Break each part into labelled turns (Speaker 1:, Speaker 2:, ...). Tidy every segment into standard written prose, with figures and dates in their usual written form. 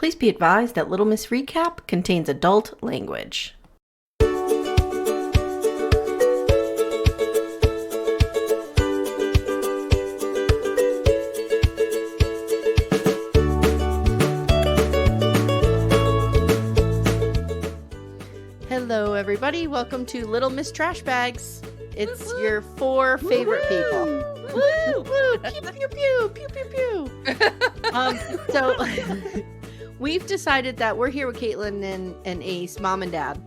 Speaker 1: Please be advised that Little Miss Recap contains adult language. Hello, everybody. Welcome to Little Miss Trash Bags. It's your four favorite people. Woo! Woo! Pew, pew, pew! Pew, pew, pew! So we've decided that we're here with Katelyn and Ace, mom and dad.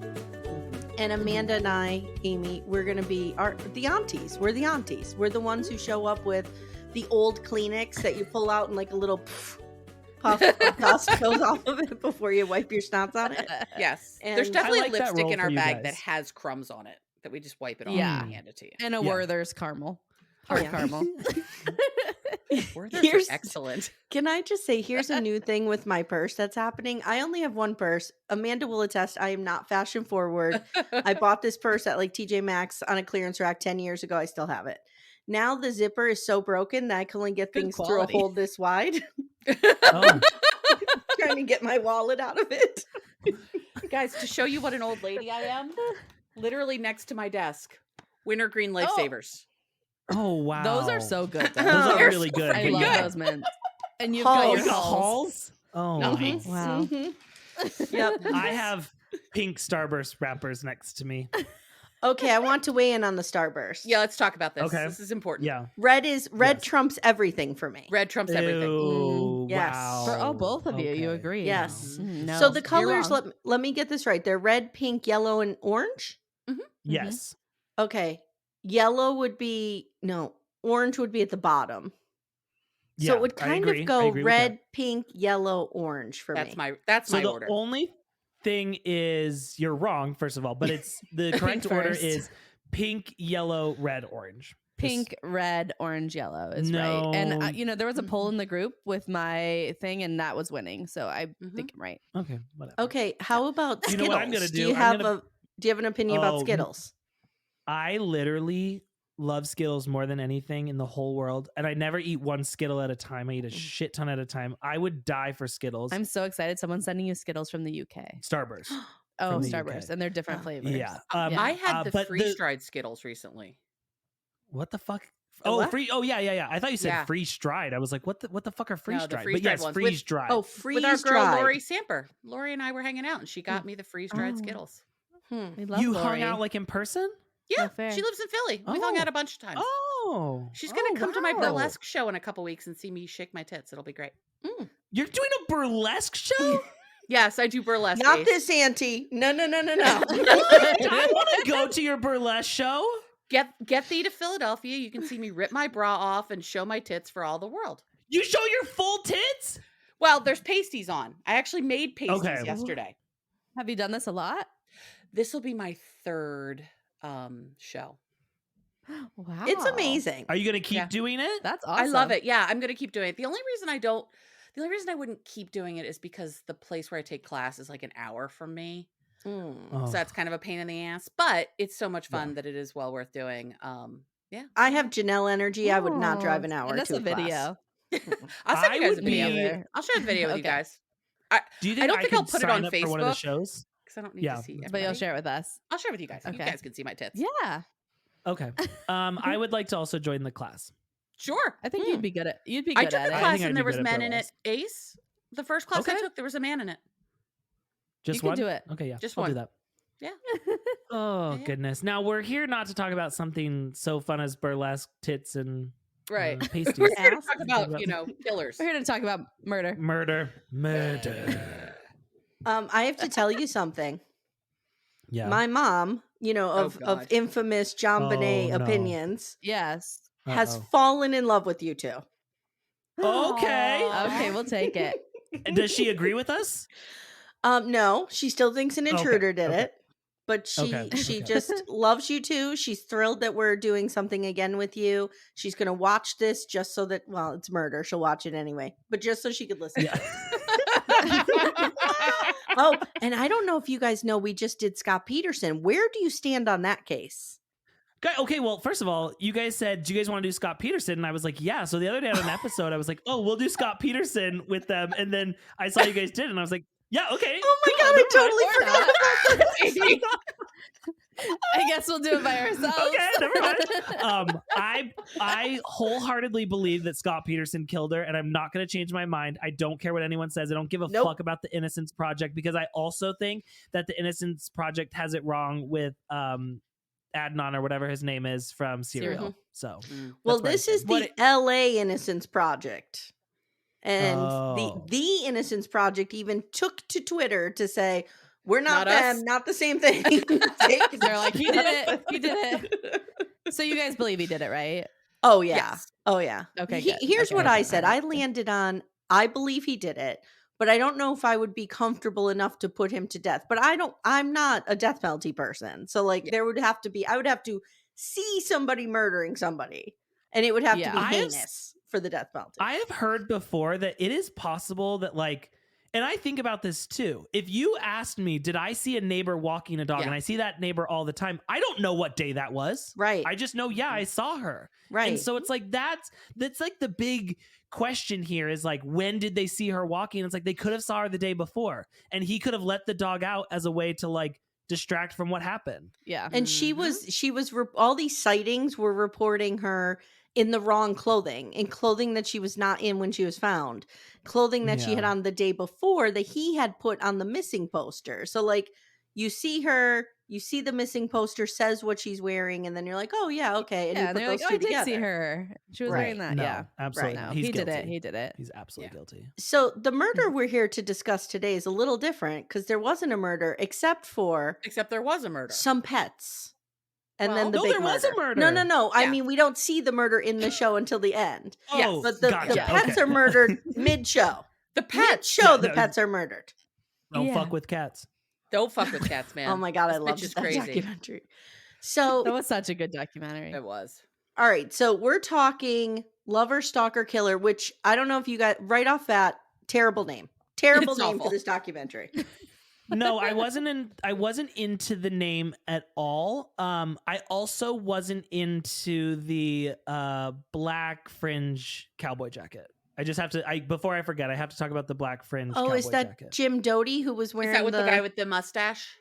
Speaker 1: And Amanda and I, Amy, we're going to be the aunties. We're the aunties. We're the ones who show up with the old Kleenex that you pull out and like a little puff of dust goes off of it before you wipe your snouts on it.
Speaker 2: Yes.
Speaker 1: And
Speaker 2: there's definitely
Speaker 3: like
Speaker 2: lipstick in our bag
Speaker 3: guys.
Speaker 2: that has crumbs on it that we just wipe it off
Speaker 4: Yeah.
Speaker 2: and hand it to you.
Speaker 4: And a Werther's caramel. Hard caramel.
Speaker 2: Werther's are excellent.
Speaker 1: Can I just say, here's a new thing with my purse that's happening. I only have one purse. Amanda will attest I am not fashion forward. I bought this purse at like TJ Maxx on a clearance rack 10 years ago. I still have it. Now the zipper is so broken that I can only get
Speaker 4: Good
Speaker 1: things
Speaker 4: quality.
Speaker 1: through a hole this wide.
Speaker 3: Oh,
Speaker 1: Trying to get my wallet out of it.
Speaker 2: Guys, to show you what an old lady I am, literally next to my desk, wintergreen lifesavers.
Speaker 3: oh wow.
Speaker 4: Those are so good, though.
Speaker 3: Those are
Speaker 2: They're
Speaker 3: really
Speaker 2: so
Speaker 3: good.
Speaker 4: I
Speaker 2: freaking
Speaker 4: love
Speaker 2: good.
Speaker 4: those mints. And you've
Speaker 1: Halls.
Speaker 4: got
Speaker 3: Oh,
Speaker 4: your
Speaker 3: you got
Speaker 4: halls.
Speaker 3: halls? Oh,
Speaker 2: Nice.
Speaker 4: Wow.
Speaker 1: Yep.
Speaker 3: I have pink Starburst wrappers next to me.
Speaker 1: Okay, I want to weigh in on the Starburst.
Speaker 2: Yeah, let's talk about this.
Speaker 3: Okay.
Speaker 2: This is important.
Speaker 3: Yeah.
Speaker 1: Red
Speaker 3: Yes.
Speaker 1: trumps everything for me.
Speaker 2: Red trumps everything.
Speaker 3: Ew,
Speaker 1: Yes.
Speaker 3: wow.
Speaker 4: Both of you
Speaker 3: Okay.
Speaker 4: agree.
Speaker 1: Yes.
Speaker 4: No,
Speaker 1: So the
Speaker 4: you're
Speaker 1: colors,
Speaker 4: wrong.
Speaker 1: let me get this right. They're red, pink, yellow, and orange?
Speaker 3: Yes.
Speaker 1: Okay. Yellow would be, no, orange would be at the bottom. So
Speaker 3: Yeah,
Speaker 1: it would
Speaker 3: I
Speaker 1: kind
Speaker 3: agree.
Speaker 1: of
Speaker 3: I
Speaker 1: go
Speaker 3: agree with
Speaker 1: red,
Speaker 3: that.
Speaker 1: pink, yellow, orange for
Speaker 2: That's
Speaker 1: me.
Speaker 2: my
Speaker 3: So the
Speaker 2: order.
Speaker 3: only thing is you're wrong, first of all, but it's the correct order
Speaker 4: first.
Speaker 3: is pink, yellow, red, orange.
Speaker 4: Pink, red, orange, yellow is right. And, there was a poll in the group with my thing, and that was winning. So I think I'm right.
Speaker 3: Okay, whatever.
Speaker 1: Okay, how about
Speaker 3: You
Speaker 1: Skittles?
Speaker 3: know what I'm gonna
Speaker 1: Do
Speaker 3: do?
Speaker 1: you
Speaker 3: I'm
Speaker 1: have
Speaker 3: gonna-
Speaker 1: do you have an opinion about
Speaker 3: Oh,
Speaker 1: Skittles?
Speaker 3: I literally love Skittles more than anything in the whole world, and I never eat one Skittle at a time. I eat a shit ton at a time. I would die for Skittles.
Speaker 4: I'm so excited. Someone's sending you Skittles from the UK.
Speaker 3: Starburst.
Speaker 4: Oh,
Speaker 3: From the
Speaker 4: Starburst.
Speaker 3: UK.
Speaker 4: And they're different flavors.
Speaker 3: Yeah.
Speaker 2: I had the
Speaker 3: but
Speaker 2: freeze-dried Skittles recently.
Speaker 3: What the fuck?
Speaker 1: The
Speaker 3: Oh,
Speaker 1: what?
Speaker 3: free. Oh, yeah. I thought you said
Speaker 2: Yeah.
Speaker 3: freeze dried. I was like, what the fuck are freeze
Speaker 2: the
Speaker 3: dried? But
Speaker 2: freeze-dried
Speaker 3: yes,
Speaker 2: ones.
Speaker 3: freeze dried.
Speaker 1: Oh,
Speaker 2: With
Speaker 1: freeze
Speaker 2: our girl
Speaker 1: dried.
Speaker 2: Lori Samper. Lori and I were hanging out, and she got me the freeze-dried
Speaker 4: Oh.
Speaker 2: Skittles.
Speaker 4: We love
Speaker 3: You
Speaker 4: Lori.
Speaker 3: hung out like in person?
Speaker 2: Yeah,
Speaker 4: fair.
Speaker 2: she lives in Philly. We hung
Speaker 3: Oh.
Speaker 2: out a bunch of times.
Speaker 3: Oh,
Speaker 2: She's gonna come to my
Speaker 3: wow.
Speaker 2: burlesque show in a couple weeks and see me shake my tits. It'll be great.
Speaker 3: You're doing a burlesque show?
Speaker 2: Yes, I do burlesque.
Speaker 1: Not
Speaker 2: Ace.
Speaker 1: this auntie. No.
Speaker 3: I want to go to your burlesque show.
Speaker 2: Get thee to Philadelphia. You can see me rip my bra off and show my tits for all the world.
Speaker 3: You show your full tits?
Speaker 2: Well, there's pasties on. I actually made pasties
Speaker 3: Okay.
Speaker 2: yesterday.
Speaker 4: Have you done this a lot?
Speaker 2: This will be my third show.
Speaker 4: Wow.
Speaker 1: It's amazing.
Speaker 3: Are you going to keep
Speaker 2: Yeah.
Speaker 3: doing it?
Speaker 4: That's awesome.
Speaker 2: I love it. Yeah, I'm gonna keep doing it. The only reason I wouldn't keep doing it is because the place where I take class is like an hour from me.
Speaker 1: Mm.
Speaker 3: Oh.
Speaker 2: So that's kind of a pain in the ass, but it's so much fun that it is well worth doing.
Speaker 1: I have Janelle energy. I would not drive an
Speaker 4: Aw,
Speaker 1: hour
Speaker 4: send us
Speaker 1: to
Speaker 4: a video.
Speaker 2: I'll send
Speaker 3: I
Speaker 2: you guys a
Speaker 3: would
Speaker 2: video.
Speaker 3: be-
Speaker 2: I'll share the video with you
Speaker 4: Okay.
Speaker 2: guys
Speaker 3: Do you think
Speaker 2: I don't think I'll
Speaker 3: could
Speaker 2: put it
Speaker 3: sign
Speaker 2: on
Speaker 3: up for one of the
Speaker 2: Facebook.
Speaker 3: shows?
Speaker 2: because I don't need
Speaker 3: Yeah.
Speaker 2: to see everybody.
Speaker 4: But you'll share it with us.
Speaker 2: I'll share with you guys. You
Speaker 4: Okay.
Speaker 2: guys can see my tits.
Speaker 4: Yeah.
Speaker 3: Okay. I would like to also join the class.
Speaker 2: Sure.
Speaker 4: I think you'd be good at
Speaker 2: I
Speaker 4: good
Speaker 2: took
Speaker 4: at
Speaker 2: the
Speaker 4: it.
Speaker 3: I
Speaker 2: class
Speaker 3: think I'd
Speaker 2: and
Speaker 3: be
Speaker 2: there was
Speaker 3: good at
Speaker 2: men in it.
Speaker 3: burlesque.
Speaker 2: Ace, the first class I
Speaker 3: Okay.
Speaker 2: took, there was a man in it.
Speaker 3: Just
Speaker 4: can
Speaker 3: one?
Speaker 4: do it.
Speaker 3: Okay, yeah.
Speaker 2: Just
Speaker 3: I'll do
Speaker 2: one.
Speaker 3: that.
Speaker 2: Yeah.
Speaker 3: Oh,
Speaker 2: Yeah.
Speaker 3: goodness. Now, we're here not to talk about something so fun as burlesque tits and
Speaker 2: Right.
Speaker 3: pasties.
Speaker 2: We're here to
Speaker 1: Ass.
Speaker 2: talk about, killers.
Speaker 4: We're here to talk about murder.
Speaker 3: Murder.
Speaker 1: I have to tell you something.
Speaker 3: Yeah.
Speaker 1: My mom, of
Speaker 2: God.
Speaker 1: infamous John Bonet
Speaker 3: Oh, no.
Speaker 1: opinions,
Speaker 4: Yes.
Speaker 1: has
Speaker 3: Uh-oh.
Speaker 1: fallen in love with you two.
Speaker 3: Okay.
Speaker 4: Okay, we'll take it.
Speaker 3: Does she agree with us?
Speaker 1: No, she still thinks an
Speaker 3: Okay,
Speaker 1: intruder did
Speaker 3: okay.
Speaker 1: it, but she
Speaker 3: Okay, okay.
Speaker 1: just loves you two. She's thrilled that we're doing something again with you. She's gonna watch this just so that, well, it's murder. She'll watch it anyway, but just so she could listen.
Speaker 3: Yeah.
Speaker 1: Oh, and I don't know if you guys know, we just did Scott Peterson. Where do you stand on that case?
Speaker 3: Okay, well, first of all, you guys said, do you guys want to do Scott Peterson? And I was like, yeah. So the other day on an episode, I was like, oh, we'll do Scott Peterson with them. And then I saw you guys did, and I was like, yeah, okay.
Speaker 1: Oh my God, I totally forgot about this.
Speaker 4: I guess we'll do it by ourselves.
Speaker 3: Okay, never mind. I wholeheartedly believe that Scott Peterson killed her, and I'm not going to change my mind. I don't care what anyone says. I don't give a fuck about the Innocence Project, because I also think that the Innocence Project has it wrong with Adnan or whatever his name is from Serial. So,
Speaker 1: well, this is the LA Innocence Project. And the Innocence Project even took to Twitter to say, we're not them, not the same thing.
Speaker 4: They're like, he did it. He did it. So you guys believe he did it, right?
Speaker 1: Oh, yeah.
Speaker 2: Yes.
Speaker 1: Oh, yeah.
Speaker 4: Okay,
Speaker 1: Here's what I said. I landed on, I believe he did it, but I don't know if I would be comfortable enough to put him to death. But I'm not a death penalty person. So like I would have to see somebody murdering somebody, and it would have to be heinous for the death penalty.
Speaker 3: I have heard before that it is possible that like, and I think about this too. If you asked me, did I see a neighbor walking a dog? And I see that neighbor all the time. I don't know what day that was.
Speaker 1: Right.
Speaker 3: I just know, I saw her.
Speaker 1: Right.
Speaker 3: And so it's like, that's like the big question here is like, when did they see her walking? It's like, they could have saw her the day before, and he could have let the dog out as a way to like distract from what happened.
Speaker 4: Yeah.
Speaker 1: And she was all these sightings were reporting her in the wrong clothing, in clothing that she was not in when she was found, clothing that she had on the day before that he had put on the missing poster. So like, you see her, you see the missing poster says what she's wearing, and then you're like, oh yeah, okay. And you put
Speaker 4: they're
Speaker 1: those
Speaker 4: like,
Speaker 1: two
Speaker 4: I did
Speaker 1: together.
Speaker 4: see her. She was wearing that.
Speaker 3: No, absolutely.
Speaker 4: No,
Speaker 3: He's
Speaker 4: he
Speaker 3: guilty.
Speaker 4: did it. He did it.
Speaker 3: He's absolutely guilty.
Speaker 1: So the murder we're here to discuss today is a little different, because there wasn't a murder except
Speaker 2: there was a murder.
Speaker 1: some pets. And then the
Speaker 3: no,
Speaker 1: big
Speaker 3: there was a murder.
Speaker 1: No.
Speaker 2: Yeah.
Speaker 1: I mean, we don't see the murder in the show until the end.
Speaker 3: Oh,
Speaker 1: But the pets are murdered mid-show.
Speaker 2: The pets.
Speaker 1: The pets are murdered.
Speaker 3: Don't fuck with cats.
Speaker 2: Don't fuck with cats, man.
Speaker 1: Oh my God, I love
Speaker 2: Bitch is
Speaker 1: that
Speaker 2: crazy.
Speaker 1: documentary. So
Speaker 4: That was such a good documentary.
Speaker 2: It was.
Speaker 1: all right, so we're talking Lover, Stalker, Killer, which I don't know if you got right off that, terrible name. Terrible
Speaker 2: It's
Speaker 1: name
Speaker 2: awful.
Speaker 1: for this documentary.
Speaker 3: No, I wasn't into the name at all. I also wasn't into the black fringe cowboy jacket. I just have to before I forget, I have to talk about the black fringe cowboy
Speaker 1: Is that
Speaker 3: jacket.
Speaker 1: Jim Doty who was wearing
Speaker 2: Is that with the guy with the mustache?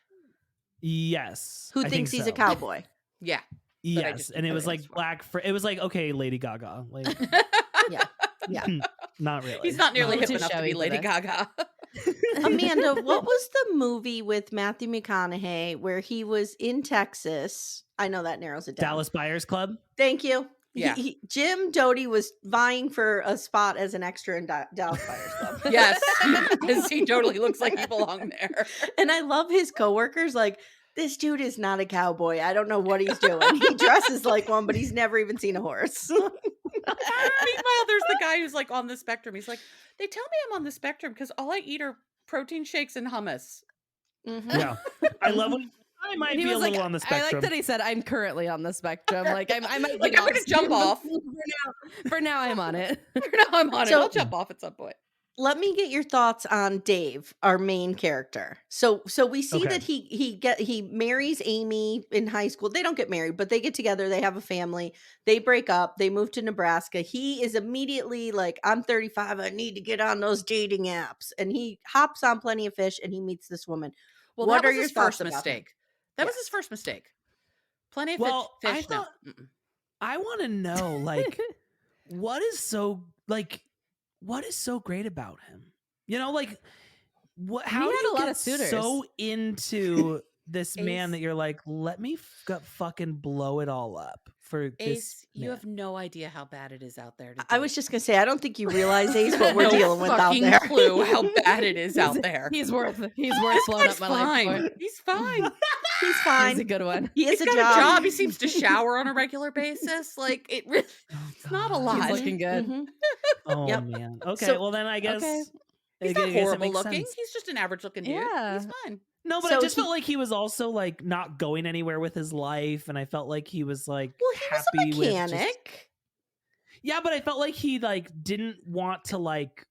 Speaker 3: Yes.
Speaker 1: who
Speaker 3: I
Speaker 1: thinks
Speaker 3: think
Speaker 1: he's
Speaker 3: so.
Speaker 1: a cowboy?
Speaker 2: Yeah.
Speaker 3: Yes, and it was like black it was like, okay, Lady Gaga. Like
Speaker 1: Yeah.
Speaker 3: not really.
Speaker 2: He's not nearly
Speaker 4: Not
Speaker 2: hip
Speaker 4: too
Speaker 2: enough to
Speaker 4: showy
Speaker 2: be
Speaker 4: for
Speaker 2: Lady
Speaker 4: this.
Speaker 2: Gaga.
Speaker 1: Amanda, what was the movie with Matthew McConaughey where he was in Texas? I know that narrows it down.
Speaker 3: Dallas Buyers Club?
Speaker 1: Thank you.
Speaker 2: Yeah.
Speaker 1: Jim Doty was vying for a spot as an extra in Dallas Buyers Club.
Speaker 2: Yes. Because he totally looks like he belonged there.
Speaker 1: And I love his coworkers. Like, this dude is not a cowboy. I don't know what he's doing. He dresses like one, but he's never even seen a horse.
Speaker 2: Meanwhile, there's the guy who's like on the spectrum. He's like, they tell me I'm on the spectrum because all I eat are protein shakes and hummus.
Speaker 3: Yeah. I love when I might
Speaker 4: He
Speaker 3: be a
Speaker 4: was
Speaker 3: little
Speaker 4: like,
Speaker 3: on the
Speaker 4: I
Speaker 3: spectrum.
Speaker 4: like that he said, I'm currently on the spectrum. Like, I might
Speaker 2: Like, I'm going to jump off.
Speaker 4: For now, I'm on it.
Speaker 2: For now, I'm on it.
Speaker 1: So-
Speaker 2: I'll jump off at some point.
Speaker 1: Let me get your thoughts on Dave, our main character. So we see that he marries Amy in high school. They don't get married, but they get together. They have a family. They break up. They move to Nebraska. He is immediately like, I'm 35. I need to get on those dating apps. And he hops on Plenty of Fish and he meets this woman.
Speaker 2: Well,
Speaker 1: What
Speaker 2: that
Speaker 1: are
Speaker 2: was
Speaker 1: your
Speaker 2: his
Speaker 1: thoughts
Speaker 2: first
Speaker 1: about
Speaker 2: mistake.
Speaker 1: him?
Speaker 2: That was his first mistake. Plenty of fish.
Speaker 3: I thought, I want to know, like, what is so great about him? You know, like, how do
Speaker 4: had
Speaker 3: you
Speaker 4: a lot
Speaker 3: get
Speaker 4: of suitors.
Speaker 3: so into this man
Speaker 1: Ace.
Speaker 3: that you're like, let me fucking blow it all up for this
Speaker 2: Ace, you
Speaker 3: man.
Speaker 2: have no idea how bad it is out there.
Speaker 1: I was just going to say, I don't think you realize, Ace, what we're
Speaker 2: no
Speaker 1: dealing with out
Speaker 2: fucking
Speaker 1: there.
Speaker 2: clue how bad it is out there.
Speaker 4: He's worth blowing
Speaker 2: He's
Speaker 4: up my life
Speaker 2: fine.
Speaker 4: for.
Speaker 2: He's fine.
Speaker 1: He's fine.
Speaker 4: He's a good one.
Speaker 1: He has
Speaker 2: He's
Speaker 1: a
Speaker 2: got
Speaker 1: job.
Speaker 2: He seems to shower on a regular basis. Like it really, it's not a lot.
Speaker 4: He's looking good.
Speaker 1: Mhm.
Speaker 3: Oh
Speaker 1: Yep.
Speaker 3: man. Okay,
Speaker 1: So-
Speaker 3: well then I guess
Speaker 4: Okay.
Speaker 2: He's
Speaker 3: I
Speaker 2: not
Speaker 3: guess it
Speaker 2: horrible
Speaker 3: makes
Speaker 2: looking.
Speaker 3: sense.
Speaker 2: He's just an average looking dude.
Speaker 4: Yeah.
Speaker 2: He's fine.
Speaker 3: No, but
Speaker 1: So
Speaker 3: I just
Speaker 1: he-
Speaker 3: felt like he was also like not going anywhere with his life, and I felt like he was like
Speaker 1: Well, he was
Speaker 3: happy
Speaker 1: a
Speaker 3: with
Speaker 1: mechanic.
Speaker 3: just, yeah, but I felt like he like didn't want to like,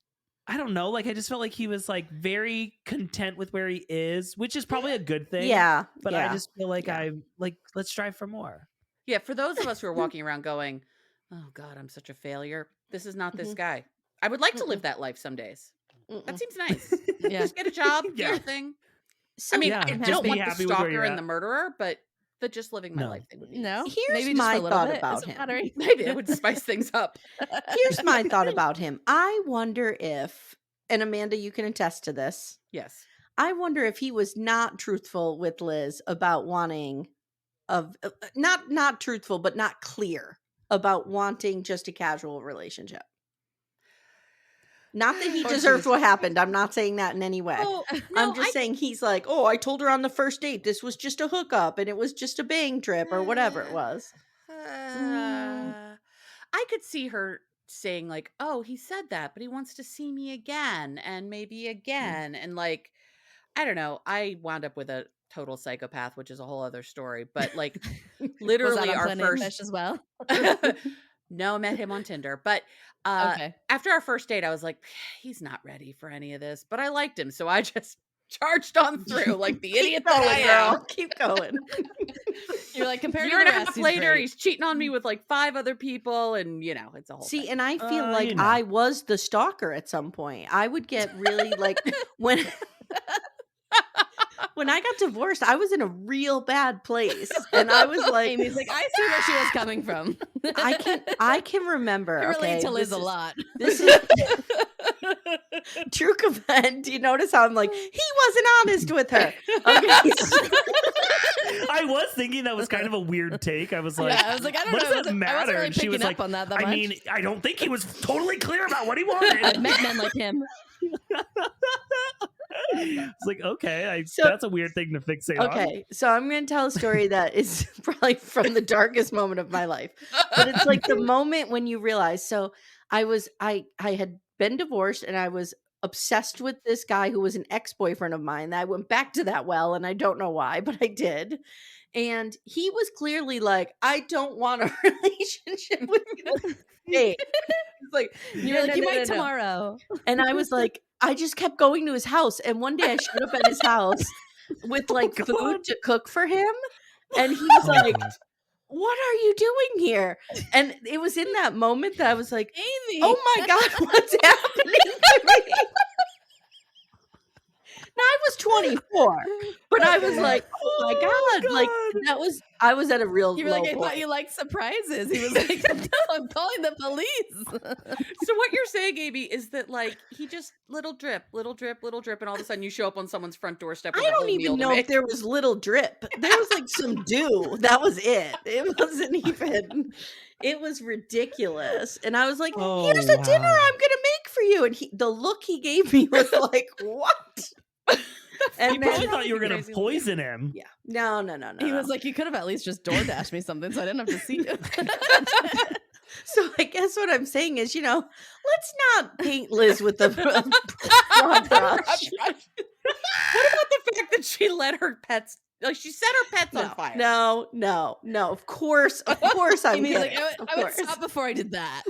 Speaker 3: I don't know, like I just felt like he was like very content with where he is, which is probably a good thing.
Speaker 1: Yeah.
Speaker 3: But
Speaker 1: yeah.
Speaker 3: I just feel like
Speaker 1: Yeah.
Speaker 3: I like, let's strive for more.
Speaker 2: Yeah, for those of us who are walking around going, oh God, I'm such a failure. This is not this guy. I would like to live that life some days. That seems nice.
Speaker 4: Yeah.
Speaker 2: Just get a job, do
Speaker 3: Yeah.
Speaker 2: your thing.
Speaker 1: So
Speaker 2: I mean,
Speaker 3: Yeah,
Speaker 2: I
Speaker 3: just
Speaker 2: don't
Speaker 3: be
Speaker 2: want the
Speaker 3: happy with where
Speaker 2: stalker
Speaker 3: you're
Speaker 2: and
Speaker 3: at.
Speaker 2: the murderer, but the just living my
Speaker 3: No.
Speaker 2: life thing would be
Speaker 4: No,
Speaker 2: nice.
Speaker 1: Here's
Speaker 4: maybe just for
Speaker 1: my
Speaker 4: a little
Speaker 1: thought
Speaker 4: bit.
Speaker 1: about
Speaker 4: Is
Speaker 1: him.
Speaker 4: flattering.
Speaker 2: Maybe it would spice things up.
Speaker 1: Here's my thought about him. I wonder if, and Amanda, you can attest to this.
Speaker 2: Yes.
Speaker 1: I wonder if he was not truthful with Liz about wanting not truthful, but not clear about wanting just a casual relationship. Not that he
Speaker 2: Or
Speaker 1: deserved
Speaker 2: she
Speaker 1: what happened. I'm not saying that in any way.
Speaker 2: Oh,
Speaker 1: I'm
Speaker 2: no,
Speaker 1: just saying he's like, oh, I told her on the first date this was just a hookup and it was just a bang trip or whatever it was.
Speaker 2: I could see her saying like, "Oh, he said that, but he wants to see me again and maybe again." And like, I don't know. I wound up with a total psychopath, which is a whole other story. But like,
Speaker 4: Was that
Speaker 2: literally,
Speaker 4: on
Speaker 2: our
Speaker 4: Plenty of
Speaker 2: first.
Speaker 4: Fish as well?
Speaker 2: No, I met him on Tinder. But
Speaker 4: Okay.
Speaker 2: after our first date, I was like, he's not ready for any of this. But I liked him, so I just charged on through like the idiot
Speaker 1: Keep going,
Speaker 2: that I am.
Speaker 1: girl. Keep going.
Speaker 4: You're like, compared
Speaker 2: Year
Speaker 4: to
Speaker 2: and
Speaker 4: the
Speaker 2: a
Speaker 4: rest,
Speaker 2: half
Speaker 4: he's
Speaker 2: later,
Speaker 4: great.
Speaker 2: he's cheating on me with like 5 other people, and it's a whole
Speaker 1: See,
Speaker 2: thing.
Speaker 1: and I feel like
Speaker 3: you know.
Speaker 1: I was the stalker at some point. I would get really like when I got divorced, I was in a real bad place. And I was like,
Speaker 4: Amy's like, I see where she was coming from.
Speaker 1: I can remember.
Speaker 4: I relate
Speaker 1: okay,
Speaker 4: to Liz
Speaker 1: this
Speaker 4: a
Speaker 1: is-
Speaker 4: lot.
Speaker 1: This is true comment. Do you notice how I'm like, he wasn't honest with her? Okay.
Speaker 3: I was thinking that was kind of a weird take. I was like,
Speaker 4: Yeah, I was like, I don't
Speaker 3: what
Speaker 4: know.
Speaker 3: does
Speaker 4: I
Speaker 3: that
Speaker 4: wasn't
Speaker 3: matter?
Speaker 4: really
Speaker 3: And she was
Speaker 4: picking
Speaker 3: like,
Speaker 4: up on that
Speaker 3: I
Speaker 4: much.
Speaker 3: mean, I don't think he was totally clear about what he
Speaker 4: I've
Speaker 3: wanted.
Speaker 4: met men like him.
Speaker 3: It's like, okay,
Speaker 1: So-
Speaker 3: that's a weird thing to fixate on.
Speaker 1: Okay, so I'm going to tell a story that is probably from the darkest moment of my life. But it's like the moment when you realize. So I had been divorced and I was obsessed with this guy who was an ex-boyfriend of mine. I went back to that well, and I don't know why, but I did. And he was clearly like, I don't want a relationship with you. Hey. It's like,
Speaker 4: You're like, you might tomorrow.
Speaker 1: And I was like, I just kept going to his house. And one day I showed up at his house with like
Speaker 3: God.
Speaker 1: food to cook for him. And he was like, what are you doing here? And it was in that moment that I was like,
Speaker 4: Amy.
Speaker 1: oh my God, what's happening to me? Now I was 24, but I was like, oh my God. Like I was at a real
Speaker 4: You were
Speaker 1: low
Speaker 4: like, I
Speaker 1: point.
Speaker 4: thought you liked surprises. He was like, no, I'm calling the police.
Speaker 2: So what you're saying, Amy, is that like he just little drip, little drip, little drip, and all of a sudden you show up on someone's front doorstep. With
Speaker 1: I
Speaker 2: a
Speaker 1: don't
Speaker 2: whole meal
Speaker 1: even
Speaker 2: to
Speaker 1: know if
Speaker 2: make.
Speaker 1: there was little drip. There was like some dew. That was it. It wasn't even. It was ridiculous. And I was like, here's a dinner I'm gonna make for you. And the look he gave me was like, what?
Speaker 3: He
Speaker 1: And
Speaker 3: probably
Speaker 1: then,
Speaker 3: thought you were going
Speaker 2: Crazy
Speaker 3: to poison him.
Speaker 1: yeah, no.
Speaker 4: He was like, you could have at least just DoorDashed me something so I didn't have to see you.
Speaker 1: So I guess what I'm saying is, let's not paint Liz with the broad brush.
Speaker 2: What about the fact that she let her pets, like she set her pets on fire?
Speaker 1: No. Of course, I'm
Speaker 4: Amy's like,
Speaker 1: kidding.
Speaker 4: I would stop before I did that.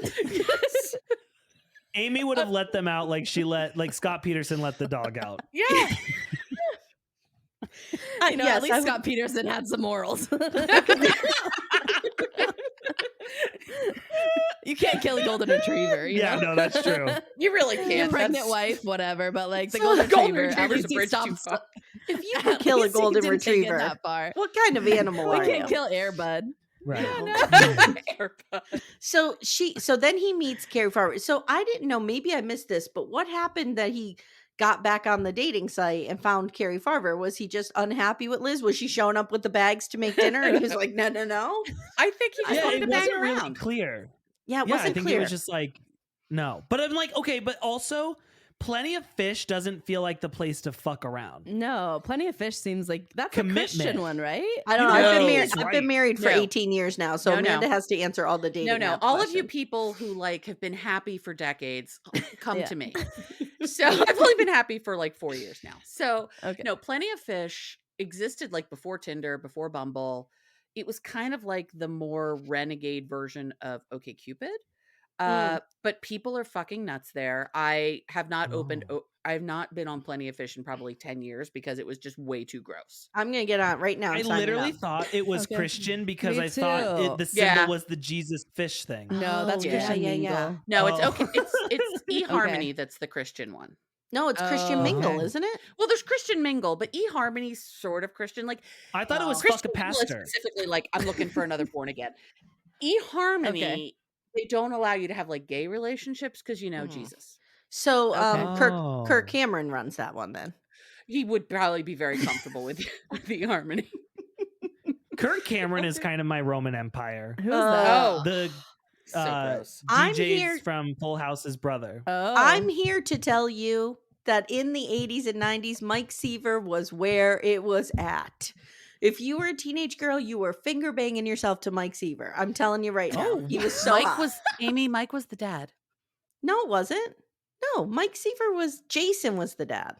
Speaker 3: Amy would have let them out like Scott Peterson let the dog out.
Speaker 2: Yeah.
Speaker 4: At least Scott Peterson had some morals. You can't kill a golden retriever. You know?
Speaker 3: No, that's true.
Speaker 2: You really can't.
Speaker 4: Your pregnant
Speaker 2: That's-
Speaker 4: wife, whatever, but like the
Speaker 1: So
Speaker 4: golden
Speaker 2: the golden
Speaker 4: retriever, at
Speaker 2: retriever's
Speaker 4: least
Speaker 2: a
Speaker 4: he
Speaker 2: bridge too
Speaker 4: stops.
Speaker 2: far.
Speaker 1: If you could kill a golden retriever,
Speaker 4: that far.
Speaker 1: what kind of animal
Speaker 4: We
Speaker 1: are you?
Speaker 4: can't kill Air Bud.
Speaker 3: Right.
Speaker 2: AirPod.
Speaker 1: So then he meets Carrie Farber. So I didn't know, maybe I missed this, but what happened that he got back on the dating site and found Carrie Farber? Was he just unhappy with Liz? Was she showing up with the bags to make dinner? And he was like, no.
Speaker 2: I think he just
Speaker 3: Yeah,
Speaker 2: wanted
Speaker 3: it
Speaker 2: to bang
Speaker 3: wasn't really
Speaker 2: around.
Speaker 3: clear.
Speaker 1: Yeah, it
Speaker 3: Yeah, I
Speaker 1: wasn't
Speaker 3: think
Speaker 1: clear.
Speaker 3: it was just like, no. But I'm like, okay, but also Plenty of Fish doesn't feel like the place to fuck around.
Speaker 4: No, Plenty of Fish seems like that's
Speaker 3: Commitment.
Speaker 4: a Christian one, right?
Speaker 1: I don't know.
Speaker 3: No,
Speaker 1: I've been married for
Speaker 2: No.
Speaker 1: 18 years now, so
Speaker 2: No.
Speaker 1: Amanda has to answer all the dating.
Speaker 2: No.
Speaker 1: app
Speaker 2: All of you
Speaker 1: questions.
Speaker 2: people who like have been happy for decades, come
Speaker 4: Yeah.
Speaker 2: to me. So I've only been happy for like 4 years now. So
Speaker 4: Okay.
Speaker 2: no, Plenty of Fish existed like before Tinder, before Bumble. It was kind of like the more renegade version of OkCupid. But people are fucking nuts there. I have not opened.
Speaker 3: Oh.
Speaker 2: I've not been on Plenty of Fish in probably 10 years because it was just way too gross.
Speaker 1: I'm gonna get on right now.
Speaker 3: I literally thought it was Christian because
Speaker 4: Me
Speaker 3: I thought
Speaker 4: too.
Speaker 3: the symbol
Speaker 2: Yeah.
Speaker 3: was the Jesus fish thing.
Speaker 4: No, that's
Speaker 2: yeah.
Speaker 4: Christian
Speaker 1: Yeah.
Speaker 4: Mingle.
Speaker 2: No, it's
Speaker 3: Oh.
Speaker 2: okay. It's eHarmony that's the Christian one.
Speaker 1: No, it's Christian Mingle,
Speaker 3: okay.
Speaker 1: isn't it?
Speaker 2: Well, there's Christian Mingle, but eHarmony's sort of Christian. Like
Speaker 3: I thought it was
Speaker 2: Christian
Speaker 3: fuck a
Speaker 2: Mingle is
Speaker 3: pastor.
Speaker 2: specifically like I'm looking for another born again. eHarmony, they don't allow you to have like gay relationships because Jesus.
Speaker 1: So
Speaker 3: Okay.
Speaker 1: Kirk Cameron runs that one then.
Speaker 2: He would probably be very comfortable with eHarmony.
Speaker 3: Kirk Cameron is kind of my Roman Empire.
Speaker 4: Who's that?
Speaker 2: Oh,
Speaker 3: The
Speaker 2: so gross.
Speaker 1: I'm
Speaker 3: DJ's
Speaker 1: here-
Speaker 3: from Full House's brother.
Speaker 4: Oh.
Speaker 1: I'm here to tell you that in the 80s and 90s, Mike Seaver was where it was at. If you were a teenage girl, you were finger banging yourself to Mike Seaver. I'm telling you right now.
Speaker 3: Oh,
Speaker 1: He was so
Speaker 2: Mike
Speaker 1: hot.
Speaker 2: was Amy. Mike was the dad.
Speaker 1: No, it wasn't. No, Mike Seaver was Jason was the dad.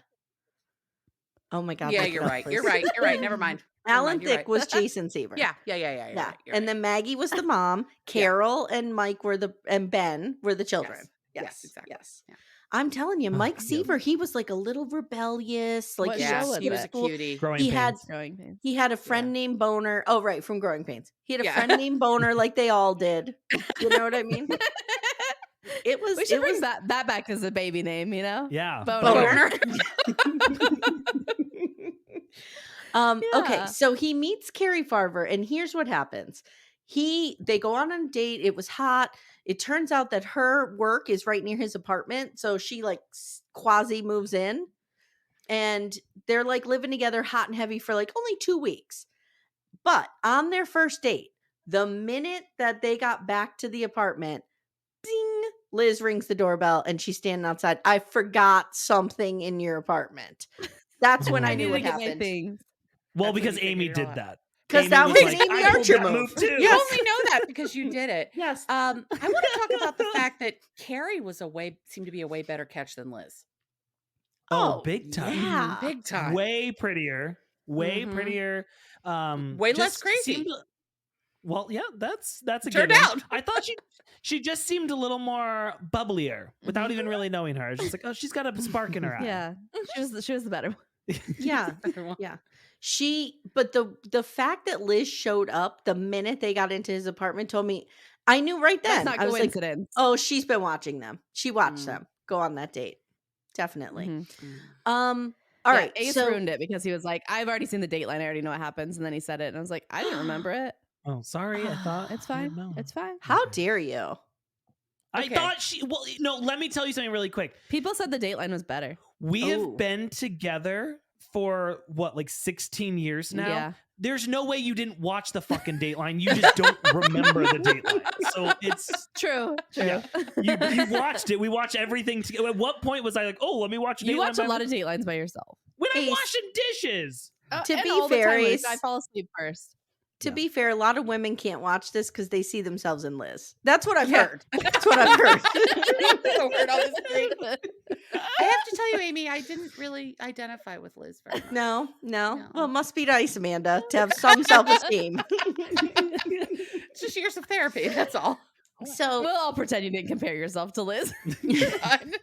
Speaker 1: Oh my God.
Speaker 2: Yeah,
Speaker 1: look it
Speaker 2: you're
Speaker 1: up,
Speaker 2: right.
Speaker 1: please.
Speaker 2: You're right. You're right. Never mind. Never
Speaker 1: Alan
Speaker 2: mind, you're
Speaker 1: Thicke
Speaker 2: right.
Speaker 1: was Jason Seaver.
Speaker 2: Yeah. You're
Speaker 1: Yeah.
Speaker 2: right, you're
Speaker 1: And
Speaker 2: right.
Speaker 1: then Maggie was the mom. Carol and Mike were and Ben were the children.
Speaker 2: Yes, exactly.
Speaker 1: Yes.
Speaker 2: Yeah.
Speaker 1: I'm telling you, Mike
Speaker 3: yeah.
Speaker 1: Seaver, he was like a little rebellious. Like
Speaker 4: What
Speaker 1: he
Speaker 4: show
Speaker 1: was,
Speaker 4: was
Speaker 1: he was
Speaker 4: it?
Speaker 1: cool.
Speaker 2: cutie.
Speaker 3: Growing
Speaker 1: He
Speaker 3: pains.
Speaker 1: had
Speaker 4: Growing pains.
Speaker 1: he had a friend named Boner. Oh, right, from Growing Pains. He had a
Speaker 2: Yeah.
Speaker 1: friend named Boner, like they all did. You know what I mean? It was.
Speaker 4: We should
Speaker 1: it
Speaker 4: bring
Speaker 1: was
Speaker 4: that back as a baby name, you know?
Speaker 3: Yeah.
Speaker 4: Boner.
Speaker 1: Okay,
Speaker 4: Yeah.
Speaker 1: so he meets Carrie Farver, and here's what happens. They go on a date. It was hot. It turns out that her work is right near his apartment, so she like quasi moves in, and they're like living together, hot and heavy, for like only 2 weeks. But on their first date, the minute that they got back to the apartment, ding, Liz rings the doorbell, and she's standing outside. I forgot something in your apartment. That's when I
Speaker 3: I
Speaker 1: knew
Speaker 4: need
Speaker 1: what
Speaker 4: to get my
Speaker 1: happened.
Speaker 4: things.
Speaker 3: Well,
Speaker 2: That's when
Speaker 3: because
Speaker 2: you
Speaker 3: Amy
Speaker 2: figured it
Speaker 3: did
Speaker 2: out.
Speaker 3: that.
Speaker 1: Because
Speaker 3: Amy
Speaker 1: that was
Speaker 3: like,
Speaker 1: an Amy
Speaker 3: I pulled
Speaker 1: Archer
Speaker 3: that
Speaker 1: move.
Speaker 3: too.
Speaker 2: You
Speaker 1: Yes.
Speaker 2: only know that because you did it.
Speaker 1: Yes.
Speaker 2: I want to talk about the fact that Carrie seemed to be a way better catch than Liz.
Speaker 3: Oh, big time.
Speaker 1: Yeah.
Speaker 2: Big time.
Speaker 3: Way prettier. Way
Speaker 1: Mhm.
Speaker 3: prettier.
Speaker 2: Way less
Speaker 3: just
Speaker 2: crazy.
Speaker 3: seemed- well, yeah, that's a
Speaker 2: Turned
Speaker 3: given.
Speaker 2: out.
Speaker 3: I thought she just seemed a little more bubblier without even really knowing her. It's just like, oh, she's got a spark in her eye.
Speaker 4: Yeah. She was the better one.
Speaker 1: Yeah.
Speaker 2: Everyone.
Speaker 1: Yeah. But the fact that Liz showed up the minute they got into his apartment told me, I knew right then.
Speaker 4: That's not
Speaker 1: I was like,
Speaker 4: coincidence.
Speaker 1: oh, she's been watching them. She watched
Speaker 2: Mm.
Speaker 1: them go on that date. Definitely.
Speaker 4: Mhm.
Speaker 1: All
Speaker 4: Yeah,
Speaker 1: right.
Speaker 4: Ace
Speaker 1: so
Speaker 4: ruined it because he was like, I've already seen the Dateline. I already know what happens. And then he said it. And I was like, I didn't remember it.
Speaker 3: Oh, sorry. I thought
Speaker 4: It's
Speaker 3: I
Speaker 4: fine.
Speaker 3: didn't know.
Speaker 4: It's fine.
Speaker 1: how dare you?
Speaker 3: I
Speaker 2: Okay.
Speaker 3: thought well, no, let me tell you something really quick.
Speaker 4: People said the Dateline was better.
Speaker 3: We
Speaker 1: Oh.
Speaker 3: have been together for what, like 16 years now?
Speaker 4: Yeah.
Speaker 3: There's no way you didn't watch the fucking Dateline. You just don't remember the Dateline. So it's
Speaker 4: True.
Speaker 3: Yeah. you watched it. We watch everything together. At what point was I like, oh, let me watch
Speaker 4: You
Speaker 3: Dateline
Speaker 4: watch a
Speaker 3: by
Speaker 4: lot of Datelines by yourself.
Speaker 3: when I'm
Speaker 1: Ace.
Speaker 3: washing dishes.
Speaker 1: To
Speaker 4: And
Speaker 1: be
Speaker 4: all the
Speaker 1: fair,
Speaker 4: time when
Speaker 1: Ace-
Speaker 4: I fall asleep first.
Speaker 1: To
Speaker 3: Yeah.
Speaker 1: be fair, a lot of women can't watch this because they see themselves in Liz. That's what I've
Speaker 2: Yeah.
Speaker 1: heard. That's what I've heard.
Speaker 2: So weird on the screen. I have to tell you, Amy, I didn't really identify with Liz very much.
Speaker 1: No.
Speaker 2: No.
Speaker 1: Well, it must be nice, Amanda, to have some self-esteem.
Speaker 2: It's just years of therapy. That's all.
Speaker 1: So
Speaker 4: We'll all pretend you didn't compare yourself to Liz.
Speaker 2: Fine.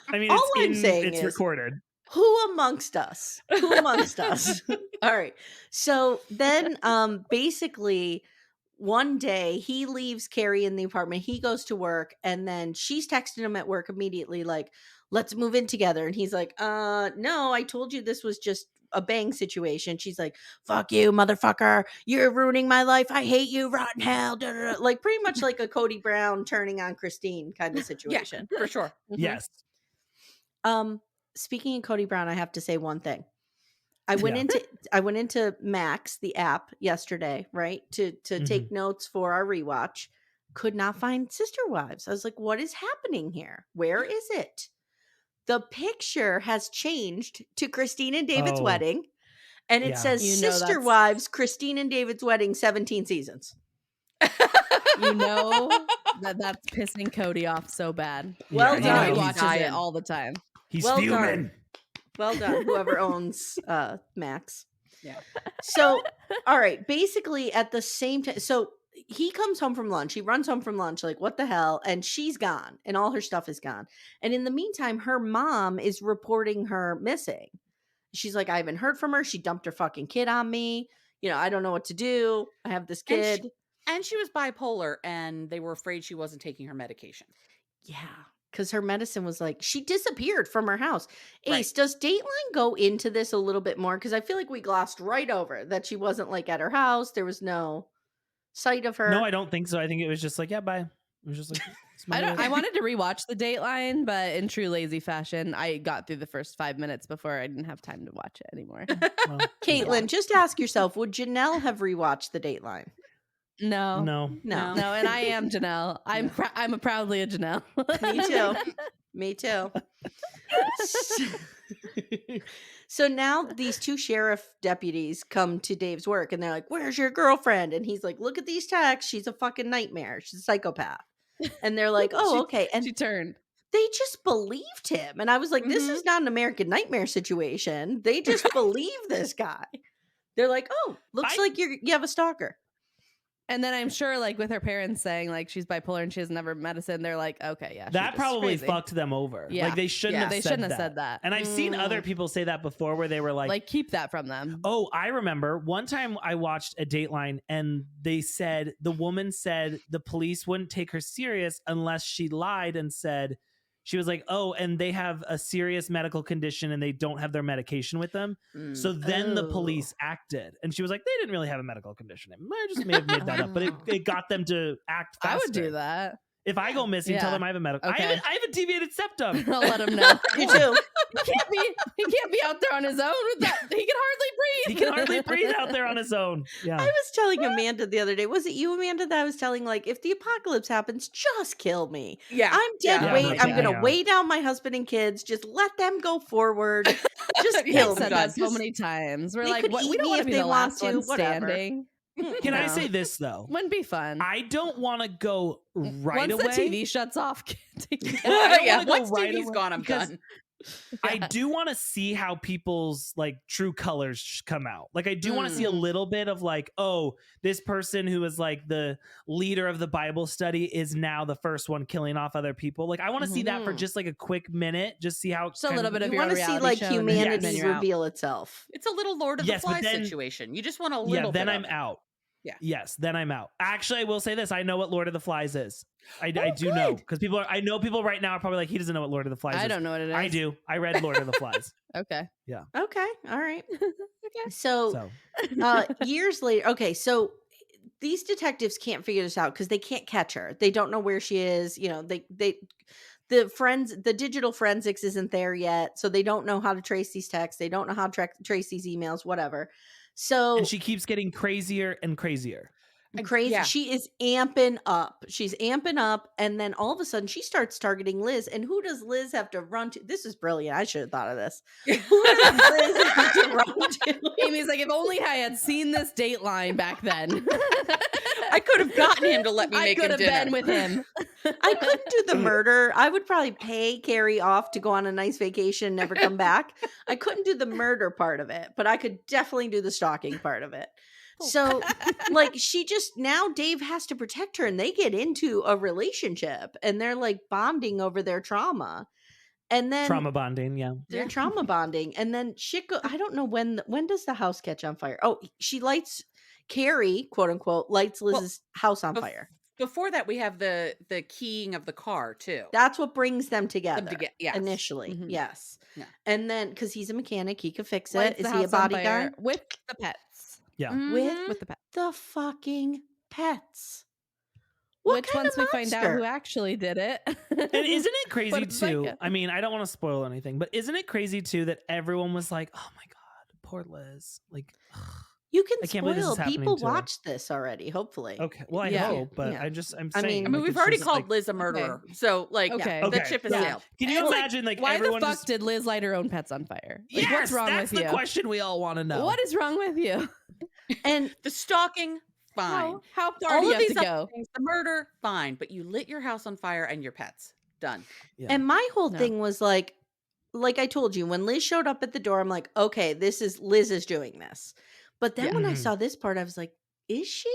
Speaker 3: I mean,
Speaker 1: All
Speaker 3: it's
Speaker 1: I'm saying
Speaker 3: it's
Speaker 1: is-
Speaker 3: recorded.
Speaker 1: who amongst us? Who amongst us? All right. So then basically one day he leaves Carrie in the apartment. He goes to work, and then she's texting him at work immediately, like, let's move in together. And he's like, no, I told you this was just a bang situation. She's like, fuck you, motherfucker. You're ruining my life. I hate you, rotten hell. Da, da, da. Like pretty much like a Cody Brown turning on Christine kind of situation.
Speaker 2: For sure.
Speaker 1: Mhm.
Speaker 3: Yes.
Speaker 1: Speaking of Cody Brown, I have to say one thing. I went into Max, the app, yesterday, right? To take notes for our rewatch. Could not find Sister Wives. I was like, what is happening here? Where is it? The picture has changed to Christine and David's
Speaker 3: Oh.
Speaker 1: wedding. And it
Speaker 3: Yeah.
Speaker 1: says
Speaker 4: You know
Speaker 1: Sister
Speaker 4: that's-
Speaker 1: Wives, Christine and David's wedding, 17 seasons.
Speaker 4: You know that's pissing Cody off so bad.
Speaker 1: Well
Speaker 3: Yeah,
Speaker 4: He
Speaker 1: done.
Speaker 3: he's
Speaker 4: watches
Speaker 2: dying.
Speaker 4: it all the time.
Speaker 3: He's
Speaker 1: Well
Speaker 3: fuming.
Speaker 1: done. Well done, whoever owns Max.
Speaker 2: Yeah.
Speaker 1: So, all right, basically at the same time, so he comes home from lunch. He runs home from lunch, like, what the hell? And she's gone, and all her stuff is gone. And in the meantime, her mom is reporting her missing. She's like, I haven't heard from her. She dumped her fucking kid on me. I don't know what to do. I have this kid.
Speaker 2: And she was bipolar, and they were afraid she wasn't taking her medication.
Speaker 1: Yeah, because her medicine was like, she disappeared from her house. Ace,
Speaker 2: Right.
Speaker 1: does Dateline go into this a little bit more? Because I feel like we glossed right over that she wasn't like at her house. There was no sight of her.
Speaker 3: No, I don't think so. I think it was just like, yeah, bye. It was just like,
Speaker 4: I wanted to rewatch the Dateline, but in true lazy fashion, I got through the first 5 minutes before I didn't have time to watch it anymore.
Speaker 3: Well,
Speaker 1: Katelyn, just ask yourself, would Janelle have rewatched the Dateline?
Speaker 4: No, and I am Janelle. I'm proudly a Janelle.
Speaker 1: Me too. Me too. So now these two sheriff deputies come to Dave's work and they're like, where's your girlfriend? And he's like, look at these texts. She's a fucking nightmare. She's a psychopath. And they're like, oh, okay. And
Speaker 4: she turned.
Speaker 1: They just believed him. And I was like, this is not an American Nightmare situation. They just believe this guy. They're like, oh, looks like you have a stalker.
Speaker 4: And then I'm sure, like, with her parents saying, like, she's bipolar and she has never medicine, they're like, okay, yeah.
Speaker 3: That probably fucked them over.
Speaker 4: Yeah.
Speaker 3: Like, they shouldn't have said that. And I've seen other people say that before where they were like,
Speaker 4: keep that from them.
Speaker 3: Oh, I remember one time I watched a Dateline and they said, the woman said the police wouldn't take her serious unless she lied and said, she was like, oh, and they have a serious medical condition and they don't have their medication with them. So then the police acted. And she was like, they didn't really have a medical condition. I just may have made that up, but it got them to act faster.
Speaker 4: I would do that.
Speaker 3: If I go missing, tell them I have a medical.
Speaker 4: Okay.
Speaker 3: I have a deviated septum.
Speaker 4: I'll let him know.
Speaker 1: You too.
Speaker 4: He can't be out there on his own with that. He can hardly breathe.
Speaker 3: He can hardly breathe out there on his own. Yeah.
Speaker 1: I was telling Amanda the other day, was it you, Amanda, that I was telling, like, if the apocalypse happens, just kill me.
Speaker 2: Yeah.
Speaker 1: I'm dead
Speaker 3: Yeah.
Speaker 1: weight.
Speaker 3: Yeah.
Speaker 1: I'm going to
Speaker 3: Yeah.
Speaker 1: weigh down my husband and kids. Just let them go forward. Just
Speaker 4: We've
Speaker 1: kill
Speaker 4: said
Speaker 1: me.
Speaker 4: that so many times. We're
Speaker 1: They
Speaker 4: like,
Speaker 1: could
Speaker 4: we
Speaker 1: eat
Speaker 4: don't
Speaker 1: me
Speaker 4: want
Speaker 1: if
Speaker 4: to be
Speaker 1: they
Speaker 4: the
Speaker 1: want
Speaker 4: last
Speaker 1: to,
Speaker 4: one
Speaker 1: whatever.
Speaker 4: standing.
Speaker 3: Can I
Speaker 4: No.
Speaker 3: say this though?
Speaker 4: Wouldn't be fun.
Speaker 3: I don't want to go right
Speaker 4: Once
Speaker 3: away.
Speaker 4: the TV shuts off,
Speaker 2: Yeah,
Speaker 3: go
Speaker 2: once
Speaker 3: right
Speaker 2: TV's
Speaker 3: away
Speaker 2: gone, I'm
Speaker 3: because
Speaker 2: done.
Speaker 3: I do want to see how people's like true colors come out. Like I do want to see a little bit of like, oh, this person who is like the leader of the Bible study is now the first one killing off other people. Like I want to see that for just like a quick minute, just see how
Speaker 4: Just a little bit of
Speaker 1: You
Speaker 4: your
Speaker 1: want to see,
Speaker 4: reality
Speaker 1: like,
Speaker 4: show and then
Speaker 1: humanity
Speaker 4: you're out.
Speaker 1: reveal itself.
Speaker 2: It's a little Lord of
Speaker 3: Yes,
Speaker 2: the
Speaker 3: but
Speaker 2: Flies
Speaker 3: then-
Speaker 2: situation. You just want a little
Speaker 3: then
Speaker 2: bit
Speaker 3: I'm
Speaker 2: of it.
Speaker 3: out.
Speaker 2: Yeah.
Speaker 3: Yes, then I'm out. Actually, I will say this: I know what Lord of the Flies is. I do
Speaker 2: good.
Speaker 3: know because I know people right now are probably like, he doesn't know what Lord of the Flies is.
Speaker 4: I don't know what it is.
Speaker 3: I do. I read Lord of the Flies.
Speaker 4: Okay.
Speaker 1: Okay. All right.
Speaker 4: Okay.
Speaker 1: So, years later, okay, so these detectives can't figure this out because they can't catch her. They don't know where she is. The digital forensics isn't there yet, so they don't know how to trace these texts. They don't know how to trace these emails, whatever. So
Speaker 3: And she keeps getting crazier and crazier.
Speaker 1: crazy.
Speaker 2: Yeah.
Speaker 1: She is amping up. She's amping up, and then all of a sudden she starts targeting Liz. And who does Liz have to run to? This is brilliant. I should have thought of this. Who does Liz have to run to?
Speaker 4: Amy's like, if only I had seen this Dateline back then.
Speaker 2: I could have gotten him to let me
Speaker 4: I
Speaker 2: make
Speaker 4: could
Speaker 2: him
Speaker 4: have
Speaker 2: dinner.
Speaker 4: been with him.
Speaker 1: I couldn't do the murder. I would probably pay Carrie off to go on a nice vacation and never come back. I couldn't do the murder part of it, but I could definitely do the stalking part of it. So, like, she just, now Dave has to protect her, and they get into a relationship, and they're like bonding over their trauma. And then
Speaker 3: Trauma bonding, yeah.
Speaker 1: they're trauma bonding. And then shit I don't know when does the house catch on fire? Oh, she lights, Carrie, quote unquote, lights Liz's house on fire.
Speaker 2: Before that, we have the keying of the car too.
Speaker 1: That's what brings them together.
Speaker 2: Yes.
Speaker 1: Initially,
Speaker 4: Mhm.
Speaker 1: yes.
Speaker 2: Yeah.
Speaker 1: And then, because he's a mechanic, he could fix
Speaker 4: Lights
Speaker 1: it.
Speaker 4: the
Speaker 1: Is he a
Speaker 4: house on
Speaker 1: body
Speaker 4: fire
Speaker 1: guy?
Speaker 4: with the pets?
Speaker 3: Yeah.
Speaker 2: Mhm.
Speaker 4: With the pets.
Speaker 1: The fucking pets. What
Speaker 4: Which
Speaker 1: kind
Speaker 4: once
Speaker 1: of
Speaker 4: we find out
Speaker 1: monster?
Speaker 4: who actually did it.
Speaker 3: And isn't it crazy
Speaker 4: But it's like
Speaker 3: too?
Speaker 4: a-
Speaker 3: I mean, I don't want to spoil anything, but isn't it crazy too that everyone was like, "Oh my god, poor Liz." Like,
Speaker 1: You can
Speaker 3: I can't believe this
Speaker 1: spoil.
Speaker 3: is happening
Speaker 1: People
Speaker 3: to her.
Speaker 1: watch this already, hopefully.
Speaker 3: okay, well, I
Speaker 4: Yeah.
Speaker 3: hope, but
Speaker 1: Yeah.
Speaker 3: I'm
Speaker 1: I
Speaker 3: saying.
Speaker 1: mean,
Speaker 2: I mean,
Speaker 3: like,
Speaker 2: we've
Speaker 3: it's
Speaker 2: already
Speaker 3: just,
Speaker 2: called
Speaker 3: like,
Speaker 2: Liz a murderer, so like,
Speaker 4: Okay.
Speaker 2: the
Speaker 3: Okay.
Speaker 2: ship is
Speaker 4: Yeah.
Speaker 2: sailed.
Speaker 3: Can you
Speaker 4: It's like,
Speaker 3: imagine like
Speaker 4: why the
Speaker 3: everyone
Speaker 4: fuck
Speaker 3: just,
Speaker 4: did Liz light her own pets on fire? Like,
Speaker 3: yes,
Speaker 4: what's wrong
Speaker 3: that's
Speaker 4: with
Speaker 3: the
Speaker 4: you?
Speaker 3: question we all want to know.
Speaker 4: What is wrong with you?
Speaker 1: And
Speaker 2: The stalking, fine.
Speaker 4: How far
Speaker 2: All
Speaker 4: do you
Speaker 2: of
Speaker 4: have
Speaker 2: these
Speaker 4: to
Speaker 2: other
Speaker 4: go?
Speaker 2: things, the murder, fine, but you lit your house on fire and your pets. Done.
Speaker 3: Yeah.
Speaker 1: and my whole
Speaker 4: No.
Speaker 1: thing was like I told you, when Liz showed up at the door, I'm like, okay, Liz is doing this. But then
Speaker 2: Yeah.
Speaker 1: when I
Speaker 3: Mhm.
Speaker 1: saw this part, I was like, is she?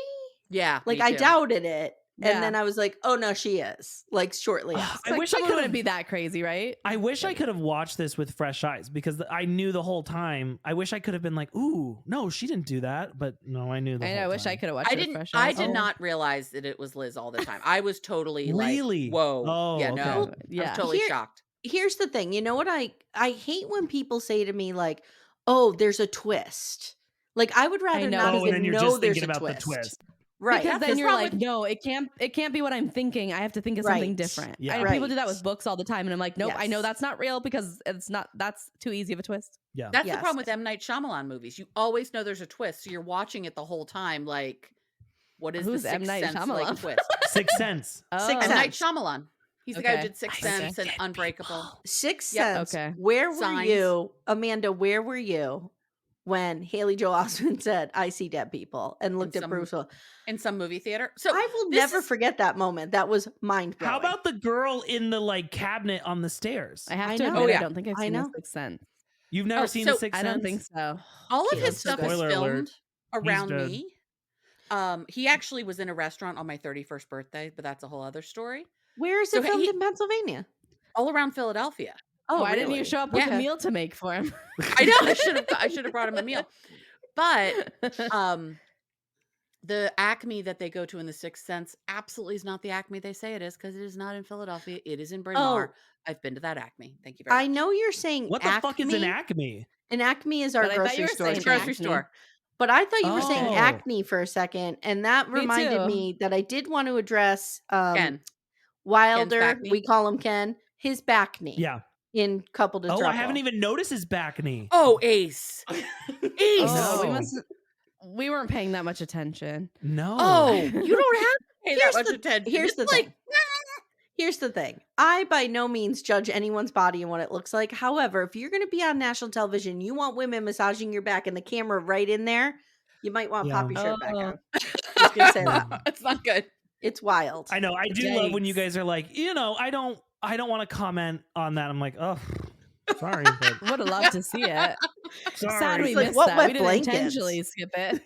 Speaker 2: Yeah.
Speaker 1: Like,
Speaker 2: me
Speaker 1: I
Speaker 2: too.
Speaker 1: doubted it.
Speaker 4: Yeah.
Speaker 1: And then I was like, oh, no, she is. Like, shortly after.
Speaker 3: I wish I
Speaker 4: someone
Speaker 3: could
Speaker 4: wouldn't be that crazy, right?
Speaker 3: I wish I could have watched this with fresh eyes because I knew the whole time. I wish I could have been like, ooh, no, she didn't do that. But no, I knew the whole
Speaker 4: I wish
Speaker 3: time.
Speaker 4: I could have watched it with fresh eyes.
Speaker 2: I did not realize that it was Liz all the time. I was totally
Speaker 3: Really?
Speaker 2: like, whoa.
Speaker 3: Oh,
Speaker 2: yeah,
Speaker 3: okay.
Speaker 2: no. I
Speaker 4: Yeah.
Speaker 2: was totally
Speaker 1: Here-
Speaker 2: shocked.
Speaker 1: Here's the thing. You know what? I hate when people say to me, like, oh, there's a twist. Like, I would rather
Speaker 4: know.
Speaker 1: not
Speaker 3: Oh, and
Speaker 1: even
Speaker 3: then you're
Speaker 1: know
Speaker 3: just
Speaker 1: there's
Speaker 3: thinking
Speaker 1: a
Speaker 3: about
Speaker 1: twist.
Speaker 3: the twist.
Speaker 1: Right.
Speaker 4: Because
Speaker 2: that's
Speaker 4: then
Speaker 2: the
Speaker 4: you're
Speaker 2: problem
Speaker 4: like,
Speaker 2: with-
Speaker 4: no, it can't be what I'm thinking. I have to think of something
Speaker 1: Right.
Speaker 4: different.
Speaker 3: Yeah.
Speaker 4: I know people do that
Speaker 1: Right.
Speaker 4: with books all the time, and I'm like, nope, I know
Speaker 1: Yes.
Speaker 4: that's not real because that's too easy of a twist.
Speaker 3: Yeah.
Speaker 2: That's the
Speaker 1: Yes.
Speaker 2: problem with M. Night Shyamalan movies. You always know there's a twist, so you're watching it the whole time. Like, what is
Speaker 4: Who's
Speaker 2: the
Speaker 4: M.
Speaker 2: Sixth
Speaker 4: Night
Speaker 2: Sense like
Speaker 4: Shyamalan?
Speaker 2: twist?
Speaker 3: Sixth Sense.
Speaker 4: Oh.
Speaker 1: Sixth
Speaker 2: M. Night
Speaker 1: Sense.
Speaker 2: Shyamalan. He's the guy who
Speaker 4: Okay.
Speaker 2: did Sixth
Speaker 3: I see.
Speaker 2: Sense and Unbreakable.
Speaker 1: Sixth
Speaker 2: Yep.
Speaker 1: Sense.
Speaker 4: Okay.
Speaker 1: Where were
Speaker 2: Signs.
Speaker 1: you, Amanda? Where were you when Haley Joel Osment said, "I see dead people," and looked at
Speaker 2: some-
Speaker 1: Bruce Willis?
Speaker 2: In some movie theater. So
Speaker 1: I will
Speaker 2: this
Speaker 1: never
Speaker 2: is-
Speaker 1: forget that moment. That was mind blowing.
Speaker 3: How about the girl in the like cabinet on the stairs?
Speaker 4: I have
Speaker 1: I
Speaker 4: to
Speaker 1: know.
Speaker 4: admit,
Speaker 2: Oh, yeah.
Speaker 4: I don't think I've
Speaker 1: I
Speaker 4: seen
Speaker 1: know.
Speaker 4: The Sixth Sense.
Speaker 3: You've never
Speaker 2: Oh,
Speaker 3: seen
Speaker 2: so-
Speaker 3: the Sixth
Speaker 4: I
Speaker 3: Sense?
Speaker 4: don't think so.
Speaker 2: all of
Speaker 1: Caleb,
Speaker 2: his stuff is
Speaker 3: spoiler
Speaker 2: filmed
Speaker 3: alert.
Speaker 2: around
Speaker 3: dead.
Speaker 2: me. He actually was in a restaurant on my 31st birthday, but that's a whole other story.
Speaker 1: Where is
Speaker 2: So
Speaker 1: it filmed
Speaker 2: he-
Speaker 1: in Pennsylvania?
Speaker 2: All around Philadelphia.
Speaker 1: Oh,
Speaker 4: Why didn't
Speaker 1: really?
Speaker 4: you show up with
Speaker 2: Yeah.
Speaker 4: a meal to make for him?
Speaker 2: I know I should have brought him a meal. But the Acme that they go to in the Sixth Sense absolutely is not the Acme they say it is, because it is not in Philadelphia. It is in Bryn Mawr. I've been to that Acme. Thank you very much.
Speaker 1: I know you're saying
Speaker 3: What the fuck is an Acme?
Speaker 1: An Acme is our
Speaker 4: But I thought
Speaker 1: grocery
Speaker 4: you were
Speaker 1: store.
Speaker 4: saying
Speaker 2: It's a
Speaker 1: chain.
Speaker 2: grocery
Speaker 4: Acme.
Speaker 2: store.
Speaker 1: But I thought you were saying
Speaker 3: Oh.
Speaker 1: Acme for a second, and that
Speaker 4: Me
Speaker 1: reminded
Speaker 4: too.
Speaker 1: me that I did want to address
Speaker 2: Ken.
Speaker 1: Wilder.
Speaker 2: back knee.
Speaker 1: We call him Ken. His back knee.
Speaker 3: Yeah.
Speaker 1: In Couple to
Speaker 3: Oh,
Speaker 1: Trouble.
Speaker 3: I haven't even noticed his back knee.
Speaker 2: Oh, Ace. Ace.
Speaker 4: Oh,
Speaker 3: No.
Speaker 4: we weren't paying that much attention.
Speaker 3: No.
Speaker 2: Oh, you don't have to pay that
Speaker 1: Here's
Speaker 2: much
Speaker 1: the-
Speaker 2: attention.
Speaker 1: here's
Speaker 2: It's
Speaker 1: the
Speaker 2: like,
Speaker 1: thing. Here's the thing. I by no means judge anyone's body and what it looks like. However, if you're going to be on national television, you want women massaging your back and the camera right in there, you might want to pop your shirt back
Speaker 4: Oh.
Speaker 1: on. Just gonna say that.
Speaker 2: it's not good.
Speaker 1: It's wild.
Speaker 3: I know. I do love when you
Speaker 4: Yikes.
Speaker 3: guys are like, I don't want to comment on that. I'm like, oh, sorry, but
Speaker 4: Would have loved to see it.
Speaker 3: sorry.
Speaker 4: Sad we
Speaker 1: It's like,
Speaker 4: missed
Speaker 1: what
Speaker 4: that.
Speaker 1: wet
Speaker 4: We didn't
Speaker 1: blankets?
Speaker 4: intentionally skip it.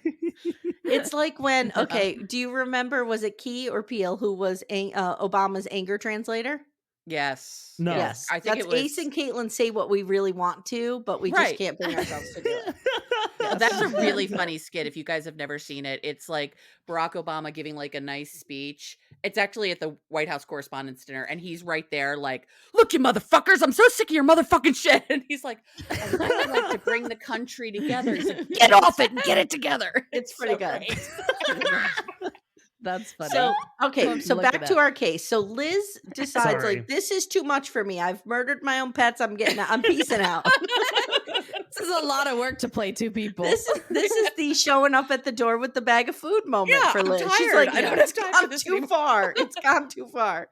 Speaker 1: It's like when, okay, do you remember, was it Key or Peel who was Obama's anger translator?
Speaker 2: Yes.
Speaker 3: No.
Speaker 1: Yes.
Speaker 2: I think
Speaker 1: That's
Speaker 2: it was.
Speaker 1: Ace and Katelyn say what we really want to, but we just
Speaker 2: Right.
Speaker 1: can't bring ourselves to do it.
Speaker 2: That's a really funny skit. If you guys have never seen it, it's like Barack Obama giving like a nice speech. It's actually at the White House Correspondents' Dinner, and he's right there, like, "Look, you motherfuckers! I'm so sick of your motherfucking shit." And he's like, "I really like to bring the country together. He's like, get off it and get it together."
Speaker 1: It's pretty
Speaker 2: so
Speaker 1: good.
Speaker 2: great.
Speaker 4: That's funny.
Speaker 1: So okay,
Speaker 4: Look
Speaker 1: so
Speaker 4: at
Speaker 1: back
Speaker 4: that.
Speaker 1: to our case. So Liz decides
Speaker 3: Sorry.
Speaker 1: like this is too much for me. I've murdered my own pets. I'm peacing out.
Speaker 4: this is a lot of work to play two people.
Speaker 1: This is the showing up at the door with the bag of food moment
Speaker 2: Yeah,
Speaker 1: for
Speaker 2: I'm
Speaker 1: Liz. She's
Speaker 2: tired.
Speaker 1: like,
Speaker 2: I
Speaker 1: "No,
Speaker 2: don't
Speaker 1: it's
Speaker 2: have time for
Speaker 1: gone
Speaker 2: this
Speaker 1: too
Speaker 2: anymore."
Speaker 1: far. It's gone too far.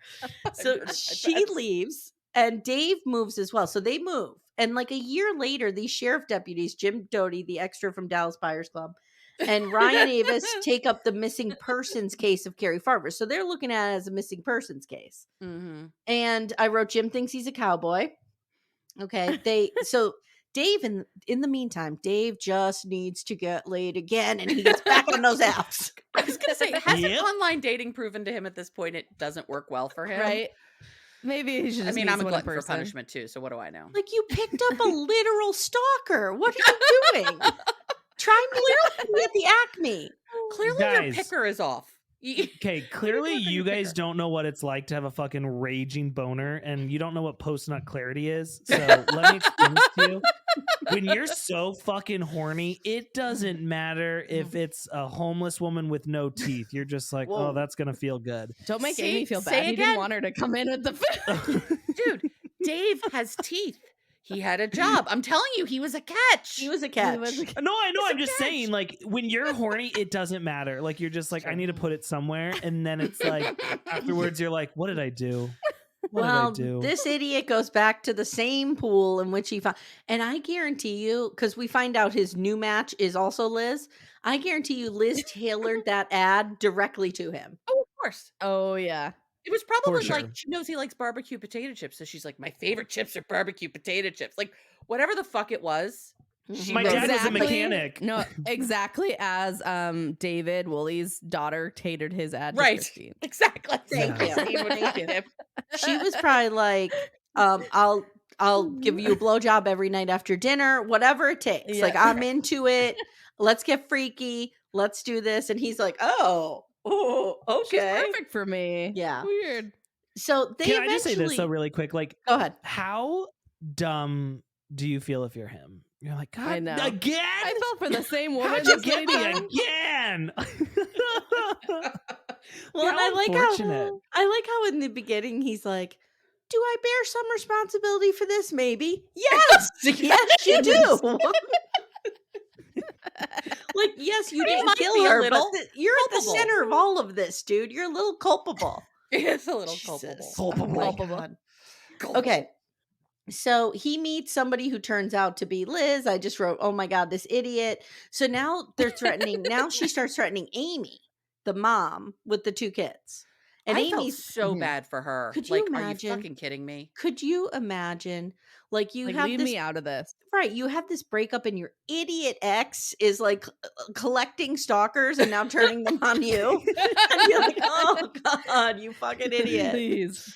Speaker 1: So
Speaker 2: murdered my
Speaker 1: she
Speaker 2: pets.
Speaker 1: leaves, and Dave moves as well. So they move, and like a year later, these sheriff deputies, Jim Doty, the extra from Dallas Buyers Club, and Ryan Avis take up the missing persons case of Carrie Farver. So they're looking at it as a missing persons case.
Speaker 2: Mhm.
Speaker 1: And I wrote, Jim thinks he's a cowboy. Okay. So Dave, in the meantime, Dave just needs to get laid again, and he gets back on those apps.
Speaker 2: I was gonna say, hasn't
Speaker 3: Yep.
Speaker 2: online dating proven to him at this point it doesn't work well for him?
Speaker 4: right? Maybe he should.
Speaker 2: I
Speaker 4: Just
Speaker 2: mean,
Speaker 4: meet
Speaker 2: I'm a
Speaker 4: one
Speaker 2: glutton for
Speaker 4: person.
Speaker 2: punishment too, so what do I know?
Speaker 1: Like, you picked up a literal stalker. What are you doing? Try me at the Acme.
Speaker 2: Clearly,
Speaker 3: Guys.
Speaker 2: your picker is off.
Speaker 3: Okay, clearly
Speaker 2: fucking
Speaker 3: you guys
Speaker 2: picker?
Speaker 3: don't know what it's like to have a fucking raging boner, and you don't know what post-nut clarity is. So let me explain this to you. When you're so fucking horny, it doesn't matter if it's a homeless woman with no teeth. You're just like,
Speaker 1: Whoa.
Speaker 3: oh, that's gonna feel good.
Speaker 4: Don't make
Speaker 2: See?
Speaker 4: Amy feel
Speaker 2: Say
Speaker 4: bad. He
Speaker 2: again.
Speaker 4: didn't want her to come in with the food.
Speaker 2: Dude, Dave has teeth. He had a job. I'm telling you, he was a catch.
Speaker 1: He was a catch.
Speaker 3: No, I know.
Speaker 2: It's a
Speaker 3: I'm just
Speaker 2: catch.
Speaker 3: saying, like, when you're horny, it doesn't matter. Like, you're just like, I need to put it somewhere, and then it's like, afterwards, you're like, what did I do? What
Speaker 1: Well,
Speaker 3: did I do?
Speaker 1: this idiot goes back to the same pool in which he found, and I guarantee you, because we find out his new match is also Liz. I guarantee you, Liz tailored that ad directly to him.
Speaker 2: Oh, of course.
Speaker 4: Oh yeah.
Speaker 2: It was probably
Speaker 3: sure.
Speaker 2: like she knows he likes barbecue potato chips, so she's like, my favorite chips are barbecue potato chips. Like whatever the fuck it was,
Speaker 3: My dad was a mechanic.
Speaker 4: No, exactly as David Woolley's daughter tatered his ad to
Speaker 2: Right.
Speaker 4: Christine.
Speaker 2: Exactly.
Speaker 1: Thank you.
Speaker 2: Christine would hate him.
Speaker 1: She was probably like, I'll give you a blowjob every night after dinner, whatever it takes.
Speaker 4: Yeah.
Speaker 1: Like, I'm into it. Let's get freaky. Let's do this. And he's like, oh,
Speaker 4: She's
Speaker 1: okay.
Speaker 4: perfect for me.
Speaker 1: Yeah.
Speaker 4: Weird.
Speaker 1: So they
Speaker 3: Can I just say this though,
Speaker 1: eventually
Speaker 3: really quick? Like,
Speaker 1: go ahead.
Speaker 3: how dumb do you feel if you're him? You're like, God,
Speaker 4: I know.
Speaker 3: again?
Speaker 4: I felt for the same woman.
Speaker 3: How'd you
Speaker 4: this
Speaker 3: get
Speaker 4: many
Speaker 3: me
Speaker 4: times.
Speaker 3: again?
Speaker 1: Well, and
Speaker 3: How unfortunate.
Speaker 1: I like how in the beginning he's like, do I bear some responsibility for this? Maybe. Yes. Yes, you do. Like, yes, you didn't
Speaker 2: might
Speaker 1: kill
Speaker 2: be a
Speaker 1: her,
Speaker 2: little
Speaker 1: but you're at the
Speaker 2: culpable.
Speaker 1: center of all of this, dude. You're a little culpable.
Speaker 2: It's a little
Speaker 1: Jesus.
Speaker 2: culpable.
Speaker 1: Culpable. Okay. So he meets somebody who turns out to be Liz. I just wrote, oh my God, this idiot. So now they're threatening. Now she starts threatening Amy, the mom with the 2 kids. And
Speaker 2: I felt
Speaker 1: Amy's
Speaker 2: so bad for her.
Speaker 1: Could you
Speaker 2: Like, are
Speaker 1: imagine?
Speaker 2: you fucking kidding me?
Speaker 1: Could you imagine? Like you
Speaker 4: Like,
Speaker 1: have
Speaker 4: leave
Speaker 1: this
Speaker 4: me out of this.
Speaker 1: right. You have this breakup, and your idiot ex is like collecting stalkers and now turning them on you. And you're like, oh God, you fucking idiot.
Speaker 4: Please.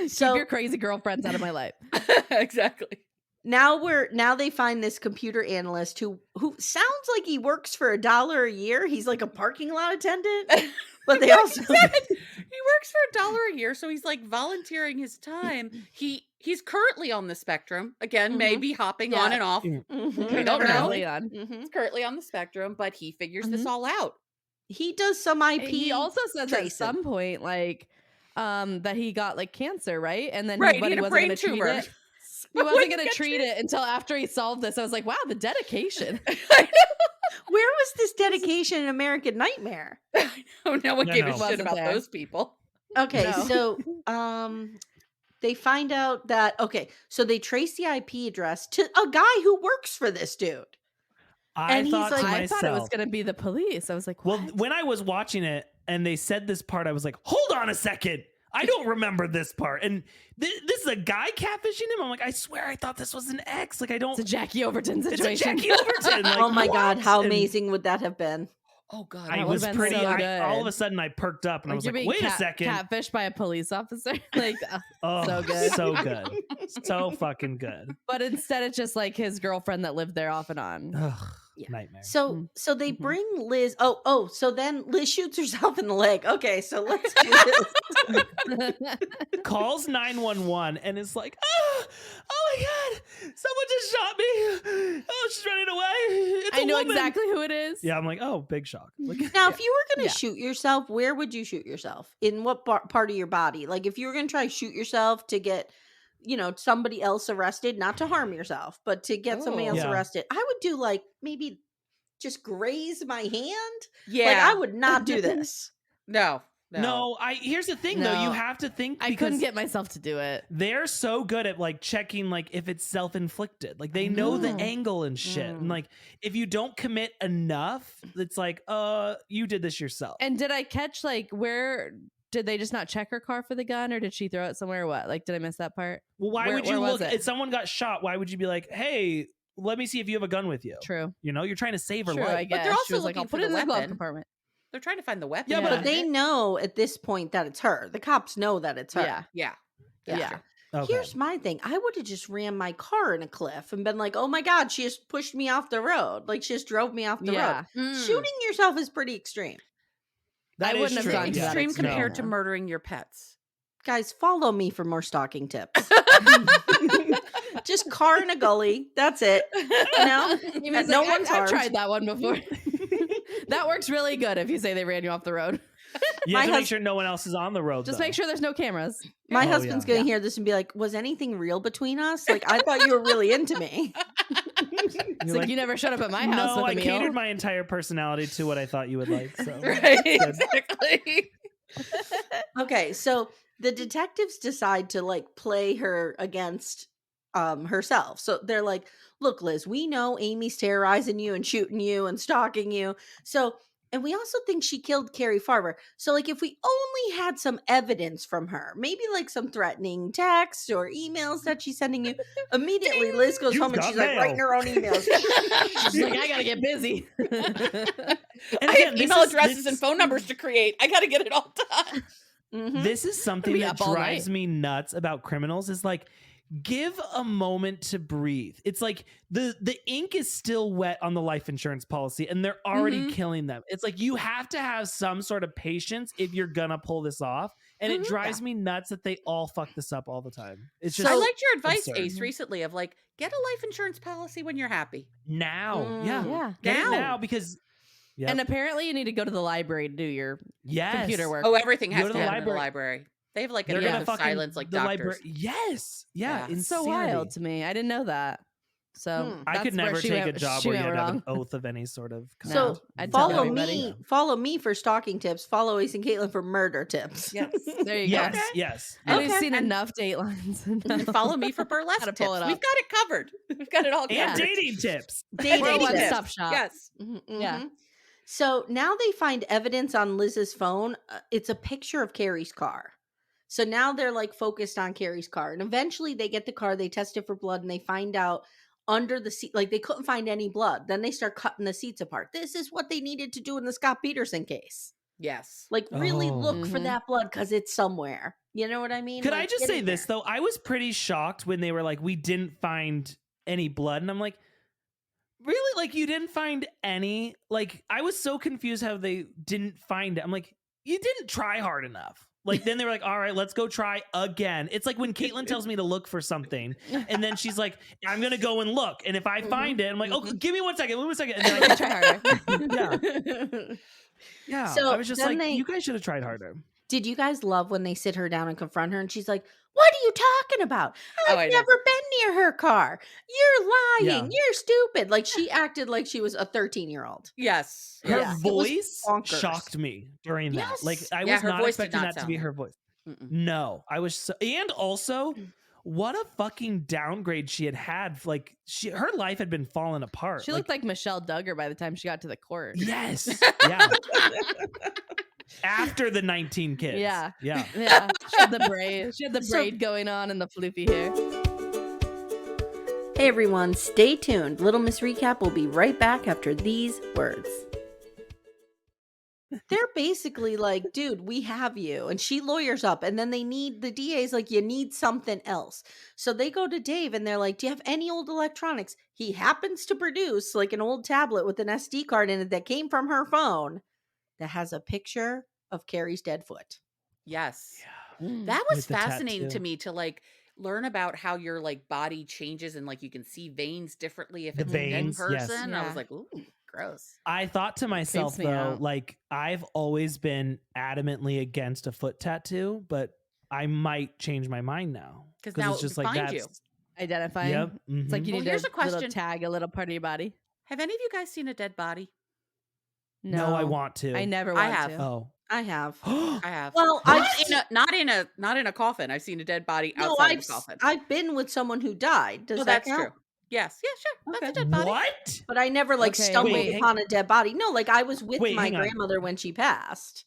Speaker 1: So
Speaker 4: Keep your crazy girlfriends out of my life.
Speaker 2: Exactly.
Speaker 1: now they find this computer analyst who sounds like he works for $1 a year. He's like a parking lot attendant, but they also
Speaker 2: He works for $1 a year, so he's like volunteering his time. He's currently on the spectrum. Again,
Speaker 1: Mhm.
Speaker 2: maybe hopping on
Speaker 4: Yeah.
Speaker 2: and off.
Speaker 1: Mhm.
Speaker 2: We don't know.
Speaker 4: Currently on.
Speaker 1: Mhm.
Speaker 2: He's currently on the spectrum, but he figures this
Speaker 4: Mhm.
Speaker 2: all out.
Speaker 1: He does some IP.
Speaker 4: He also says
Speaker 1: tracing.
Speaker 4: at some point, like, that he got like cancer, right? And then
Speaker 2: Right,
Speaker 4: but
Speaker 2: he
Speaker 4: he
Speaker 2: had a
Speaker 4: wasn't
Speaker 2: brain
Speaker 4: going to treat
Speaker 2: tumor.
Speaker 4: it. He wasn't going to treat it until after he solved this. I was like, wow, the dedication.
Speaker 1: Where was this dedication in American Nightmare?
Speaker 2: Oh, no one gave a
Speaker 3: No.
Speaker 2: shit
Speaker 4: Wasn't
Speaker 2: about
Speaker 4: there.
Speaker 2: those people.
Speaker 1: Okay,
Speaker 4: No.
Speaker 1: so they find out that so they trace the IP address to a guy who works for this dude.
Speaker 3: I
Speaker 1: And he's
Speaker 3: thought
Speaker 1: like-
Speaker 3: to
Speaker 4: I
Speaker 3: myself,
Speaker 4: thought it was going to be the police. I was like,
Speaker 3: well,
Speaker 4: what?
Speaker 3: when I was watching it and they said this part, I was like, hold on a second. I don't remember this part. And this is a guy catfishing him. I'm like, I swear I thought this was an ex. Like, I don't.
Speaker 4: It's a Jackie Overton
Speaker 3: It's
Speaker 4: situation.
Speaker 3: a Jackie Overton. Like,
Speaker 1: Oh my God,
Speaker 3: what?
Speaker 1: how
Speaker 3: And
Speaker 1: amazing would that have been?
Speaker 2: Oh, God.
Speaker 3: I
Speaker 4: That
Speaker 3: was
Speaker 4: would've been
Speaker 3: pretty.
Speaker 4: so
Speaker 3: All of
Speaker 4: good.
Speaker 3: a sudden, I perked up and I was
Speaker 4: you're
Speaker 3: like,
Speaker 4: being
Speaker 3: wait a second.
Speaker 4: catfished by a police officer. Like,
Speaker 3: Oh,
Speaker 4: so good.
Speaker 3: So good. So fucking good.
Speaker 4: but instead it's just like his girlfriend that lived there off and on.
Speaker 3: Ugh,
Speaker 1: Yeah.
Speaker 3: nightmare.
Speaker 1: So they
Speaker 4: Mhm.
Speaker 1: bring Liz. So then Liz shoots herself in the leg. Okay, so let's do this.
Speaker 3: Calls 911 and is like, oh my God, someone just shot me. Oh, she's running away. It's
Speaker 4: I
Speaker 3: a
Speaker 4: know
Speaker 3: woman.
Speaker 4: exactly who it is.
Speaker 3: Yeah, I'm like, oh, big shock. Like,
Speaker 1: Now, if you were going
Speaker 4: Yeah.
Speaker 1: to shoot yourself, where would you shoot yourself? In what part of your body? Like if you were going to try to shoot yourself to get, somebody else arrested, not to harm yourself, but to get somebody else
Speaker 3: Yeah.
Speaker 1: arrested, I would do like maybe just graze my hand.
Speaker 2: Yeah.
Speaker 1: Like I would not do this.
Speaker 2: No.
Speaker 3: no, here's the thing though. You
Speaker 4: No.
Speaker 3: have to think
Speaker 4: I
Speaker 3: because
Speaker 4: couldn't get myself to do it.
Speaker 3: they're so good at like checking like if it's self-inflicted. Like they know the
Speaker 4: know.
Speaker 3: angle and shit. And like if you don't commit enough, it's like, you did this yourself.
Speaker 4: And did I catch like where did they just not check her car for the gun or did she throw it somewhere or what? Like did I miss that part?
Speaker 3: Well, why
Speaker 4: Where-
Speaker 3: would you
Speaker 4: where was
Speaker 3: look
Speaker 4: it?
Speaker 3: if someone got shot? Why would you be like, hey, let me see if you have a gun with you?
Speaker 4: True.
Speaker 3: You're trying to save her
Speaker 4: True,
Speaker 3: life.
Speaker 4: I guess.
Speaker 2: they're
Speaker 4: She
Speaker 2: also
Speaker 4: was like, I'll
Speaker 2: looking
Speaker 4: put
Speaker 2: for
Speaker 4: it in
Speaker 2: the
Speaker 4: the glove
Speaker 2: weapon.
Speaker 4: compartment.
Speaker 2: They're trying to find the weapon.
Speaker 3: Yeah,
Speaker 1: But
Speaker 3: but
Speaker 1: they know at this point that it's her. The cops know that it's her.
Speaker 4: Yeah.
Speaker 2: Yeah.
Speaker 1: Yeah.
Speaker 2: That's true.
Speaker 3: Okay.
Speaker 1: Here's my thing. I would have just ran my car in a cliff and been like, oh my God, she just pushed me off the road. Like she just drove me off the
Speaker 4: Yeah.
Speaker 1: road. Shooting yourself is pretty extreme.
Speaker 3: That
Speaker 4: I
Speaker 3: is
Speaker 4: wouldn't have
Speaker 3: true.
Speaker 4: gone to that
Speaker 2: Extreme
Speaker 4: extreme.
Speaker 2: compared to
Speaker 4: No.
Speaker 2: murdering your pets.
Speaker 1: Guys, follow me for more stalking tips. Just car in a gully. That's it.
Speaker 4: Amy's
Speaker 1: No
Speaker 4: like,
Speaker 1: one's
Speaker 4: I've
Speaker 1: harmed.
Speaker 4: tried that one before. That works really good if you say they ran you off the road.
Speaker 3: You have
Speaker 1: My
Speaker 3: to make
Speaker 1: hus-
Speaker 3: sure no one else is on the road.
Speaker 4: Just
Speaker 3: though.
Speaker 4: make sure there's no cameras.
Speaker 1: My
Speaker 3: Oh,
Speaker 1: husband's
Speaker 3: yeah.
Speaker 1: going to hear this and be like, was anything real between us? Like, I thought you were really into me.
Speaker 4: It's like, you never showed up at my house
Speaker 3: No,
Speaker 4: with
Speaker 3: I
Speaker 4: a meal.
Speaker 3: catered my entire personality to what I thought you would like. So
Speaker 2: Right.
Speaker 3: Good.
Speaker 2: Exactly.
Speaker 1: Okay, so the detectives decide to like play her against herself. So they're like, look, Liz, we know Amy's terrorizing you and shooting you and stalking you. So And we also think she killed Carrie Farber. So, like, if we only had some evidence from her, maybe like some threatening texts or emails that she's sending you, immediately Liz goes
Speaker 3: You've
Speaker 1: home and
Speaker 3: got
Speaker 1: she's like writing
Speaker 3: mail.
Speaker 1: her own emails.
Speaker 4: She's like, I gotta get busy.
Speaker 2: I
Speaker 3: again,
Speaker 2: have
Speaker 3: this
Speaker 2: email
Speaker 3: is-
Speaker 2: addresses
Speaker 3: this-
Speaker 2: and phone numbers to create. I got to get it all done.
Speaker 1: Mhm.
Speaker 3: This is something
Speaker 4: Be
Speaker 3: that
Speaker 4: up all
Speaker 3: drives
Speaker 4: night.
Speaker 3: me nuts about criminals is like, give a moment to breathe. It's like the ink is still wet on the life insurance policy and they're already
Speaker 2: Mhm.
Speaker 3: killing them. It's like you have to have some sort of patience if you're gonna pull this off. And it drives me nuts that they all fuck this up all the time. It's just
Speaker 2: I liked your advice,
Speaker 3: absurd.
Speaker 2: Ace, recently of like, get a life insurance policy when you're happy.
Speaker 3: now. Yeah.
Speaker 4: Yeah.
Speaker 3: Get it
Speaker 2: Now.
Speaker 3: now because
Speaker 4: And apparently you need to go to the library to do your computer work.
Speaker 2: Oh, everything
Speaker 3: Go
Speaker 2: has
Speaker 3: to
Speaker 2: to
Speaker 3: the
Speaker 2: happen in the
Speaker 3: library.
Speaker 2: library. They have like an
Speaker 3: they're
Speaker 2: oath
Speaker 3: gonna
Speaker 2: of
Speaker 3: fucking
Speaker 2: silence like
Speaker 3: the
Speaker 2: doctors.
Speaker 3: library. Yes. Yeah.
Speaker 2: Yeah.
Speaker 4: It's so
Speaker 3: insanity.
Speaker 4: wild to me. I didn't know that. So
Speaker 3: I could
Speaker 4: that's where
Speaker 3: never
Speaker 4: she
Speaker 3: take
Speaker 4: went-
Speaker 3: a job
Speaker 4: she
Speaker 3: where you
Speaker 4: went
Speaker 3: had to have
Speaker 4: wrong.
Speaker 3: an oath of any sort of kind.
Speaker 1: So
Speaker 4: No, I'd tell
Speaker 1: follow
Speaker 4: everybody.
Speaker 1: follow me for stalking tips. Follow Ace and Katelyn for murder tips.
Speaker 2: Yes.
Speaker 4: There you
Speaker 3: Yes,
Speaker 4: go.
Speaker 3: yes.
Speaker 4: And
Speaker 1: Okay.
Speaker 4: we've seen
Speaker 2: And-
Speaker 4: enough Datelines.
Speaker 2: And follow me for burlesque
Speaker 4: How to
Speaker 2: tips.
Speaker 4: pull it
Speaker 2: We've
Speaker 4: up.
Speaker 2: got it covered. We've got it all
Speaker 3: And
Speaker 2: covered.
Speaker 3: dating tips.
Speaker 1: Dating
Speaker 4: We're a
Speaker 1: tips.
Speaker 4: one-stop shop.
Speaker 2: Yes.
Speaker 4: Yeah.
Speaker 1: So now they find evidence on Liz's phone. It's a picture of Carrie's car. So now they're like focused on Carrie's car. And eventually they get the car, they test it for blood, and they find out under the seat, like they couldn't find any blood. Then they start cutting the seats apart. This is what they needed to do in the Scott Peterson case.
Speaker 2: Yes.
Speaker 1: Like really
Speaker 3: Oh.
Speaker 1: look for
Speaker 4: Mhm.
Speaker 1: that blood because it's somewhere. You know what I mean?
Speaker 3: Could
Speaker 1: Like,
Speaker 3: I just
Speaker 1: get
Speaker 3: say
Speaker 1: in
Speaker 3: this
Speaker 1: there.
Speaker 3: though? I was pretty shocked when they were like, we didn't find any blood. And I'm like, really? Like you didn't find any? Like I was so confused how they didn't find it. I'm like, you didn't try hard enough. Like then they were like, all right, let's go try again. It's like when Katelyn tells me to look for something and then she's like, I'm going to go and look. And if I find it, I'm like, oh, give me 1 second. Wait 1 second. And then I
Speaker 4: Try harder.
Speaker 3: yeah.
Speaker 1: So
Speaker 3: I was just
Speaker 1: then
Speaker 3: like,
Speaker 1: they-
Speaker 3: you guys should have tried harder.
Speaker 1: Did you guys love when they sit her down and confront her and she's like, what are you talking about?
Speaker 2: Oh,
Speaker 1: I've
Speaker 2: I did.
Speaker 1: never been near her car. You're lying.
Speaker 3: Yeah.
Speaker 1: You're stupid. Like she acted like she was a 13-year-old.
Speaker 2: Yes.
Speaker 3: Her
Speaker 1: Yeah. It was
Speaker 3: voice
Speaker 1: bonkers.
Speaker 3: shocked me during that.
Speaker 1: Yes.
Speaker 3: Like I
Speaker 2: Yeah,
Speaker 3: was
Speaker 2: her
Speaker 3: not
Speaker 2: voice did
Speaker 3: expecting
Speaker 2: not
Speaker 3: that to be
Speaker 2: sound
Speaker 3: her
Speaker 2: like-
Speaker 3: voice.
Speaker 2: Mm-mm.
Speaker 3: No, I was so, and also what a fucking downgrade she had. Like her life had been falling apart.
Speaker 4: She looked like Michelle Duggar by the time she got to the court.
Speaker 3: yes, yeah. After the 19 kids,
Speaker 4: Yeah.
Speaker 3: yeah.
Speaker 4: Yeah. She had the braid. She had the
Speaker 1: So-
Speaker 4: braid going on and the floofy hair.
Speaker 1: Hey everyone, stay tuned. Little Miss Recap will be right back after these words. They're basically like, dude, we have you. And she lawyers up. And then the DA's like, you need something else. So they go to Dave and they're like, do you have any old electronics? He happens to produce like an old tablet with an SD card in it that came from her phone that has a picture of Carrie's dead foot.
Speaker 2: Yes.
Speaker 4: Mm.
Speaker 2: That was
Speaker 3: With the
Speaker 2: fascinating to
Speaker 3: tattoo.
Speaker 2: me to like learn about how your like body changes and like you can see veins differently if
Speaker 3: The
Speaker 2: it's a dead
Speaker 3: veins, yes.
Speaker 2: person. I
Speaker 4: Yeah.
Speaker 2: was like, ooh, gross.
Speaker 3: I thought to myself
Speaker 4: me
Speaker 3: though,
Speaker 4: out.
Speaker 3: like I've always been adamantly against a foot tattoo, but I might change my mind now
Speaker 2: 'Cause now
Speaker 3: it's
Speaker 2: it
Speaker 3: just
Speaker 2: would
Speaker 3: like
Speaker 2: find
Speaker 3: that's
Speaker 2: you.
Speaker 4: Identifying.
Speaker 3: Yep.
Speaker 4: It's like you
Speaker 3: mhm.
Speaker 2: Well,
Speaker 4: need
Speaker 2: here's
Speaker 4: to
Speaker 2: a question.
Speaker 4: little tag a little part of your body.
Speaker 2: Have any of you guys seen a dead body?
Speaker 3: No, I want to.
Speaker 4: I never
Speaker 2: I
Speaker 4: want
Speaker 2: have.
Speaker 4: to.
Speaker 3: Oh.
Speaker 1: I have.
Speaker 2: I have.
Speaker 1: Well,
Speaker 2: not in a coffin. I've seen a dead body
Speaker 1: No,
Speaker 2: outside of a coffin.
Speaker 1: I've been with someone who died. Does
Speaker 2: Oh,
Speaker 1: that
Speaker 2: that's
Speaker 1: count?
Speaker 2: true. Yes. Yeah, sure. That's a
Speaker 1: Okay.
Speaker 2: dead body.
Speaker 3: What?
Speaker 1: But I never like
Speaker 4: Okay,
Speaker 1: stumbled
Speaker 3: wait, hang-
Speaker 1: upon a dead body. No, like I was with
Speaker 3: Wait,
Speaker 1: my
Speaker 3: hang on.
Speaker 1: grandmother when she passed.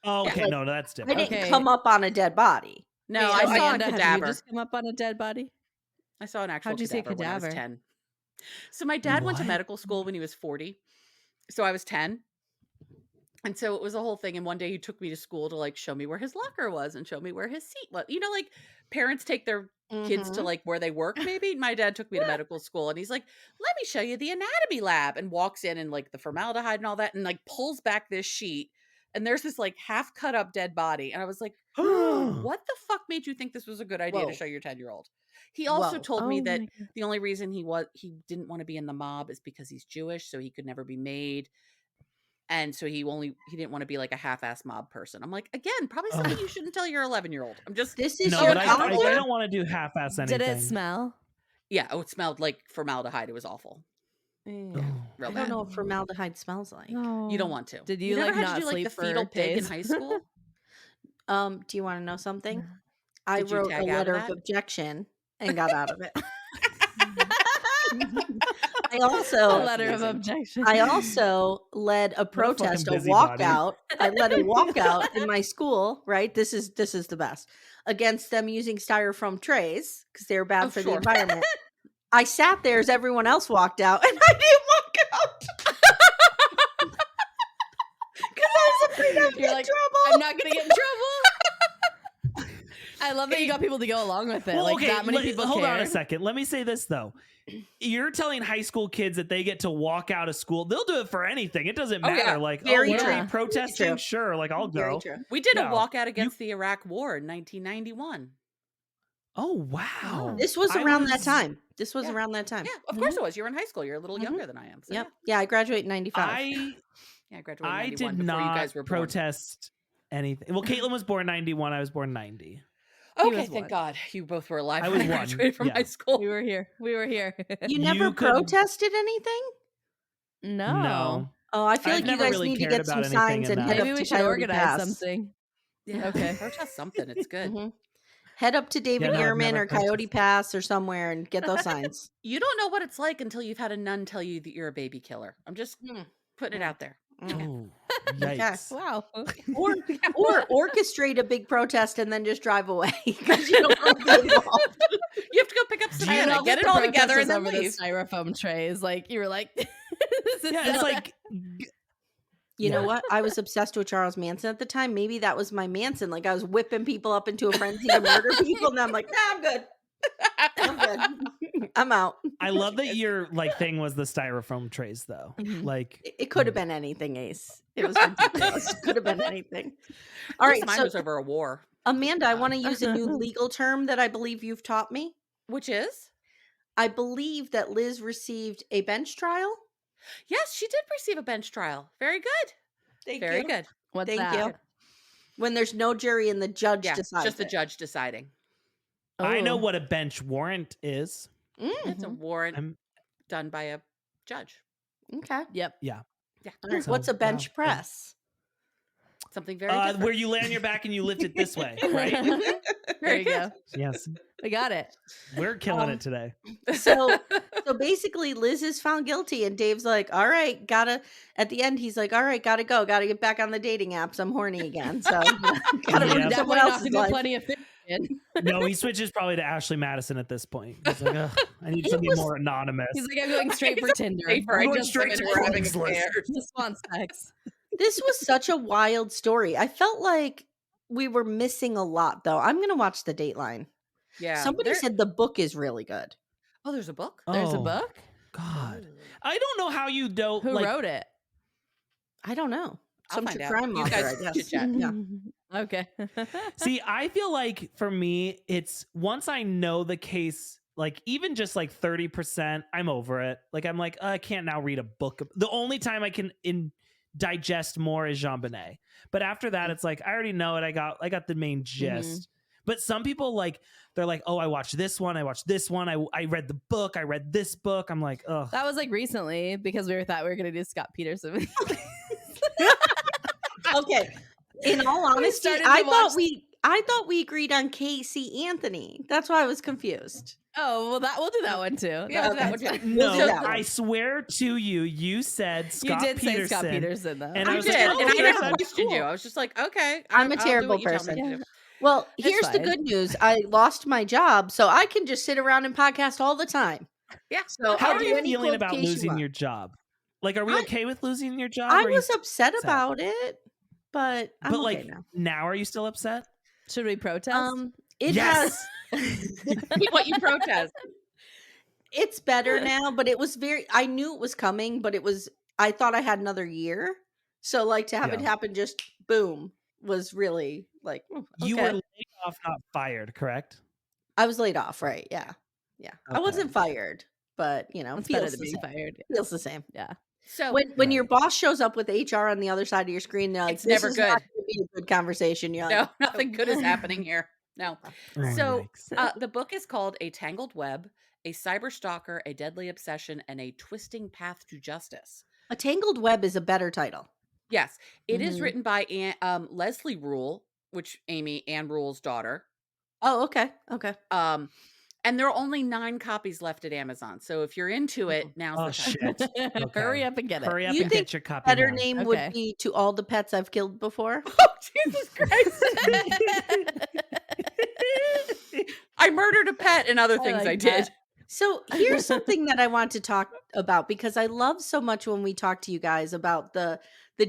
Speaker 3: Oh, okay,
Speaker 1: like,
Speaker 3: no, that's
Speaker 1: I
Speaker 3: different.
Speaker 1: didn't
Speaker 4: Okay.
Speaker 1: come up on a dead body.
Speaker 2: No,
Speaker 4: Wait,
Speaker 2: I saw a
Speaker 4: Amanda, have you
Speaker 2: cadaver.
Speaker 4: just come up on a dead body?
Speaker 2: I saw an actual
Speaker 4: How'd you say
Speaker 2: cadaver when I was
Speaker 4: cadaver?
Speaker 2: 10. So my dad went to
Speaker 3: What?
Speaker 2: medical school when he was 40. So I was 10. And so it was a whole thing. And one day he took me to school to like show me where his locker was and show me where his seat was. You know, like parents take their kids to
Speaker 1: Mhm.
Speaker 2: like where they work, maybe. My dad took me to medical school and he's like, let me show you the anatomy lab, and walks in and like the formaldehyde and all that and like pulls back this sheet. And there's this like half cut up dead body. And I was like, what the fuck made you think this was a good idea
Speaker 1: Whoa.
Speaker 2: to show your 10-year-old? He also
Speaker 1: Whoa.
Speaker 2: told me
Speaker 4: Oh
Speaker 2: that
Speaker 4: my God.
Speaker 2: the only reason he didn't want to be in the mob is because he's Jewish, so he could never be made. And so he didn't want to be like a half-ass mob person. I'm like, again, probably something you shouldn't tell your 11-year-old. I'm just
Speaker 1: This is
Speaker 3: No,
Speaker 1: your
Speaker 3: but I
Speaker 1: counselor?
Speaker 3: don't want to do half-ass anything.
Speaker 4: Did it smell?
Speaker 2: yeah. Oh, it smelled like formaldehyde. It was awful,
Speaker 3: Oh.
Speaker 2: real
Speaker 1: I don't
Speaker 2: bad.
Speaker 1: know what formaldehyde smells like.
Speaker 2: You don't want to.
Speaker 4: Did you,
Speaker 2: never
Speaker 4: like,
Speaker 2: had
Speaker 4: not
Speaker 2: to do like
Speaker 4: sleep
Speaker 2: the
Speaker 4: for
Speaker 2: fetal pig in
Speaker 4: days?
Speaker 2: high school?
Speaker 1: Do you want to know something? I
Speaker 2: Did you
Speaker 1: wrote a
Speaker 2: tag out of
Speaker 1: letter of
Speaker 2: that?
Speaker 1: objection and got out of it. I also
Speaker 4: A letter of objection.
Speaker 1: I also led a protest, a
Speaker 3: busybody.
Speaker 1: walkout. I led a walkout in my school, right? This is the best. Against them using styrofoam trays because they were bad for the environment. I sat there as everyone else walked out, and I didn't walk out. Because I was afraid I'd get in trouble.
Speaker 4: I'm not gonna get in trouble. I love that you got people to go along with it.
Speaker 3: Well,
Speaker 4: like that many people
Speaker 3: hold on a
Speaker 4: cared.
Speaker 3: second. Let me say this though. You're telling high school kids that they get to walk out of school. They'll do it for anything. It doesn't matter.
Speaker 2: yeah.
Speaker 3: Like,
Speaker 1: Very
Speaker 3: what are
Speaker 1: true.
Speaker 3: you protesting?
Speaker 1: Very true.
Speaker 3: Sure, like I'll
Speaker 1: Very
Speaker 3: go.
Speaker 1: true.
Speaker 2: We did a
Speaker 3: No.
Speaker 2: walkout against the Iraq War in 1991.
Speaker 3: Oh wow.
Speaker 1: This was
Speaker 3: I
Speaker 1: around that
Speaker 3: was-
Speaker 1: time. This was
Speaker 2: Yeah.
Speaker 1: around that time.
Speaker 2: Yeah, of course it was. You were in high school. You're a little younger than I am. So
Speaker 1: Yep. Yeah, I graduated in 95.
Speaker 2: I graduated in
Speaker 3: I
Speaker 2: 91
Speaker 3: did
Speaker 2: before you
Speaker 3: not
Speaker 2: guys were born.
Speaker 3: protest anything. Well, Katelyn was born 91. I was born 90.
Speaker 4: He
Speaker 2: Okay,
Speaker 4: was
Speaker 2: thank
Speaker 4: one.
Speaker 2: God. You both were alive
Speaker 3: I
Speaker 2: when
Speaker 3: was
Speaker 2: I
Speaker 3: one,
Speaker 2: graduated from
Speaker 3: yeah.
Speaker 2: high school.
Speaker 4: We were here. We were here.
Speaker 1: You never
Speaker 3: You could-
Speaker 1: protested anything?
Speaker 3: No.
Speaker 1: Oh, I feel
Speaker 3: I've
Speaker 1: like you
Speaker 3: never
Speaker 1: guys
Speaker 3: really
Speaker 1: need to
Speaker 3: cared
Speaker 1: get some
Speaker 3: about anything
Speaker 1: signs
Speaker 3: in
Speaker 1: and
Speaker 3: that.
Speaker 1: head
Speaker 4: Maybe
Speaker 1: up
Speaker 4: we
Speaker 1: to
Speaker 4: should
Speaker 1: Coyote
Speaker 4: organize
Speaker 1: Pass.
Speaker 4: something.
Speaker 2: Yeah,
Speaker 4: Okay.
Speaker 2: protest something. It's good.
Speaker 1: Mhm. Head up to David
Speaker 3: no, I've
Speaker 1: Ehrman
Speaker 3: never
Speaker 1: or Coyote
Speaker 3: protested.
Speaker 1: Pass or somewhere and get those signs.
Speaker 2: You don't know what it's like until you've had a nun tell you that you're a baby killer. I'm just putting it out there.
Speaker 1: Mm.
Speaker 3: Oh, yikes.
Speaker 4: Wow.
Speaker 1: Or orchestrate a big protest and then just drive away because you don't want to be involved.
Speaker 2: You have to go pick up
Speaker 3: Do you
Speaker 2: Savannah,
Speaker 3: know
Speaker 2: get it
Speaker 4: The
Speaker 2: all
Speaker 4: protest
Speaker 2: together,
Speaker 4: was
Speaker 2: and then
Speaker 4: over the
Speaker 2: leave.
Speaker 4: styrofoam trays. Like you were like, this is
Speaker 3: Yeah, it's
Speaker 4: so-
Speaker 3: like
Speaker 1: You know what? I was obsessed with Charles Manson at the time. Maybe that was my Manson. Like I was whipping people up into a frenzy to murder people, and I'm like, nah, I'm good. I'm good. I'm out.
Speaker 3: I love that your like thing was the styrofoam trays though.
Speaker 4: Mhm.
Speaker 3: Like
Speaker 1: It could have been anything, Ace. It was ridiculous. It could have been anything. All right,
Speaker 2: Mine
Speaker 1: so
Speaker 2: was over a war.
Speaker 1: Amanda, I want to use a new legal term that I believe you've taught me.
Speaker 2: Which is?
Speaker 1: I believe that Liz received a bench trial.
Speaker 2: Yes, she did receive a bench trial. Very good. Very good.
Speaker 4: What's
Speaker 1: Thank
Speaker 4: that?
Speaker 1: you. When there's no jury and the judge
Speaker 2: Yeah,
Speaker 1: decides
Speaker 2: just the
Speaker 1: it.
Speaker 2: judge deciding.
Speaker 3: I know
Speaker 4: Oh.
Speaker 3: what a bench warrant is.
Speaker 2: It's a warrant
Speaker 3: I'm-
Speaker 2: done by a judge.
Speaker 1: Okay.
Speaker 4: Yep.
Speaker 2: Yeah.
Speaker 1: All right,
Speaker 3: So,
Speaker 1: what's a
Speaker 3: wow,
Speaker 1: bench
Speaker 3: yeah.
Speaker 1: press?
Speaker 2: Something very different.
Speaker 3: Where you lay on your back and you lift it this way, right?
Speaker 4: There you go.
Speaker 3: Yes.
Speaker 4: We got it.
Speaker 3: We're killing it today.
Speaker 1: So basically Liz is found guilty and Dave's like, all right, at the end he's like, all right, gotta go, gotta get back on the dating apps. I'm horny again. So gotta
Speaker 3: Yep.
Speaker 1: ruin
Speaker 4: That
Speaker 1: someone
Speaker 4: might not
Speaker 1: else's
Speaker 4: do
Speaker 1: life.
Speaker 4: plenty of fiction.
Speaker 3: No, he switches probably to Ashley Madison at this point. He's like, "Ugh, I need
Speaker 1: It
Speaker 3: something
Speaker 1: was-
Speaker 3: more anonymous.
Speaker 4: He's like, I'm going straight for Tinder.
Speaker 2: Safer.
Speaker 3: I'm
Speaker 2: I
Speaker 3: going
Speaker 2: just
Speaker 3: straight
Speaker 2: women
Speaker 3: to
Speaker 2: who are having
Speaker 3: Craigslist.
Speaker 2: affairs.
Speaker 4: Just want sex.
Speaker 1: This was such a wild story. I felt like we were missing a lot though. I'm gonna watch the Dateline.
Speaker 2: Yeah.
Speaker 1: Somebody said the book is really good.
Speaker 2: Oh, there's a book?
Speaker 4: There's a
Speaker 3: Oh,
Speaker 4: book?
Speaker 3: God. I don't know how you don't
Speaker 4: Who
Speaker 3: like
Speaker 4: wrote it?
Speaker 1: I don't know.
Speaker 2: I'll
Speaker 1: Some
Speaker 2: find
Speaker 1: true
Speaker 2: out.
Speaker 1: crime
Speaker 2: You
Speaker 1: author,
Speaker 2: guys
Speaker 1: I guess.
Speaker 2: chit-chat.
Speaker 1: Yeah.
Speaker 4: Okay.
Speaker 3: See, I feel like for me, it's once I know the case, like even just like 30%, I'm over it. Like I'm like, I can't now read a book. The only time I can digest more is Jean Bonnet. But after that, it's like I already know it. I got the main gist. But some people like they're like, oh, I watched this one. I watched this one. I read the book. I read this book. I'm like, ugh.
Speaker 4: That was like recently because we thought we were going to do Scott Peterson.
Speaker 1: Okay. In all honesty,
Speaker 4: started to
Speaker 1: I
Speaker 4: watch-
Speaker 1: thought we agreed on Casey Anthony. That's why I was confused.
Speaker 4: Oh, well, we'll do that one too.
Speaker 2: Yeah,
Speaker 1: Okay.
Speaker 2: that would be-
Speaker 3: No,
Speaker 1: do that
Speaker 3: I
Speaker 1: one.
Speaker 3: swear to you, you said
Speaker 4: You
Speaker 3: Scott
Speaker 4: did
Speaker 3: Peterson.
Speaker 4: say Scott Peterson though.
Speaker 3: And I
Speaker 2: I
Speaker 3: was
Speaker 2: did,
Speaker 3: like,
Speaker 2: and
Speaker 3: oh,
Speaker 2: I
Speaker 3: yeah,
Speaker 2: never
Speaker 3: that's
Speaker 2: questioned you.
Speaker 3: cool.
Speaker 2: I was just like, okay,
Speaker 1: I'm a
Speaker 2: I'll do
Speaker 1: terrible
Speaker 2: what you tell me
Speaker 1: person.
Speaker 2: to do.
Speaker 1: Well,
Speaker 4: It's
Speaker 1: here's the
Speaker 4: fine.
Speaker 1: good news. I lost my job, so I can just sit around and podcast all the time.
Speaker 2: Yeah.
Speaker 1: So
Speaker 3: How
Speaker 1: I'll
Speaker 3: are
Speaker 1: do
Speaker 3: you
Speaker 1: any
Speaker 3: feeling about
Speaker 1: qualification
Speaker 3: losing
Speaker 1: want.
Speaker 3: your job? Like, are we
Speaker 1: I-
Speaker 3: okay with losing your job?
Speaker 1: I
Speaker 3: or are you
Speaker 1: was upset
Speaker 3: sad?
Speaker 1: about it, but I'm
Speaker 3: But
Speaker 1: okay
Speaker 3: like
Speaker 1: now.
Speaker 3: now, are you still upset?
Speaker 4: Should we protest?
Speaker 1: It
Speaker 3: Yes.
Speaker 2: What you protest?
Speaker 1: it's better now, but it was I knew it was coming, but I thought I had another year. So like to have it
Speaker 3: Yeah.
Speaker 1: happen just boom was really like,
Speaker 3: You
Speaker 1: okay.
Speaker 3: were laid off, not fired, correct?
Speaker 1: I was laid off, right? Yeah. Yeah. I
Speaker 3: Okay.
Speaker 1: wasn't fired, but you know,
Speaker 4: It's
Speaker 1: feels
Speaker 4: better
Speaker 1: the
Speaker 4: than being
Speaker 1: same.
Speaker 4: fired.
Speaker 1: Feels the same.
Speaker 4: Yeah.
Speaker 2: So
Speaker 1: When your boss shows up with HR on the other side of your screen, they're like,
Speaker 2: It's
Speaker 1: this
Speaker 2: never
Speaker 1: is not
Speaker 2: good.
Speaker 1: gonna be a good conversation. You're like,
Speaker 2: no, nothing good is happening here. No.
Speaker 3: Oh,
Speaker 2: So
Speaker 3: yikes.
Speaker 2: the book is called A Tangled Web, A Cyber Stalker, A Deadly Obsession, and A Twisting Path to Justice.
Speaker 1: A Tangled Web is a better title.
Speaker 2: Yes, it is
Speaker 1: Mhm.
Speaker 2: written by Leslie Rule, which Anne Rule's daughter.
Speaker 1: Oh, okay. Okay.
Speaker 2: And there are only 9 copies left at Amazon. So if you're into it, now's the time.
Speaker 3: Shit. Okay.
Speaker 4: Hurry up and get it.
Speaker 3: Hurry up
Speaker 1: You
Speaker 3: and
Speaker 1: think
Speaker 3: get your copy
Speaker 1: better
Speaker 3: now.
Speaker 1: name
Speaker 4: Okay.
Speaker 1: would be To All the Pets I've Killed Before?
Speaker 2: Oh, Jesus Christ. I murdered a pet and other things I did.
Speaker 1: So here's something that I want to talk about, because I love so much when we talk to you guys about the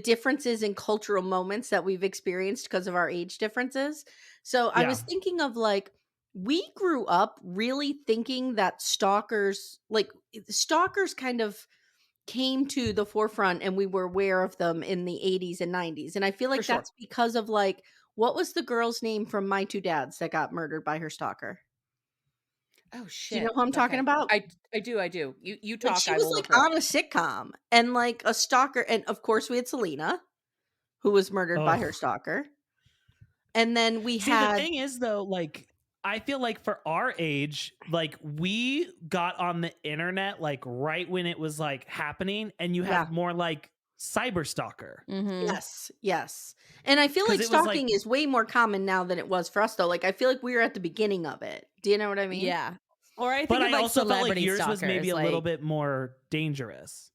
Speaker 1: differences in cultural moments that we've experienced because of our age differences. So I was thinking of, like, we grew up really thinking that stalkers kind of came to the forefront and we were aware of them in the 80s and 90s. And I feel like
Speaker 2: For sure.
Speaker 1: that's because of, like, what was the girl's name from My Two Dads that got murdered by her stalker?
Speaker 2: Oh shit!
Speaker 1: Do you know who I'm talking about?
Speaker 2: I do. You talk.
Speaker 1: Like, she
Speaker 2: I
Speaker 1: was
Speaker 2: will
Speaker 1: like
Speaker 2: look her up.
Speaker 1: on a sitcom, and like a stalker, and of course we had Selena, who was murdered by her stalker, and then we had.
Speaker 3: The thing is, though, like, I feel like for our age, like, we got on the internet like right when it was like happening, and you had more like cyber stalker.
Speaker 4: Mm-hmm.
Speaker 1: Yes, and I feel like
Speaker 3: 'Cause it was,
Speaker 1: stalking is way more common now than it was for us, though. Like, I feel like we were at the beginning of it. Do you know what I mean?
Speaker 4: Yeah. Or I think
Speaker 3: But
Speaker 4: of,
Speaker 3: I
Speaker 4: like,
Speaker 3: also felt like
Speaker 4: celebrity
Speaker 3: yours was
Speaker 4: stalkers,
Speaker 3: maybe a
Speaker 4: like,
Speaker 3: little bit more dangerous.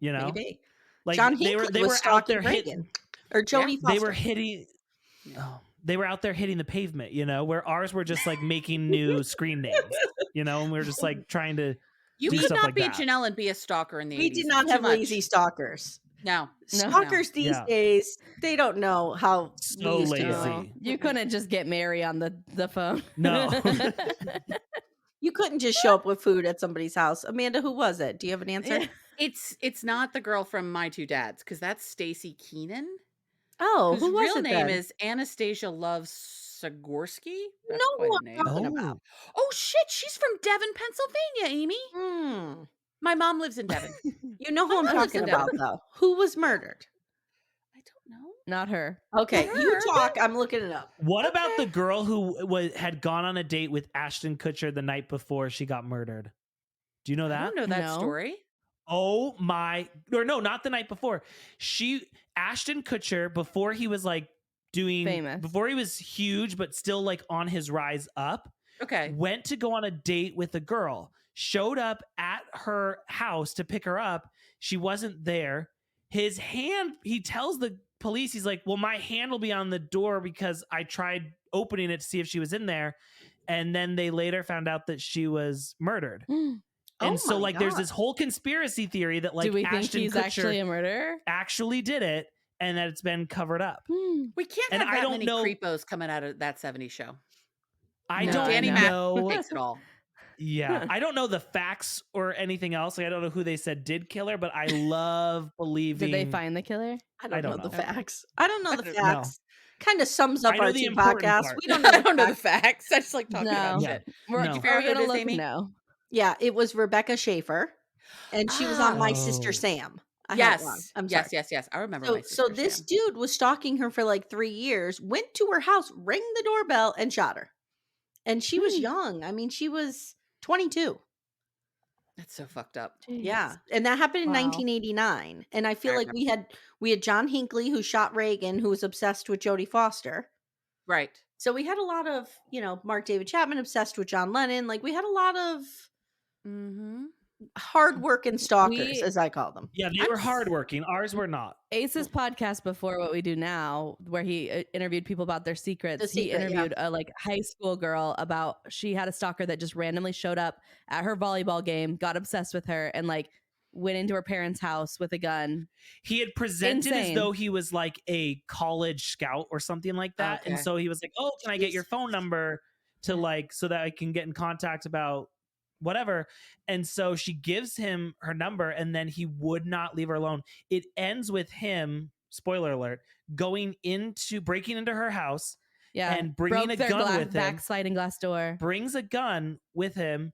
Speaker 3: You know,
Speaker 1: maybe.
Speaker 3: like
Speaker 1: John
Speaker 3: they
Speaker 1: Hinckley
Speaker 3: were
Speaker 1: was
Speaker 3: out
Speaker 1: stalking
Speaker 3: there
Speaker 1: Reagan, or Jodie Foster.
Speaker 3: They were hitting. Oh, they were out there hitting the pavement, you know, where ours were just like making new screen names, you know, and we were just like trying to.
Speaker 2: You
Speaker 3: do
Speaker 2: could
Speaker 3: stuff
Speaker 2: not
Speaker 3: like
Speaker 2: be
Speaker 3: that.
Speaker 2: Janelle and be a stalker in the 80s.
Speaker 1: We did not
Speaker 2: Too
Speaker 1: have
Speaker 2: much.
Speaker 1: lazy stalkers.
Speaker 2: No.
Speaker 1: Stalkers these days, they don't know how
Speaker 3: So
Speaker 1: we used to do it.
Speaker 3: lazy.
Speaker 4: You couldn't just get Mary on the phone.
Speaker 3: No.
Speaker 1: You couldn't just show up with food at somebody's house. Amanda, who was it? Do you have an answer?
Speaker 4: Yeah.
Speaker 2: It's not the girl from My Two Dads, because that's Stacy Keenan.
Speaker 1: Oh,
Speaker 2: whose
Speaker 1: who was
Speaker 2: real
Speaker 1: it
Speaker 2: name
Speaker 1: then?
Speaker 2: is Anastasia Love Sigorsky. That's
Speaker 1: No,
Speaker 2: quite
Speaker 1: who
Speaker 2: a
Speaker 1: I'm
Speaker 2: name.
Speaker 1: talking about.
Speaker 2: Oh shit, she's from Devon, Pennsylvania, Amy.
Speaker 1: Hmm.
Speaker 2: My mom lives in Devon.
Speaker 1: You know who I'm
Speaker 2: I lives in
Speaker 1: talking about, though. Who was murdered?
Speaker 2: I don't know.
Speaker 4: Not her.
Speaker 1: Okay,
Speaker 2: Not
Speaker 1: you
Speaker 2: her.
Speaker 1: talk. I'm looking it up.
Speaker 3: What about the girl who had gone on a date with Ashton Kutcher the night before she got murdered? Do you know
Speaker 2: I
Speaker 3: that?
Speaker 2: don't know that
Speaker 4: No.
Speaker 2: story.
Speaker 3: Oh my, or no, not the night before. Ashton Kutcher, before he was like doing
Speaker 4: Famous.
Speaker 3: before he was huge, but still like on his rise up,
Speaker 2: Okay.
Speaker 3: went to go on a date with a girl, showed up at her house to pick her up. She wasn't there. He tells the police, he's like, well, my hand will be on the door because I tried opening it to see if she was in there. And then they later found out that she was murdered. And so, like, there's this whole conspiracy theory that, like,
Speaker 4: do we
Speaker 3: Ashton
Speaker 4: think he's
Speaker 3: Kutcher
Speaker 4: actually a murderer?
Speaker 3: actually did it, and that it's been covered up.
Speaker 2: We can't
Speaker 3: And
Speaker 2: have
Speaker 3: I
Speaker 2: that
Speaker 3: don't
Speaker 2: many
Speaker 3: know-
Speaker 2: creepos coming out of that 70s show.
Speaker 3: I
Speaker 4: No,
Speaker 3: don't
Speaker 2: Danny
Speaker 4: I
Speaker 2: Mac
Speaker 3: know.
Speaker 2: takes it all.
Speaker 3: Yeah, I don't know the facts or anything else. Like, I don't know who they said did kill her, but I love believing.
Speaker 4: Did they find the killer?
Speaker 1: I don't know the
Speaker 3: know.
Speaker 1: facts. I don't know the
Speaker 2: don't
Speaker 3: know.
Speaker 1: facts. Kind of sums up
Speaker 3: I know
Speaker 1: our
Speaker 3: the
Speaker 1: two
Speaker 3: important
Speaker 1: podcasts.
Speaker 3: part.
Speaker 1: We don't know.
Speaker 2: I don't know the facts. I just like talking about
Speaker 4: No.
Speaker 2: shit.
Speaker 4: We're,
Speaker 3: No.
Speaker 2: Did you figure out who it
Speaker 4: gonna
Speaker 2: is,
Speaker 4: look
Speaker 2: Amy?
Speaker 4: no.
Speaker 1: Yeah, it was Rebecca Schaefer, and she was on My Sister
Speaker 3: Oh.
Speaker 1: Sam. I had it wrong.
Speaker 2: Yes.
Speaker 1: I'm sorry.
Speaker 2: Yes. I remember.
Speaker 1: So,
Speaker 2: My sister
Speaker 1: this
Speaker 2: Sam.
Speaker 1: dude was stalking her for like 3 years, went to her house, rang the doorbell, and shot her. And she was young. I mean, she was 22.
Speaker 2: That's so fucked up.
Speaker 1: Yeah. And that happened in
Speaker 4: Wow.
Speaker 1: 1989. And I feel
Speaker 2: I
Speaker 1: like we had John Hinckley, who shot Reagan, who was obsessed with Jodie Foster.
Speaker 2: Right.
Speaker 1: So we had a lot of, Mark David Chapman obsessed with John Lennon. Like, we had a lot of
Speaker 2: Mm-hmm.
Speaker 1: hard-working stalkers,
Speaker 4: We-
Speaker 1: as I call them.
Speaker 3: Yeah, they were hardworking. Ours were not.
Speaker 4: Ace's podcast before What We Do Now, where he interviewed people about their secrets.
Speaker 1: The secret,
Speaker 4: he interviewed a high school girl about she had a stalker that just randomly showed up at her volleyball game, got obsessed with her, and like went into her parents' house with a gun.
Speaker 3: He had presented as
Speaker 4: Insane.
Speaker 3: though he was like a college scout or something like that. And
Speaker 2: Okay.
Speaker 3: so he was like, oh, can I get your
Speaker 1: Jeez.
Speaker 3: phone number to like, so that I can get in contact about whatever. And so she gives him her number, and then he would not leave her alone. It ends with him, spoiler alert, breaking into her house,
Speaker 4: Yeah,
Speaker 3: and bringing a
Speaker 4: broke their
Speaker 3: gun with him.
Speaker 4: back sliding glass door.
Speaker 3: Brings a gun with him,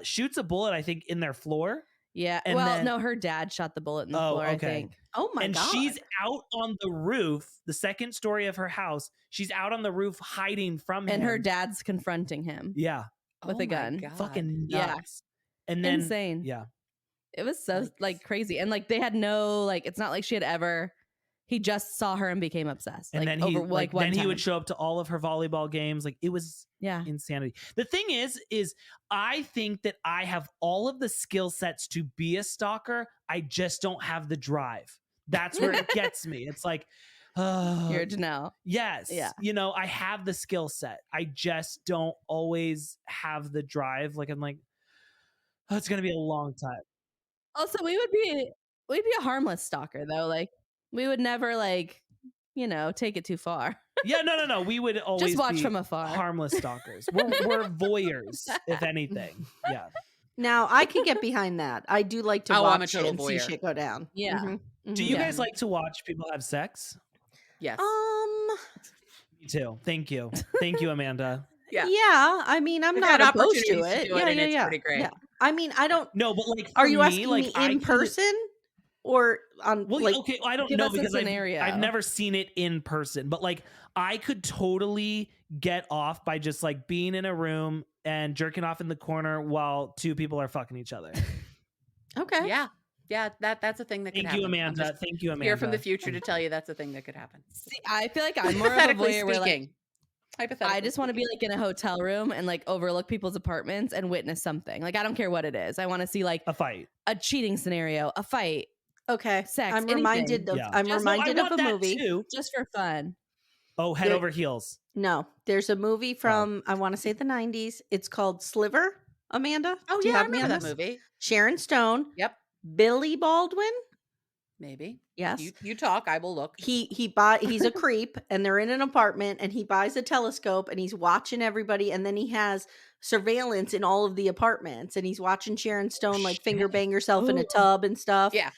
Speaker 3: shoots a bullet, I think, in their floor.
Speaker 4: Yeah,
Speaker 3: and
Speaker 4: well,
Speaker 3: then-
Speaker 4: no, her dad shot the bullet in the
Speaker 3: Oh,
Speaker 4: floor. I
Speaker 3: okay.
Speaker 4: think.
Speaker 1: Oh, my
Speaker 3: And
Speaker 1: God.
Speaker 3: she's out on the roof, the second story of her house. She's out on the roof hiding from him.
Speaker 4: And her dad's confronting him.
Speaker 3: Yeah.
Speaker 4: With
Speaker 2: Oh
Speaker 4: a
Speaker 2: my
Speaker 4: gun.
Speaker 2: God.
Speaker 3: Fucking
Speaker 4: Yeah.
Speaker 3: nuts. And then,
Speaker 4: Insane.
Speaker 3: yeah.
Speaker 4: It was so
Speaker 2: Yikes.
Speaker 4: like crazy, and like they had no like. It's not like she had ever, he just saw her and became obsessed.
Speaker 3: And
Speaker 4: like,
Speaker 3: then
Speaker 4: over like one
Speaker 3: then he would
Speaker 4: time.
Speaker 3: show up to all of her volleyball games. Like it was
Speaker 4: Yeah.
Speaker 3: insanity. The thing is I think that I have all of the skill sets to be a stalker. I just don't have the drive. That's where it gets me. It's like,
Speaker 4: You're Janelle.
Speaker 3: yes,
Speaker 4: Yeah.
Speaker 3: you know, I have the skill set. I just don't always have the drive. Like I'm like, oh, it's gonna be a long time.
Speaker 4: Also, we'd be a harmless stalker though. Like we would never like, take it too far.
Speaker 3: Yeah, no. We would always
Speaker 4: Just watch
Speaker 3: be
Speaker 4: from afar.
Speaker 3: harmless stalkers. We're voyeurs, if anything. Yeah.
Speaker 1: Now I can get behind that. I do like to
Speaker 2: I'm a
Speaker 1: watch
Speaker 2: total
Speaker 1: it and see
Speaker 2: voyeur.
Speaker 1: shit go down.
Speaker 4: Yeah.
Speaker 1: Mhm,
Speaker 3: Do
Speaker 1: mhm.
Speaker 3: you guys like to watch people have sex?
Speaker 2: Yes.
Speaker 3: Me too. Thank you. Thank you, Amanda.
Speaker 2: Yeah.
Speaker 1: Yeah. I mean, I'm
Speaker 2: I've
Speaker 1: not
Speaker 2: had
Speaker 1: opposed to
Speaker 2: opportunities
Speaker 1: it.
Speaker 2: to do it,
Speaker 1: Yeah,
Speaker 2: and
Speaker 1: yeah,
Speaker 2: it's
Speaker 1: yeah.
Speaker 2: pretty great.
Speaker 1: Yeah. I mean, I don't.
Speaker 3: No, but like,
Speaker 1: Are
Speaker 3: for
Speaker 1: you asking
Speaker 3: like,
Speaker 1: me
Speaker 3: I
Speaker 1: in
Speaker 3: could-
Speaker 1: person or on?
Speaker 3: Well,
Speaker 1: like,
Speaker 3: okay, I don't
Speaker 4: give
Speaker 3: know
Speaker 4: us a
Speaker 3: because
Speaker 4: scenario.
Speaker 3: I've never seen it in person, but like I could totally get off by just like being in a room and jerking off in the corner while two people are fucking each other.
Speaker 1: Okay.
Speaker 2: Yeah. Yeah. That's a thing that could
Speaker 3: Thank
Speaker 2: happen.
Speaker 3: you,
Speaker 2: I'm
Speaker 3: Amanda.
Speaker 2: just
Speaker 3: Thank you, Amanda.
Speaker 2: here from the future to tell you that's a thing that could happen.
Speaker 4: See, I feel like I'm more of a
Speaker 2: Hypothetically
Speaker 4: voyeur where like
Speaker 2: speaking. Hypothetically.
Speaker 4: I just want to be like in a hotel room and like overlook people's apartments and witness something. Like I don't care what it is. I want to see like
Speaker 3: A fight.
Speaker 4: a cheating scenario, a fight,
Speaker 1: Okay.
Speaker 4: sex.
Speaker 1: I'm reminded
Speaker 4: anything.
Speaker 1: of.
Speaker 3: Yeah.
Speaker 1: I'm
Speaker 4: Just-
Speaker 1: reminded
Speaker 3: I
Speaker 1: of
Speaker 3: want
Speaker 1: a
Speaker 3: that
Speaker 1: movie.
Speaker 3: too.
Speaker 4: just for fun.
Speaker 3: Oh, head
Speaker 1: There-
Speaker 3: over heels.
Speaker 1: No, there's a movie from I want to say the 90s. It's called Sliver. Amanda.
Speaker 2: Oh,
Speaker 1: Do you
Speaker 2: yeah. I
Speaker 1: have me
Speaker 2: remember
Speaker 1: on
Speaker 2: that
Speaker 1: this?
Speaker 2: movie.
Speaker 1: Sharon Stone.
Speaker 2: Yep.
Speaker 1: Billy Baldwin.
Speaker 2: Maybe.
Speaker 1: Yes.
Speaker 2: You talk. I will look.
Speaker 1: He's a creep and they're in an apartment and he buys a telescope and he's watching everybody and then he has surveillance in all of the apartments and he's watching Sharon Stone like finger bang herself in a tub and stuff.
Speaker 2: Yeah.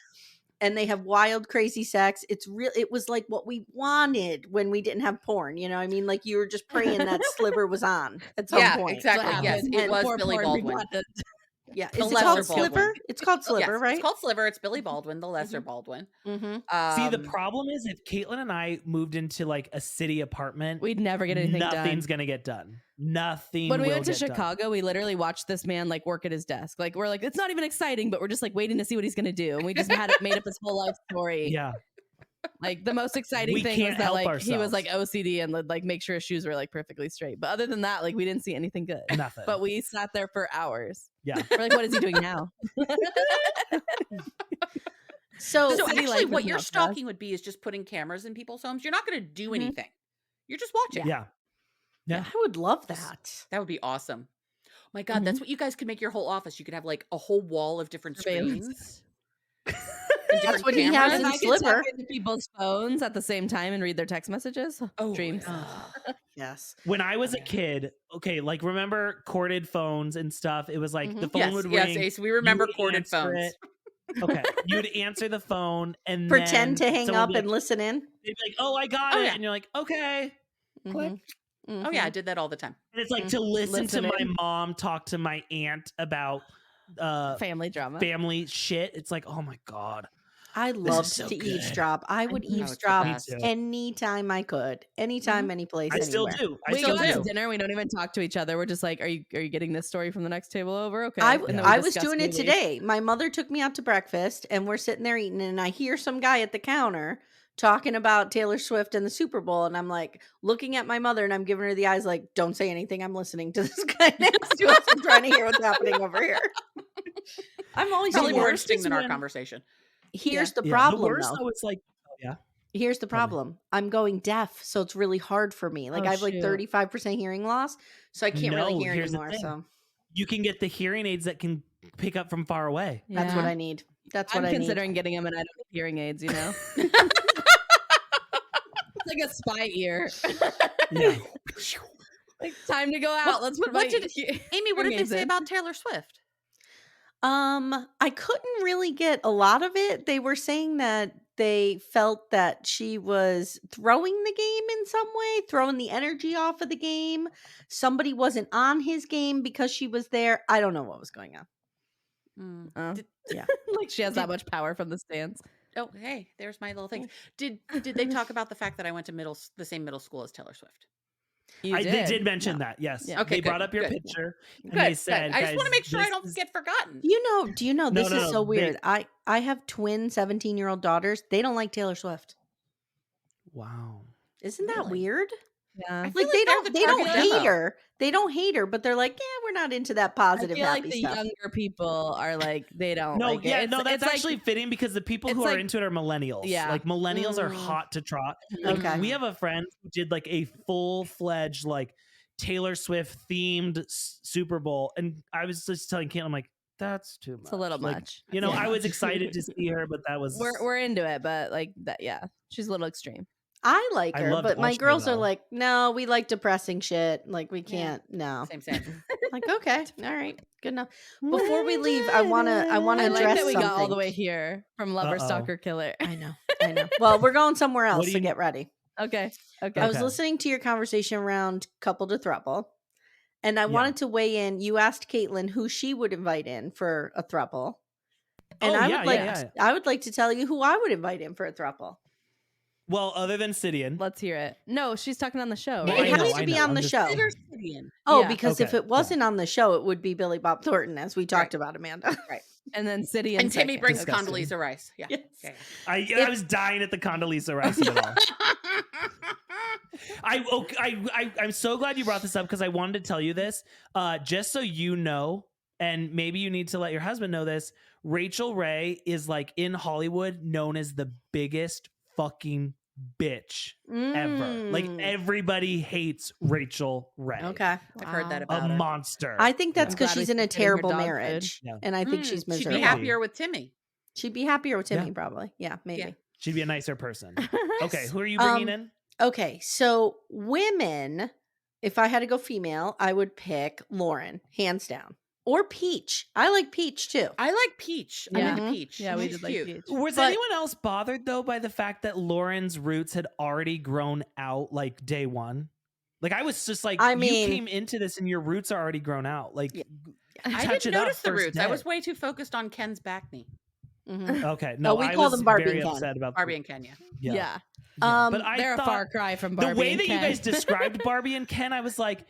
Speaker 1: And they have wild crazy sex. It was like what we wanted when we didn't have porn, you know what I mean? Like you were just praying that Sliver was on at some
Speaker 2: Yeah,
Speaker 1: point.
Speaker 2: exactly.
Speaker 4: That's what
Speaker 2: Yes,
Speaker 4: happened
Speaker 2: it was
Speaker 4: before
Speaker 2: Billy
Speaker 4: porn
Speaker 2: Baldwin.
Speaker 4: began.
Speaker 1: Yeah.
Speaker 2: The
Speaker 1: Is it
Speaker 2: lesser
Speaker 1: called
Speaker 2: Baldwin.
Speaker 1: Sliver? It's called Sliver,
Speaker 2: Yes,
Speaker 1: right?
Speaker 2: It's called Sliver. It's Billy Baldwin, the lesser Baldwin.
Speaker 1: Mm-hmm.
Speaker 3: See, the problem is if Katelyn and I moved into like a city apartment,
Speaker 4: We'd never get anything
Speaker 3: nothing's
Speaker 4: done.
Speaker 3: gonna get done. Nothing.
Speaker 4: When we
Speaker 3: will
Speaker 4: went to
Speaker 3: get done.
Speaker 4: Chicago, we literally watched this man like work at his desk. Like we're like, it's not even exciting, but we're just like waiting to see what he's gonna do. And we just made up his whole life story.
Speaker 3: Yeah.
Speaker 4: Like the most exciting
Speaker 3: We
Speaker 4: thing
Speaker 3: can't
Speaker 4: was that
Speaker 3: help
Speaker 4: like he was
Speaker 3: ourselves.
Speaker 4: like OCD and would like make sure his shoes were like perfectly straight. But other than that, like we didn't see anything good.
Speaker 3: Nothing.
Speaker 4: But we sat there for hours.
Speaker 3: Yeah.
Speaker 4: We're like, what is he doing now?
Speaker 1: So,
Speaker 2: So
Speaker 4: city
Speaker 2: actually,
Speaker 4: life
Speaker 2: what
Speaker 4: is
Speaker 2: your
Speaker 4: not
Speaker 2: stalking would be is just putting cameras in people's homes. You're not going to do anything. You're just watching.
Speaker 3: Yeah. Yeah.
Speaker 1: I would love that.
Speaker 2: That would be awesome. My God, that's what you guys could make your whole office. You could have like a whole wall of different
Speaker 4: Surveillance.
Speaker 2: screens.
Speaker 1: That's what he has
Speaker 4: And
Speaker 1: in
Speaker 4: I could
Speaker 1: Sliver.
Speaker 4: tap into people's phones at the same time and read their text messages.
Speaker 2: Oh,
Speaker 4: Dreams.
Speaker 1: Yes.
Speaker 3: When I was a kid, okay, like remember corded phones and stuff? It was like the phone
Speaker 2: Yes,
Speaker 3: would
Speaker 2: yes,
Speaker 3: ring.
Speaker 2: Ace. We
Speaker 3: you
Speaker 2: remember
Speaker 3: would
Speaker 2: corded
Speaker 3: answer
Speaker 2: phones.
Speaker 3: it. Okay, you would answer the phone and
Speaker 1: Pretend
Speaker 3: then
Speaker 1: to hang
Speaker 3: someone
Speaker 1: up
Speaker 3: would be
Speaker 1: and
Speaker 3: like,
Speaker 1: listen in.
Speaker 3: they'd be like, "Oh, I got
Speaker 2: Oh,
Speaker 3: it,"
Speaker 2: yeah.
Speaker 3: and you're like, "Okay." Click.
Speaker 1: Mhm.
Speaker 2: Oh, yeah, I did that all the time.
Speaker 3: And it's like to listen to my
Speaker 4: Listening.
Speaker 3: mom talk to my aunt about
Speaker 4: Family drama.
Speaker 3: family shit. It's like, oh my god.
Speaker 1: I loved
Speaker 3: so
Speaker 1: to
Speaker 3: good.
Speaker 1: eavesdrop. I would
Speaker 4: know,
Speaker 2: it's the
Speaker 1: eavesdrop
Speaker 2: best.
Speaker 1: anytime I could. Anytime, any place,
Speaker 3: I still
Speaker 1: anywhere.
Speaker 3: do. I
Speaker 4: We
Speaker 3: still
Speaker 4: go out to
Speaker 3: do.
Speaker 4: dinner. We don't even talk to each other. We're just like, are you getting this story from the next table over? Okay.
Speaker 1: I,
Speaker 4: And then we
Speaker 1: I was
Speaker 4: discuss
Speaker 1: doing it
Speaker 4: movies.
Speaker 1: today. My mother took me out to breakfast and we're sitting there eating and I hear some guy at the counter talking about Taylor Swift and the Super Bowl. And I'm like looking at my mother and I'm giving her the eyes like, don't say anything. I'm listening to this guy next to us. I'm trying to hear what's happening over here. I'm always
Speaker 2: Probably
Speaker 3: The
Speaker 2: more
Speaker 3: worst
Speaker 2: interesting
Speaker 3: is
Speaker 2: than our
Speaker 3: when-
Speaker 2: conversation.
Speaker 1: Here's the
Speaker 3: Yeah,
Speaker 1: problem
Speaker 3: the worst
Speaker 1: though.
Speaker 3: though, it's like, oh yeah.
Speaker 1: Here's the problem. I'm going deaf, so it's really hard for me. Like
Speaker 4: Oh,
Speaker 1: I have like
Speaker 4: shoot.
Speaker 1: 35% hearing loss, so I can't really
Speaker 3: No,
Speaker 1: hear
Speaker 3: here's the
Speaker 1: anymore.
Speaker 3: thing.
Speaker 1: So
Speaker 3: You can get the hearing aids that can pick up from far away.
Speaker 1: that's what
Speaker 4: Yeah.
Speaker 1: I need. That's what
Speaker 4: I'm
Speaker 1: I need.
Speaker 4: considering getting them and I don't have hearing aids, you know? It's like a spy ear.
Speaker 3: Yeah.
Speaker 4: Like, time to go out. Let's put
Speaker 2: what
Speaker 4: my
Speaker 2: did- Amy, what did
Speaker 4: hearing
Speaker 2: they
Speaker 4: aids
Speaker 2: say
Speaker 4: in.
Speaker 2: about Taylor Swift?
Speaker 1: I couldn't really get a lot of it. They were saying that they felt that she was throwing the game in some way, throwing the energy off of the game. Somebody wasn't on his game because she was there. I don't know what was going on.
Speaker 4: Oh.
Speaker 2: Did-
Speaker 1: yeah.
Speaker 4: Like she has that much power from the stands.
Speaker 2: Oh, hey, there's my little thing. Did they talk about the fact that I went to the same middle school as Taylor Swift?
Speaker 4: You
Speaker 3: They did mention that, yes.
Speaker 4: Yeah.
Speaker 2: Okay,
Speaker 3: They brought
Speaker 2: good,
Speaker 3: up your
Speaker 2: good.
Speaker 3: picture and
Speaker 2: Good,
Speaker 3: they
Speaker 2: good.
Speaker 3: said,
Speaker 2: I just want to
Speaker 3: "Guys,
Speaker 2: make sure I
Speaker 3: this
Speaker 2: don't
Speaker 3: is-
Speaker 2: get forgotten.
Speaker 1: Do you know
Speaker 3: No,
Speaker 1: this
Speaker 3: no,
Speaker 1: is
Speaker 3: no,
Speaker 1: so
Speaker 3: they-
Speaker 1: weird. I have twin 17-year-old daughters. They don't like Taylor Swift.
Speaker 3: Wow.
Speaker 1: Isn't that
Speaker 2: Really?
Speaker 1: weird?
Speaker 4: Yeah.
Speaker 2: I feel
Speaker 1: Like they
Speaker 2: they're
Speaker 1: don't
Speaker 2: the
Speaker 1: they don't
Speaker 2: target
Speaker 1: hate
Speaker 2: demo.
Speaker 1: her. They don't hate her, but they're like, yeah, we're not into that
Speaker 4: I
Speaker 1: positive,
Speaker 4: feel like
Speaker 1: happy
Speaker 4: the
Speaker 1: stuff.
Speaker 4: younger people are like they don't
Speaker 3: No,
Speaker 4: like it.
Speaker 3: yeah,
Speaker 4: It's,
Speaker 3: no, that's
Speaker 4: it's like-
Speaker 3: actually fitting because the people
Speaker 4: it's
Speaker 3: who are
Speaker 4: like-
Speaker 3: into it are millennials.
Speaker 4: Yeah.
Speaker 3: Like millennials are
Speaker 1: Mm.
Speaker 3: hot to trot. Like
Speaker 1: Okay.
Speaker 3: we have a friend who did like a full-fledged like Taylor Swift themed Super Bowl, and I was just telling Katelyn, I'm like, that's too much.
Speaker 4: It's a little
Speaker 3: Like,
Speaker 4: much.
Speaker 3: You know,
Speaker 4: Yeah.
Speaker 3: I was excited to see her, but that was
Speaker 4: We're into it, but like that, yeah, she's a little extreme.
Speaker 1: I like
Speaker 3: I
Speaker 1: her,
Speaker 3: loved
Speaker 1: but my
Speaker 3: Usher,
Speaker 1: girls are
Speaker 3: though.
Speaker 1: like, no, we like depressing shit. Like we
Speaker 2: Yeah.
Speaker 1: can't. No.
Speaker 2: Same.
Speaker 1: Like okay, all right, good enough. Before we leave, I wanna
Speaker 4: I like
Speaker 1: address
Speaker 4: that we got all the
Speaker 1: something.
Speaker 4: way here from lover,
Speaker 3: Uh-oh.
Speaker 4: stalker, killer.
Speaker 1: I know. Well, we're going somewhere
Speaker 3: What
Speaker 1: else,
Speaker 3: do
Speaker 1: so
Speaker 3: you-
Speaker 1: get ready.
Speaker 4: Okay.
Speaker 1: I was
Speaker 3: Okay.
Speaker 1: listening to your conversation around couple to throuple, and I
Speaker 3: Yeah.
Speaker 1: wanted to weigh in. You asked Katelyn who she would invite in for a throuple, and
Speaker 3: Oh,
Speaker 1: I
Speaker 3: yeah,
Speaker 1: would like
Speaker 3: yeah.
Speaker 1: I would like to tell you who I would invite in for a throuple.
Speaker 3: Well, other than Sidian.
Speaker 4: Let's hear it. No, she's talking on the show.
Speaker 3: No,
Speaker 1: It
Speaker 3: I
Speaker 1: has
Speaker 3: know,
Speaker 1: to
Speaker 3: I
Speaker 1: be
Speaker 3: know.
Speaker 1: on
Speaker 3: I'm
Speaker 1: the
Speaker 3: just-
Speaker 1: show.
Speaker 2: Consider Sidian.
Speaker 1: Oh,
Speaker 4: Yeah.
Speaker 1: because if
Speaker 3: Okay,
Speaker 1: it wasn't on the show, it would be Billy Bob Thornton, as we talked about, Amanda.
Speaker 4: And then City
Speaker 2: And Timmy brings
Speaker 3: Disgusting.
Speaker 2: Condoleezza Rice. Yeah.
Speaker 1: Yes.
Speaker 2: Yeah.
Speaker 3: I was dying at the Condoleezza Rice of it all. I'm so glad you brought this up because I wanted to tell you this. Just so you know, and maybe you need to let your husband know this, Rachel Ray is like in Hollywood known as the biggest fucking bitch ever. Like
Speaker 1: Mm.
Speaker 3: everybody hates Rachel Ray.
Speaker 1: Okay.
Speaker 2: I've heard that
Speaker 4: Wow.
Speaker 3: A
Speaker 2: about her.
Speaker 3: monster.
Speaker 1: I think that's
Speaker 4: I'm
Speaker 1: because
Speaker 4: glad
Speaker 1: she's
Speaker 4: we
Speaker 1: in a
Speaker 4: keep getting her
Speaker 1: terrible
Speaker 4: dog food.
Speaker 1: marriage,
Speaker 3: Yeah.
Speaker 1: and I think she's
Speaker 2: She'd
Speaker 1: miserable.
Speaker 2: be happier with Timmy.
Speaker 1: She'd be happier with Timmy,
Speaker 3: Yeah.
Speaker 1: probably. Yeah, maybe.
Speaker 2: Yeah.
Speaker 3: She'd be a nicer person. Okay, who are you bringing in?
Speaker 1: Okay, so women, if I had to go female, I would pick Lauren, hands down, or Peach. I like Peach too.
Speaker 2: I like Peach. I'm
Speaker 4: Yeah.
Speaker 2: into
Speaker 1: Mhm.
Speaker 2: Peach.
Speaker 4: Yeah, we
Speaker 2: She's
Speaker 4: did like
Speaker 2: cute.
Speaker 4: Peach.
Speaker 3: Was
Speaker 1: But-
Speaker 3: anyone else bothered though by the fact that Lauren's roots had already grown out like day one? Like I was just like,
Speaker 1: I mean-
Speaker 3: you came into this and your roots are already grown out. Like,
Speaker 1: Yeah.
Speaker 2: I
Speaker 3: touch
Speaker 2: didn't
Speaker 3: it up
Speaker 2: notice the
Speaker 3: first
Speaker 2: roots. I
Speaker 3: day.
Speaker 2: was way too focused on Ken's back knee.
Speaker 1: Mhm.
Speaker 3: Okay, no,
Speaker 1: we
Speaker 3: I
Speaker 1: call
Speaker 3: was
Speaker 1: them Barbie
Speaker 3: very
Speaker 1: and Ken.
Speaker 3: upset about
Speaker 2: Barbie and Kenya.
Speaker 3: Yeah.
Speaker 4: Yeah.
Speaker 3: But I
Speaker 4: They're a
Speaker 3: thought
Speaker 4: far cry from Barbie
Speaker 3: the way
Speaker 4: and
Speaker 3: that
Speaker 4: Ken.
Speaker 3: you guys described Barbie and Ken, I was like,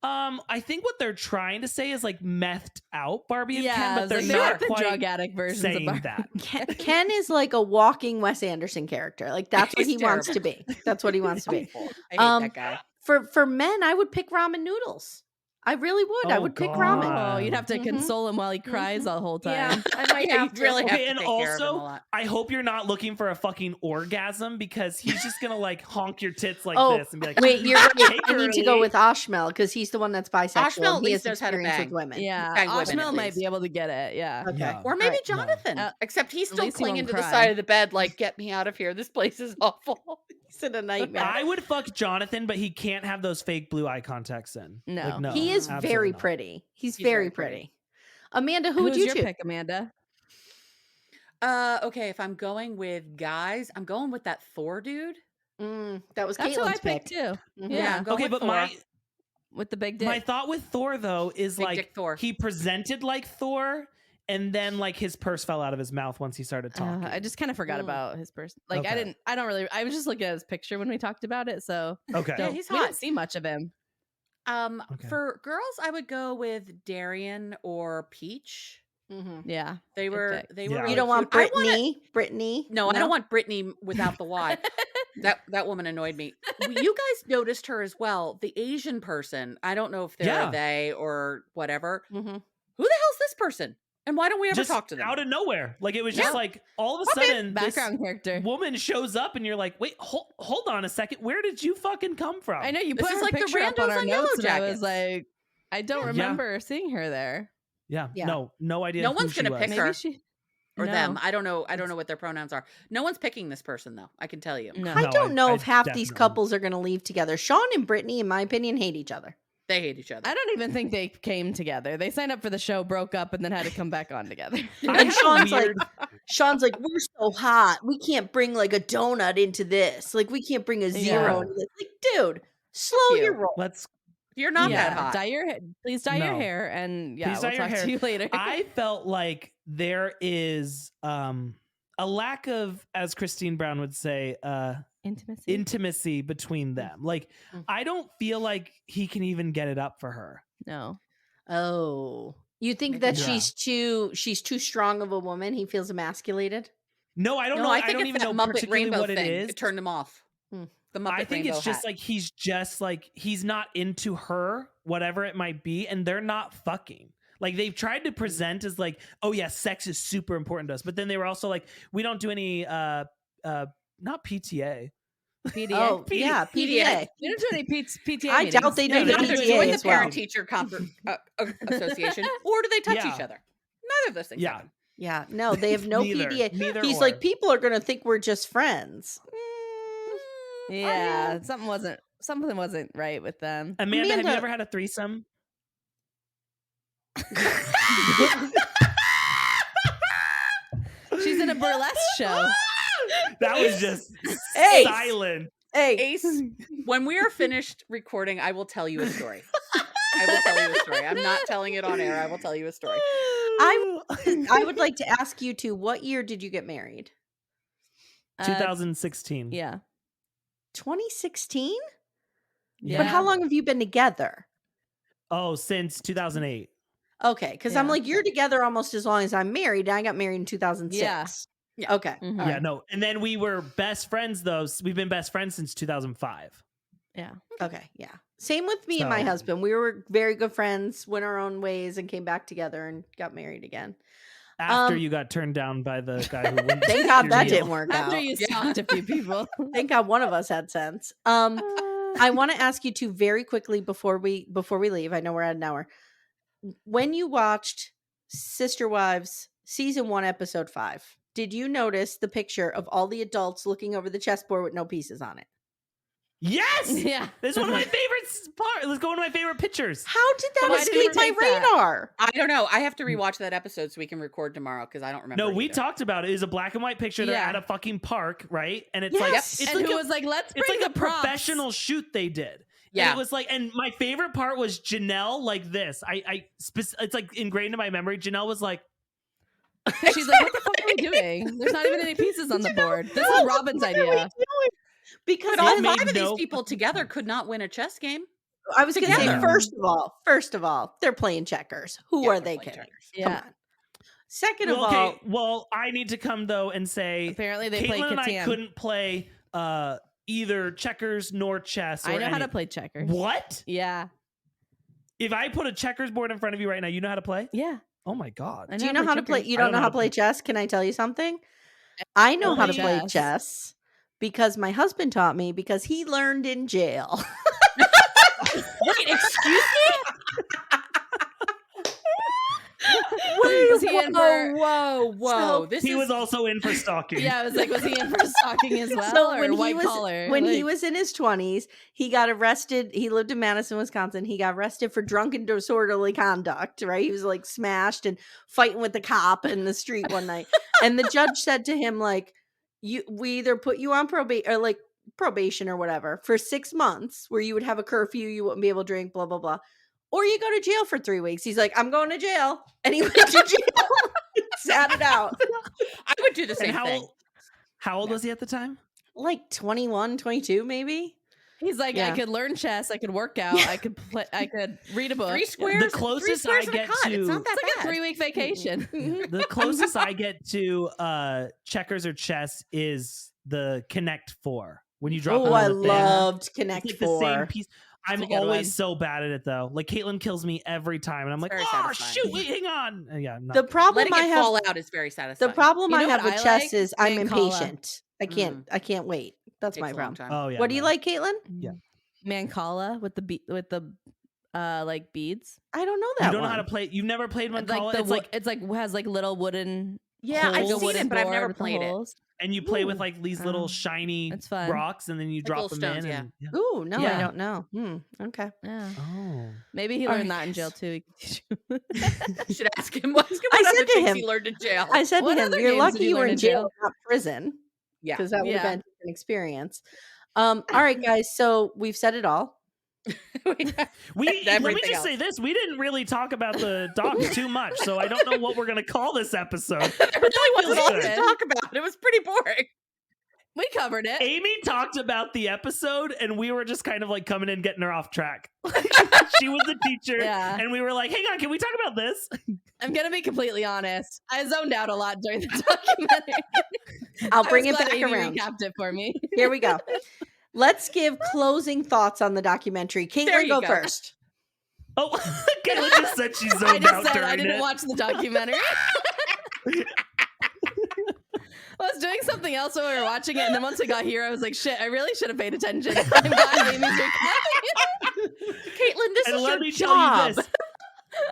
Speaker 3: I think what they're trying to say is like methed out Barbie and
Speaker 4: yeah,
Speaker 3: Ken, but
Speaker 4: it's
Speaker 3: they're
Speaker 4: like they're
Speaker 3: not
Speaker 4: like the
Speaker 3: quite
Speaker 4: drug addict versions of
Speaker 3: saying
Speaker 4: Barbie.
Speaker 3: that.
Speaker 1: Ken is like a walking Wes Anderson character. Like that's what
Speaker 2: He's
Speaker 1: he wants to be. That's what he wants to be.
Speaker 2: I hate that guy.
Speaker 1: For men, I would pick ramen noodles. I really would. I
Speaker 3: Oh,
Speaker 1: would pick
Speaker 3: God.
Speaker 1: ramen.
Speaker 4: Oh, you'd have to
Speaker 1: Mhm.
Speaker 4: console him while he cries the whole time.
Speaker 1: Yeah, I might
Speaker 2: Yeah,
Speaker 1: have
Speaker 2: you
Speaker 1: to.
Speaker 2: really have
Speaker 3: Okay,
Speaker 2: to
Speaker 3: and
Speaker 2: take care of him a
Speaker 3: also,
Speaker 2: lot.
Speaker 3: I hope you're not looking for a fucking orgasm because he's just gonna like honk your tits like
Speaker 1: Oh,
Speaker 3: this and be like,
Speaker 1: Wait, you're right.
Speaker 3: "Hey,
Speaker 1: I need to go
Speaker 3: girly."
Speaker 1: with Ashmel because he's the one that's bisexual.
Speaker 2: Ashmel at
Speaker 1: and he
Speaker 2: least
Speaker 1: has
Speaker 2: knows how to
Speaker 1: experience
Speaker 2: bang.
Speaker 1: with women.
Speaker 4: Yeah,
Speaker 2: Bang women,
Speaker 4: Ashmel
Speaker 2: at
Speaker 4: might
Speaker 2: least.
Speaker 4: be able to get it. Yeah.
Speaker 1: Okay.
Speaker 3: Yeah.
Speaker 2: Or maybe
Speaker 1: Right.
Speaker 2: Jonathan. Except he's
Speaker 4: At
Speaker 2: still
Speaker 4: least he
Speaker 2: clinging
Speaker 4: won't
Speaker 2: to the
Speaker 4: cry.
Speaker 2: side of the bed, like, get me out of here. This place is awful.
Speaker 1: He's in a nightmare.
Speaker 3: I would fuck Jonathan, but he can't have those fake blue eye contacts in.
Speaker 4: No.
Speaker 3: Like, no
Speaker 1: he is
Speaker 3: absolutely
Speaker 1: very
Speaker 3: not.
Speaker 1: pretty. He's
Speaker 2: He's
Speaker 1: very
Speaker 2: very
Speaker 1: pretty.
Speaker 2: pretty.
Speaker 1: Amanda, who would
Speaker 4: Who's
Speaker 1: you
Speaker 4: your
Speaker 1: choose?
Speaker 4: pick, Amanda?
Speaker 2: Okay, if I'm going with guys, I'm going with that Thor dude.
Speaker 1: That was
Speaker 4: That's who I
Speaker 1: Caitlin's
Speaker 4: picked
Speaker 1: pick.
Speaker 4: too.
Speaker 1: Mhm.
Speaker 4: Yeah.
Speaker 2: I'm going
Speaker 3: Okay,
Speaker 2: with
Speaker 3: but
Speaker 2: Thor.
Speaker 4: With the big dick.
Speaker 3: my thought with Thor though is
Speaker 2: Big
Speaker 3: like
Speaker 2: dick Thor.
Speaker 3: he presented like Thor, and then like his purse fell out of his mouth once he started talking.
Speaker 4: I just kind of forgot
Speaker 1: Mm.
Speaker 4: about his person. Like
Speaker 3: Okay.
Speaker 4: I don't really. I was just looking at his picture when we talked about it. So
Speaker 3: Okay.
Speaker 2: Yeah, he's
Speaker 4: we
Speaker 2: hot.
Speaker 4: didn't see much of him.
Speaker 3: Okay.
Speaker 2: For girls, I would go with Darian or Peach.
Speaker 1: Mhm.
Speaker 4: Yeah.
Speaker 2: They
Speaker 4: Good
Speaker 2: were
Speaker 4: pick.
Speaker 2: they
Speaker 3: Yeah.
Speaker 2: were.
Speaker 3: You
Speaker 2: Really
Speaker 1: You don't want
Speaker 2: cute. I wanna-
Speaker 1: Brittany? Brittany?
Speaker 2: No, I don't want Brittany without the Y. That woman annoyed me. You guys noticed her as well. The Asian person. I don't know if they're
Speaker 3: Yeah.
Speaker 2: a they or whatever.
Speaker 1: Mhm.
Speaker 2: Who the hell's this person? And why don't we ever
Speaker 3: Just
Speaker 2: talk to them?
Speaker 3: out of nowhere. Like it was just
Speaker 2: Yeah.
Speaker 3: like all of a
Speaker 2: Pop in.
Speaker 3: sudden this
Speaker 4: Background character.
Speaker 3: woman shows up and you're like, wait, hold on a second. Where did you fucking come from?
Speaker 4: I know you
Speaker 2: This
Speaker 4: put
Speaker 2: is
Speaker 4: her
Speaker 2: like the
Speaker 4: picture up on
Speaker 2: randos
Speaker 4: our
Speaker 2: on Yellow
Speaker 4: notes, and I was
Speaker 2: Jackets.
Speaker 4: like, I don't
Speaker 3: Yeah.
Speaker 4: remember seeing her there.
Speaker 3: Yeah.
Speaker 1: Yeah.
Speaker 3: No idea.
Speaker 2: No
Speaker 3: who
Speaker 2: one's
Speaker 3: she
Speaker 2: gonna
Speaker 3: was.
Speaker 2: pick
Speaker 4: Maybe
Speaker 2: her.
Speaker 4: she
Speaker 2: or
Speaker 4: no.
Speaker 2: them. I don't know what their pronouns are. No one's picking this person though. I can tell you.
Speaker 4: No.
Speaker 1: I
Speaker 3: No,
Speaker 1: don't know
Speaker 3: I
Speaker 1: if half these
Speaker 3: definitely-
Speaker 1: couples are going to leave together. Sean and Brittany, in my opinion, hate each other.
Speaker 2: They hate each other.
Speaker 4: I don't even think they came together. They signed up for the show, broke up, and then had to come back on together.
Speaker 3: I
Speaker 1: And
Speaker 3: had a
Speaker 1: Sean's
Speaker 3: weird-
Speaker 1: Sean's like, we're so hot. We can't bring like a donut into this. Like, we can't bring a zero
Speaker 4: Yeah.
Speaker 1: into this. Like, dude, slow
Speaker 2: you.
Speaker 1: your roll.
Speaker 3: Let's
Speaker 2: You're not
Speaker 4: yeah,
Speaker 2: that hot.
Speaker 4: dye your please dye your
Speaker 3: No.
Speaker 4: hair, and yeah,
Speaker 3: Please
Speaker 4: we'll
Speaker 3: dye your
Speaker 4: talk
Speaker 3: hair.
Speaker 4: to you later.
Speaker 3: I felt like there is a lack of, as Christine Brown would say,
Speaker 4: Intimacy.
Speaker 3: intimacy between them. Like
Speaker 1: Mm.
Speaker 3: I don't feel like he can even get it up for her.
Speaker 4: No.
Speaker 1: Oh, you think
Speaker 2: Maybe
Speaker 1: that
Speaker 3: not.
Speaker 1: she's too strong of a woman? He feels emasculated.
Speaker 3: No, I don't
Speaker 2: No,
Speaker 3: know.
Speaker 2: I
Speaker 3: I
Speaker 2: think
Speaker 3: don't
Speaker 2: it's
Speaker 3: even
Speaker 2: that
Speaker 3: know
Speaker 2: Muppet
Speaker 3: particularly
Speaker 2: Rainbow
Speaker 3: what
Speaker 2: thing.
Speaker 3: it is.
Speaker 2: It turned him off. The Muppet
Speaker 3: I think
Speaker 2: rainbow
Speaker 3: it's just
Speaker 2: hat.
Speaker 3: like he's not into her, whatever it might be, and they're not fucking. Like they've tried to present as like, oh yeah, sex is super important to us, but then they were also like, we don't do any not PTA.
Speaker 4: PDA.
Speaker 1: Oh, yeah, PDA.
Speaker 4: We don't do any PTA
Speaker 1: I
Speaker 4: meetings.
Speaker 1: doubt they
Speaker 3: Yeah,
Speaker 1: do
Speaker 3: they
Speaker 1: the
Speaker 3: don't do
Speaker 2: Either
Speaker 3: any
Speaker 1: PTA
Speaker 2: join the
Speaker 1: as well.
Speaker 2: parent-teacher association, or do they touch
Speaker 3: Yeah.
Speaker 2: each other? Neither of those things
Speaker 3: Yeah.
Speaker 2: happen.
Speaker 1: Yeah, no, they have no
Speaker 3: Neither.
Speaker 1: PDA.
Speaker 3: Neither
Speaker 1: He's
Speaker 3: or.
Speaker 1: like, people are going to think we're just friends.
Speaker 4: Yeah, something wasn't right with them.
Speaker 3: Amanda, have you
Speaker 1: Amanda-
Speaker 3: ever had a threesome?
Speaker 4: She's in a burlesque show.
Speaker 3: That was just
Speaker 1: Hey.
Speaker 3: silent.
Speaker 1: Hey,
Speaker 2: Ace, when we are finished recording, I will tell you a story. I will tell you a story. I'm not telling it on air. I will tell you a story.
Speaker 1: I would like to ask you two, what year did you get married?
Speaker 3: 2016.
Speaker 4: Yeah.
Speaker 1: 2016?
Speaker 4: Yeah.
Speaker 1: But how long have you been together?
Speaker 3: Oh, since 2008.
Speaker 1: Okay, because I'm
Speaker 4: Yeah.
Speaker 1: like, you're together almost as long as I'm married. I got married in 2006.
Speaker 2: Yeah.
Speaker 1: Okay.
Speaker 4: Mhm.
Speaker 1: all
Speaker 3: Yeah,
Speaker 1: right.
Speaker 3: no. And then we were best friends though. We've been best friends since 2005.
Speaker 4: Yeah.
Speaker 1: Okay. Yeah. Same with me and my
Speaker 3: So-
Speaker 1: husband. We were very good friends, went our own ways, and came back together and got married again.
Speaker 3: After you got turned down by the guy who wouldn't
Speaker 1: Thank
Speaker 3: take
Speaker 1: God
Speaker 3: your
Speaker 1: that
Speaker 3: deal.
Speaker 1: didn't work
Speaker 4: After
Speaker 1: out.
Speaker 4: you stalked a few people.
Speaker 1: Thank God one of us had sense. I want to ask you two very quickly before we leave. I know we're at an hour. When you watched Sister Wives season 1, episode 5, did you notice the picture of all the adults looking over the chessboard with no pieces on it?
Speaker 3: Yes.
Speaker 4: Yeah.
Speaker 3: This is one of my favorite parts. Let's go one of my favorite pictures.
Speaker 1: How did that
Speaker 4: Why did
Speaker 1: escape
Speaker 4: we
Speaker 1: my
Speaker 4: take that?
Speaker 1: radar?
Speaker 2: I don't know. I have to rewatch that episode so we can record tomorrow because I don't remember.
Speaker 3: No, we
Speaker 2: either.
Speaker 3: talked about it. It's a black and white picture. They're
Speaker 4: Yeah.
Speaker 3: at a fucking park, right? And it's
Speaker 1: Yes.
Speaker 3: like
Speaker 1: Yep.
Speaker 3: it's
Speaker 4: And
Speaker 3: like
Speaker 4: who
Speaker 3: a,
Speaker 4: was like, let's bring
Speaker 3: it's like
Speaker 4: the
Speaker 3: a
Speaker 4: props.
Speaker 3: professional shoot they did.
Speaker 2: Yeah.
Speaker 3: And it was like, and my favorite part was Janelle like this. It's like ingrained in my memory. Janelle was like,
Speaker 4: She's like, what the fuck are we doing? There's not even any pieces on the board. This is Robin's
Speaker 1: What are we
Speaker 4: idea.
Speaker 1: doing? Because
Speaker 2: But all
Speaker 3: It made
Speaker 2: 5 of these
Speaker 3: no
Speaker 2: people together could not win a chess game.
Speaker 1: I was going to say,
Speaker 2: together.
Speaker 1: first of all, they're playing checkers. Who
Speaker 2: Yeah,
Speaker 1: are
Speaker 2: they're
Speaker 1: they
Speaker 2: playing
Speaker 1: kidding?
Speaker 2: checkers.
Speaker 1: Come
Speaker 4: Yeah.
Speaker 1: on. Second of
Speaker 3: well,
Speaker 1: all,
Speaker 3: okay, well, I need to come though and say
Speaker 4: Apparently they play
Speaker 3: Katelyn and I
Speaker 4: Catan.
Speaker 3: couldn't play either checkers nor chess. Or
Speaker 4: I know how to
Speaker 3: any-
Speaker 4: play checkers.
Speaker 3: What?
Speaker 4: Yeah.
Speaker 3: If I put a checkers board in front of you right now, you know how to play?
Speaker 4: Yeah.
Speaker 3: Oh my god.
Speaker 4: I
Speaker 1: do you know how to play?
Speaker 4: checkers.
Speaker 1: You
Speaker 3: I
Speaker 1: don't know how to play chess? Can I tell you something? I know how to play
Speaker 4: chess.
Speaker 1: chess because my husband taught me because he learned in jail.
Speaker 2: Wait, excuse me?
Speaker 4: Was he in for?
Speaker 2: Whoa.
Speaker 1: So
Speaker 2: This
Speaker 3: He
Speaker 2: is
Speaker 3: was also in for stalking.
Speaker 4: Yeah, I was like, was he in for stalking as well,
Speaker 1: So
Speaker 4: or
Speaker 1: when
Speaker 4: white
Speaker 1: he was
Speaker 4: collar?
Speaker 1: when he
Speaker 4: Like,
Speaker 1: was in his 20s, he got arrested. He lived in Madison, Wisconsin. He got arrested for drunken disorderly conduct, right? He was like smashed and fighting with the cop in the street one night. And the judge said to him like, we either put you on probation or whatever for 6 months where you would have a curfew, you wouldn't be able to drink, blah blah blah. Or you go to jail for 3 weeks. He's like, I'm going to jail. And he went to jail. Sat it out.
Speaker 2: I would do the
Speaker 3: And
Speaker 2: same
Speaker 3: how
Speaker 2: thing.
Speaker 3: how old was he at the time?
Speaker 1: Like 21, 22 maybe.
Speaker 4: he's like,
Speaker 1: Yeah.
Speaker 4: I could learn chess, I could work out, I could play, I could read a book.
Speaker 2: 3 squares.
Speaker 3: closest
Speaker 2: 3 squares
Speaker 3: I
Speaker 2: and a
Speaker 3: get
Speaker 2: cut. It's
Speaker 3: to-
Speaker 2: not that
Speaker 4: It's like
Speaker 2: bad.
Speaker 4: a 3-week vacation.
Speaker 3: The closest I get to checkers or chess is the Connect 4. When you drop
Speaker 1: Oh,
Speaker 3: it
Speaker 1: I
Speaker 3: on the thing.
Speaker 1: loved Connect
Speaker 3: It's like the same
Speaker 1: 4.
Speaker 3: piece.
Speaker 4: That's
Speaker 3: I'm
Speaker 4: a good
Speaker 3: always
Speaker 4: one.
Speaker 3: so bad at it though. Like Katelyn kills me every time, and I'm like,
Speaker 2: very
Speaker 3: oh
Speaker 2: satisfying.
Speaker 3: shoot, wait, hang on. Yeah, I'm not
Speaker 1: The problem
Speaker 2: Letting
Speaker 1: I
Speaker 2: it
Speaker 1: have
Speaker 2: fall out is very satisfying.
Speaker 1: the problem
Speaker 4: You
Speaker 1: I
Speaker 4: know
Speaker 1: have
Speaker 4: what
Speaker 1: with
Speaker 4: I
Speaker 1: chess
Speaker 4: like?
Speaker 1: is I'm
Speaker 4: Mancala.
Speaker 1: impatient. I can't wait. That's
Speaker 2: Takes
Speaker 1: my
Speaker 2: a long
Speaker 1: problem.
Speaker 2: time.
Speaker 3: Oh yeah.
Speaker 1: What do you
Speaker 3: no.
Speaker 1: like, Caitlin?
Speaker 3: Yeah.
Speaker 4: Mancala with the like beads.
Speaker 1: I don't know
Speaker 3: You
Speaker 1: that
Speaker 3: don't know
Speaker 1: one.
Speaker 3: how to play. You've never played
Speaker 4: Like
Speaker 3: Mancala.
Speaker 4: the
Speaker 3: It's like,
Speaker 4: has like little wooden.
Speaker 2: Yeah, I've
Speaker 3: holes.
Speaker 2: seen it, but I've never
Speaker 4: with the
Speaker 2: played it.
Speaker 4: holes.
Speaker 3: and you play with
Speaker 1: Ooh.
Speaker 3: like these little
Speaker 4: Oh,
Speaker 3: shiny
Speaker 4: it's fun.
Speaker 3: rocks, and then you
Speaker 2: Like
Speaker 3: drop
Speaker 2: little
Speaker 3: them
Speaker 2: stones,
Speaker 3: in.
Speaker 2: yeah.
Speaker 3: And, yeah.
Speaker 1: Ooh, no, I
Speaker 4: Yeah.
Speaker 1: don't know. Okay.
Speaker 4: Yeah.
Speaker 3: Oh.
Speaker 4: Maybe he
Speaker 1: All
Speaker 4: learned
Speaker 1: right,
Speaker 4: that in jail
Speaker 1: guys.
Speaker 4: too. He could teach you.
Speaker 2: You should ask him what
Speaker 1: I
Speaker 2: other
Speaker 1: said to
Speaker 2: things
Speaker 1: him-
Speaker 2: he learned in jail.
Speaker 1: I said
Speaker 4: What
Speaker 1: to him,
Speaker 4: other
Speaker 1: "You're
Speaker 4: games
Speaker 1: lucky
Speaker 4: did you
Speaker 1: you were
Speaker 4: learn
Speaker 1: in
Speaker 4: in
Speaker 1: jail,
Speaker 4: jail?"
Speaker 1: not prison,
Speaker 2: Yeah.
Speaker 1: because that would have
Speaker 4: Yeah.
Speaker 1: been an experience." All right, guys. So we've said it all.
Speaker 3: Let me
Speaker 2: Everything
Speaker 3: just
Speaker 2: else.
Speaker 3: say this: we didn't really talk about the doc too much, so I don't know what we're gonna call this episode.
Speaker 2: There really wasn't a lot
Speaker 3: good.
Speaker 2: to talk about. It was pretty boring.
Speaker 4: We covered it.
Speaker 3: Amy talked about the episode, and we were just kind of like coming in, getting her off track. She was the teacher,
Speaker 4: Yeah.
Speaker 3: and we were like, "Hang on, can we talk about this?"
Speaker 4: I'm gonna be completely honest. I zoned out a lot during the documentary.
Speaker 1: I'll
Speaker 4: I
Speaker 1: bring
Speaker 4: was
Speaker 1: it
Speaker 4: glad
Speaker 1: back
Speaker 4: Amy
Speaker 1: around.
Speaker 4: recapped it for me.
Speaker 1: Here we go. let's give closing thoughts on the documentary. Caitlin, go first.
Speaker 3: Oh, Katelyn just said she's zoned
Speaker 4: I just
Speaker 3: out
Speaker 4: said
Speaker 3: during
Speaker 4: I didn't
Speaker 3: it.
Speaker 4: watch the documentary. I was doing something else when we were watching it, and then once I got here, I was like, "Shit, I really should have paid attention." I'm glad Amy's
Speaker 2: Caitlin, this
Speaker 3: And
Speaker 2: is
Speaker 3: let
Speaker 2: your
Speaker 3: me
Speaker 2: job.
Speaker 3: tell you this.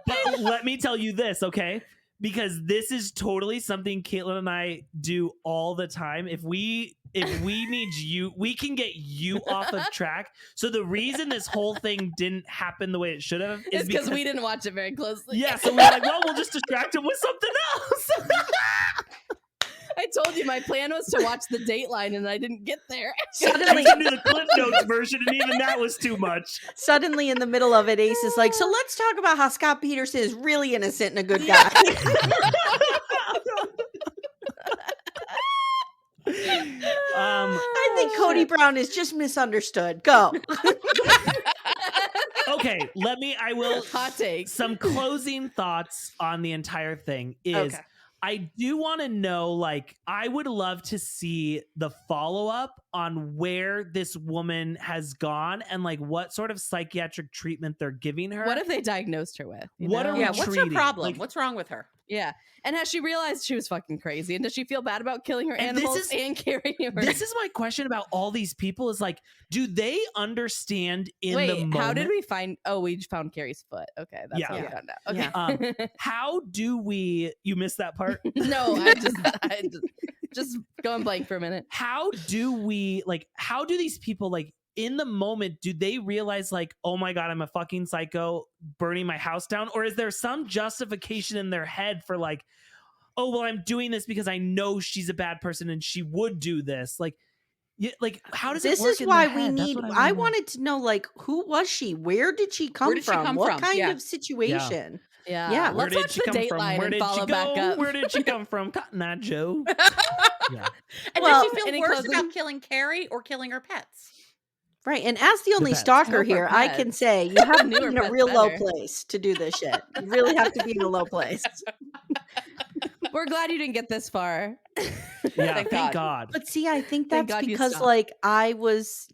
Speaker 3: But let me tell you this, okay? Because this is totally something Katelyn and I do all the time. If we need you, we can get you off of track. So the reason this whole thing didn't happen the way it should have is
Speaker 4: because we didn't watch it very closely.
Speaker 3: Yeah, so we were like, well, we'll just distract him with something else.
Speaker 4: I told you my plan was to watch the Dateline, and I didn't get there.
Speaker 3: Suddenly, I do the Cliff Notes version, and even that was too much.
Speaker 1: Suddenly, in the middle of it, Ace is like, "So let's talk about how Scott Peterson is really innocent and a good guy." I think Cody Brown is just misunderstood. Go.
Speaker 3: Okay, I will
Speaker 4: Hot take.
Speaker 3: some closing thoughts on the entire thing is I do want to know, like, I would love to see the follow-up on where this woman has gone and like what sort of psychiatric treatment they're giving her.
Speaker 4: What have they diagnosed her with?
Speaker 3: What are we
Speaker 2: What's her
Speaker 3: treating?
Speaker 2: problem?
Speaker 3: Like,
Speaker 2: What's wrong with her?
Speaker 4: Yeah. And has she realized she was fucking crazy? And does she feel bad about killing her
Speaker 3: And
Speaker 4: animals and carrying her?
Speaker 3: This is my question about all these people is like, do they understand in the moment?
Speaker 4: How did we find? Oh, we found Carrie's foot. Okay, that's how we found out. Okay.
Speaker 3: How do we? You missed that part.
Speaker 4: No, I just going blank for a minute.
Speaker 3: How do we like? How do these people like? In the moment, do they realize like, oh my God, I'm a fucking psycho burning my house down? Or is there some justification in their head for like, oh, well, I'm doing this because I know she's a bad person and she would do this? Like, how does
Speaker 1: this
Speaker 3: it work?
Speaker 1: Is
Speaker 3: in
Speaker 1: why
Speaker 3: their
Speaker 1: we
Speaker 3: head?
Speaker 1: need. I wanted to know, like, who was she? Where did she come from? What kind of situation?
Speaker 4: Yeah.
Speaker 3: Where
Speaker 4: Let's
Speaker 3: did
Speaker 4: watch
Speaker 3: she
Speaker 4: the
Speaker 3: come from?
Speaker 4: Dateline
Speaker 3: Where
Speaker 4: and
Speaker 3: did
Speaker 4: follow
Speaker 3: she
Speaker 4: back
Speaker 3: go?
Speaker 4: up.
Speaker 3: Where did she come from? Cotton Eye Joe. Yeah.
Speaker 2: And
Speaker 1: Well,
Speaker 2: does she feel
Speaker 4: any
Speaker 2: worse
Speaker 4: closing-
Speaker 2: about killing Carrie or killing her pets?
Speaker 1: Right. And as the only
Speaker 3: pets.
Speaker 1: stalker
Speaker 4: Hope her
Speaker 1: here, I
Speaker 4: pets.
Speaker 1: can say you have to be
Speaker 4: Newer
Speaker 1: in a
Speaker 4: pets
Speaker 1: real low
Speaker 4: better.
Speaker 1: place to do this shit. You really have to be in a low place.
Speaker 4: We're glad you didn't get this far.
Speaker 3: Yeah,
Speaker 2: Thank
Speaker 3: thank
Speaker 2: God.
Speaker 3: God.
Speaker 1: But see, I think
Speaker 4: Thank
Speaker 1: that's
Speaker 4: God you
Speaker 1: because
Speaker 4: stopped.
Speaker 1: like I was,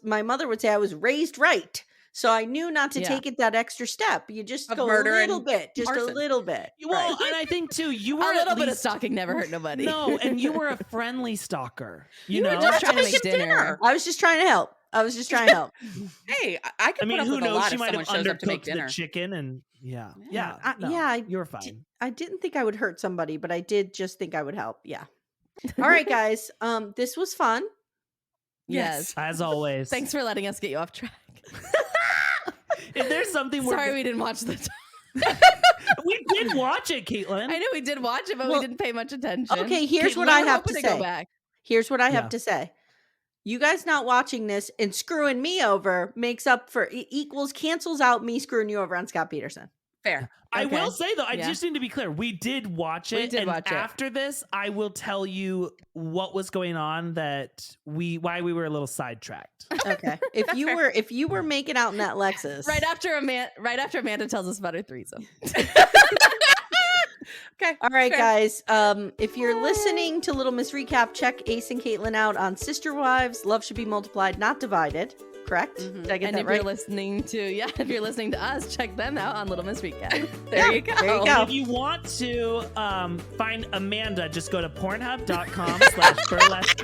Speaker 1: my mother would say I was raised right. So I knew not to
Speaker 4: Yeah.
Speaker 1: take it that extra step. You just
Speaker 2: Of
Speaker 1: go a
Speaker 2: murder
Speaker 1: little
Speaker 2: and
Speaker 1: bit, just a
Speaker 2: arson.
Speaker 1: little bit.
Speaker 3: Well,
Speaker 1: Right.
Speaker 3: and I think too, you
Speaker 4: A
Speaker 3: were
Speaker 4: little
Speaker 3: at
Speaker 4: bit of
Speaker 3: least
Speaker 4: stalking never hurt nobody.
Speaker 3: no, and you were a friendly stalker. You
Speaker 4: were
Speaker 3: know,
Speaker 4: just trying to
Speaker 2: Make
Speaker 4: make
Speaker 2: him
Speaker 4: dinner.
Speaker 1: I was just trying to help.
Speaker 2: Hey, I could
Speaker 3: I mean,
Speaker 2: put up
Speaker 3: who
Speaker 2: with a
Speaker 3: knows?
Speaker 2: lot
Speaker 3: She
Speaker 2: if
Speaker 3: might
Speaker 2: someone
Speaker 3: have
Speaker 2: shows up to make
Speaker 3: undercooked the
Speaker 2: dinner.
Speaker 3: chicken, and
Speaker 2: Yeah.
Speaker 3: you were fine.
Speaker 1: I didn't think I would hurt somebody, but I did just think I would help. Yeah. All right, guys. This was fun.
Speaker 4: Yes.
Speaker 3: As always.
Speaker 4: Thanks for letting us get you off track.
Speaker 3: If there's something
Speaker 4: Sorry we didn't watch the
Speaker 3: we did watch it, Caitlin.
Speaker 4: I know we did watch it, but
Speaker 1: Well,
Speaker 4: we didn't pay much attention.
Speaker 1: Okay, here's
Speaker 3: Caitlin,
Speaker 1: what I
Speaker 4: We're
Speaker 1: have to
Speaker 4: hoping go
Speaker 1: say.
Speaker 4: back.
Speaker 1: Here's what I
Speaker 3: Yeah.
Speaker 1: have to say. You guys not watching this and screwing me over makes up for cancels out me screwing you over on Scott Peterson.
Speaker 2: Fair.
Speaker 3: I
Speaker 4: Okay.
Speaker 3: will say though, I
Speaker 4: Yeah.
Speaker 3: just need to be clear. We did watch it.
Speaker 4: We did
Speaker 3: and
Speaker 4: watch it.
Speaker 3: after this, I will tell you what was going on why we were a little sidetracked.
Speaker 1: Okay. If you were making out in that Lexus.
Speaker 4: Right after Amanda tells us about her threesome.
Speaker 2: Okay.
Speaker 1: All right,
Speaker 2: fair.
Speaker 1: guys. If you're listening to Little Miss Recap, check Ace and Katelyn out on Sister Wives. Love Should Be Multiplied, Not Divided. Correct?
Speaker 2: Mhm.
Speaker 1: Did I get
Speaker 4: And
Speaker 1: that
Speaker 4: if
Speaker 1: right?
Speaker 4: you're listening to us, check them out on Little Miss Recap.
Speaker 2: There you go.
Speaker 1: There you
Speaker 3: And
Speaker 1: go.
Speaker 3: if you want to find Amanda, just go to pornhub.com/burlesque.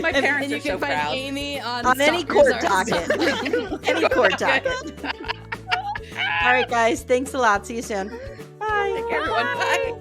Speaker 2: My
Speaker 1: And
Speaker 2: parents
Speaker 4: And you
Speaker 2: are
Speaker 4: can
Speaker 2: so
Speaker 4: find
Speaker 2: proud.
Speaker 4: Amy on
Speaker 1: any
Speaker 4: Stalkers
Speaker 1: court
Speaker 4: Are
Speaker 1: docket.
Speaker 4: Awesome.
Speaker 1: Any court docket. All right, guys. Thanks a lot. See you soon. Bye.
Speaker 2: Everyone, bye.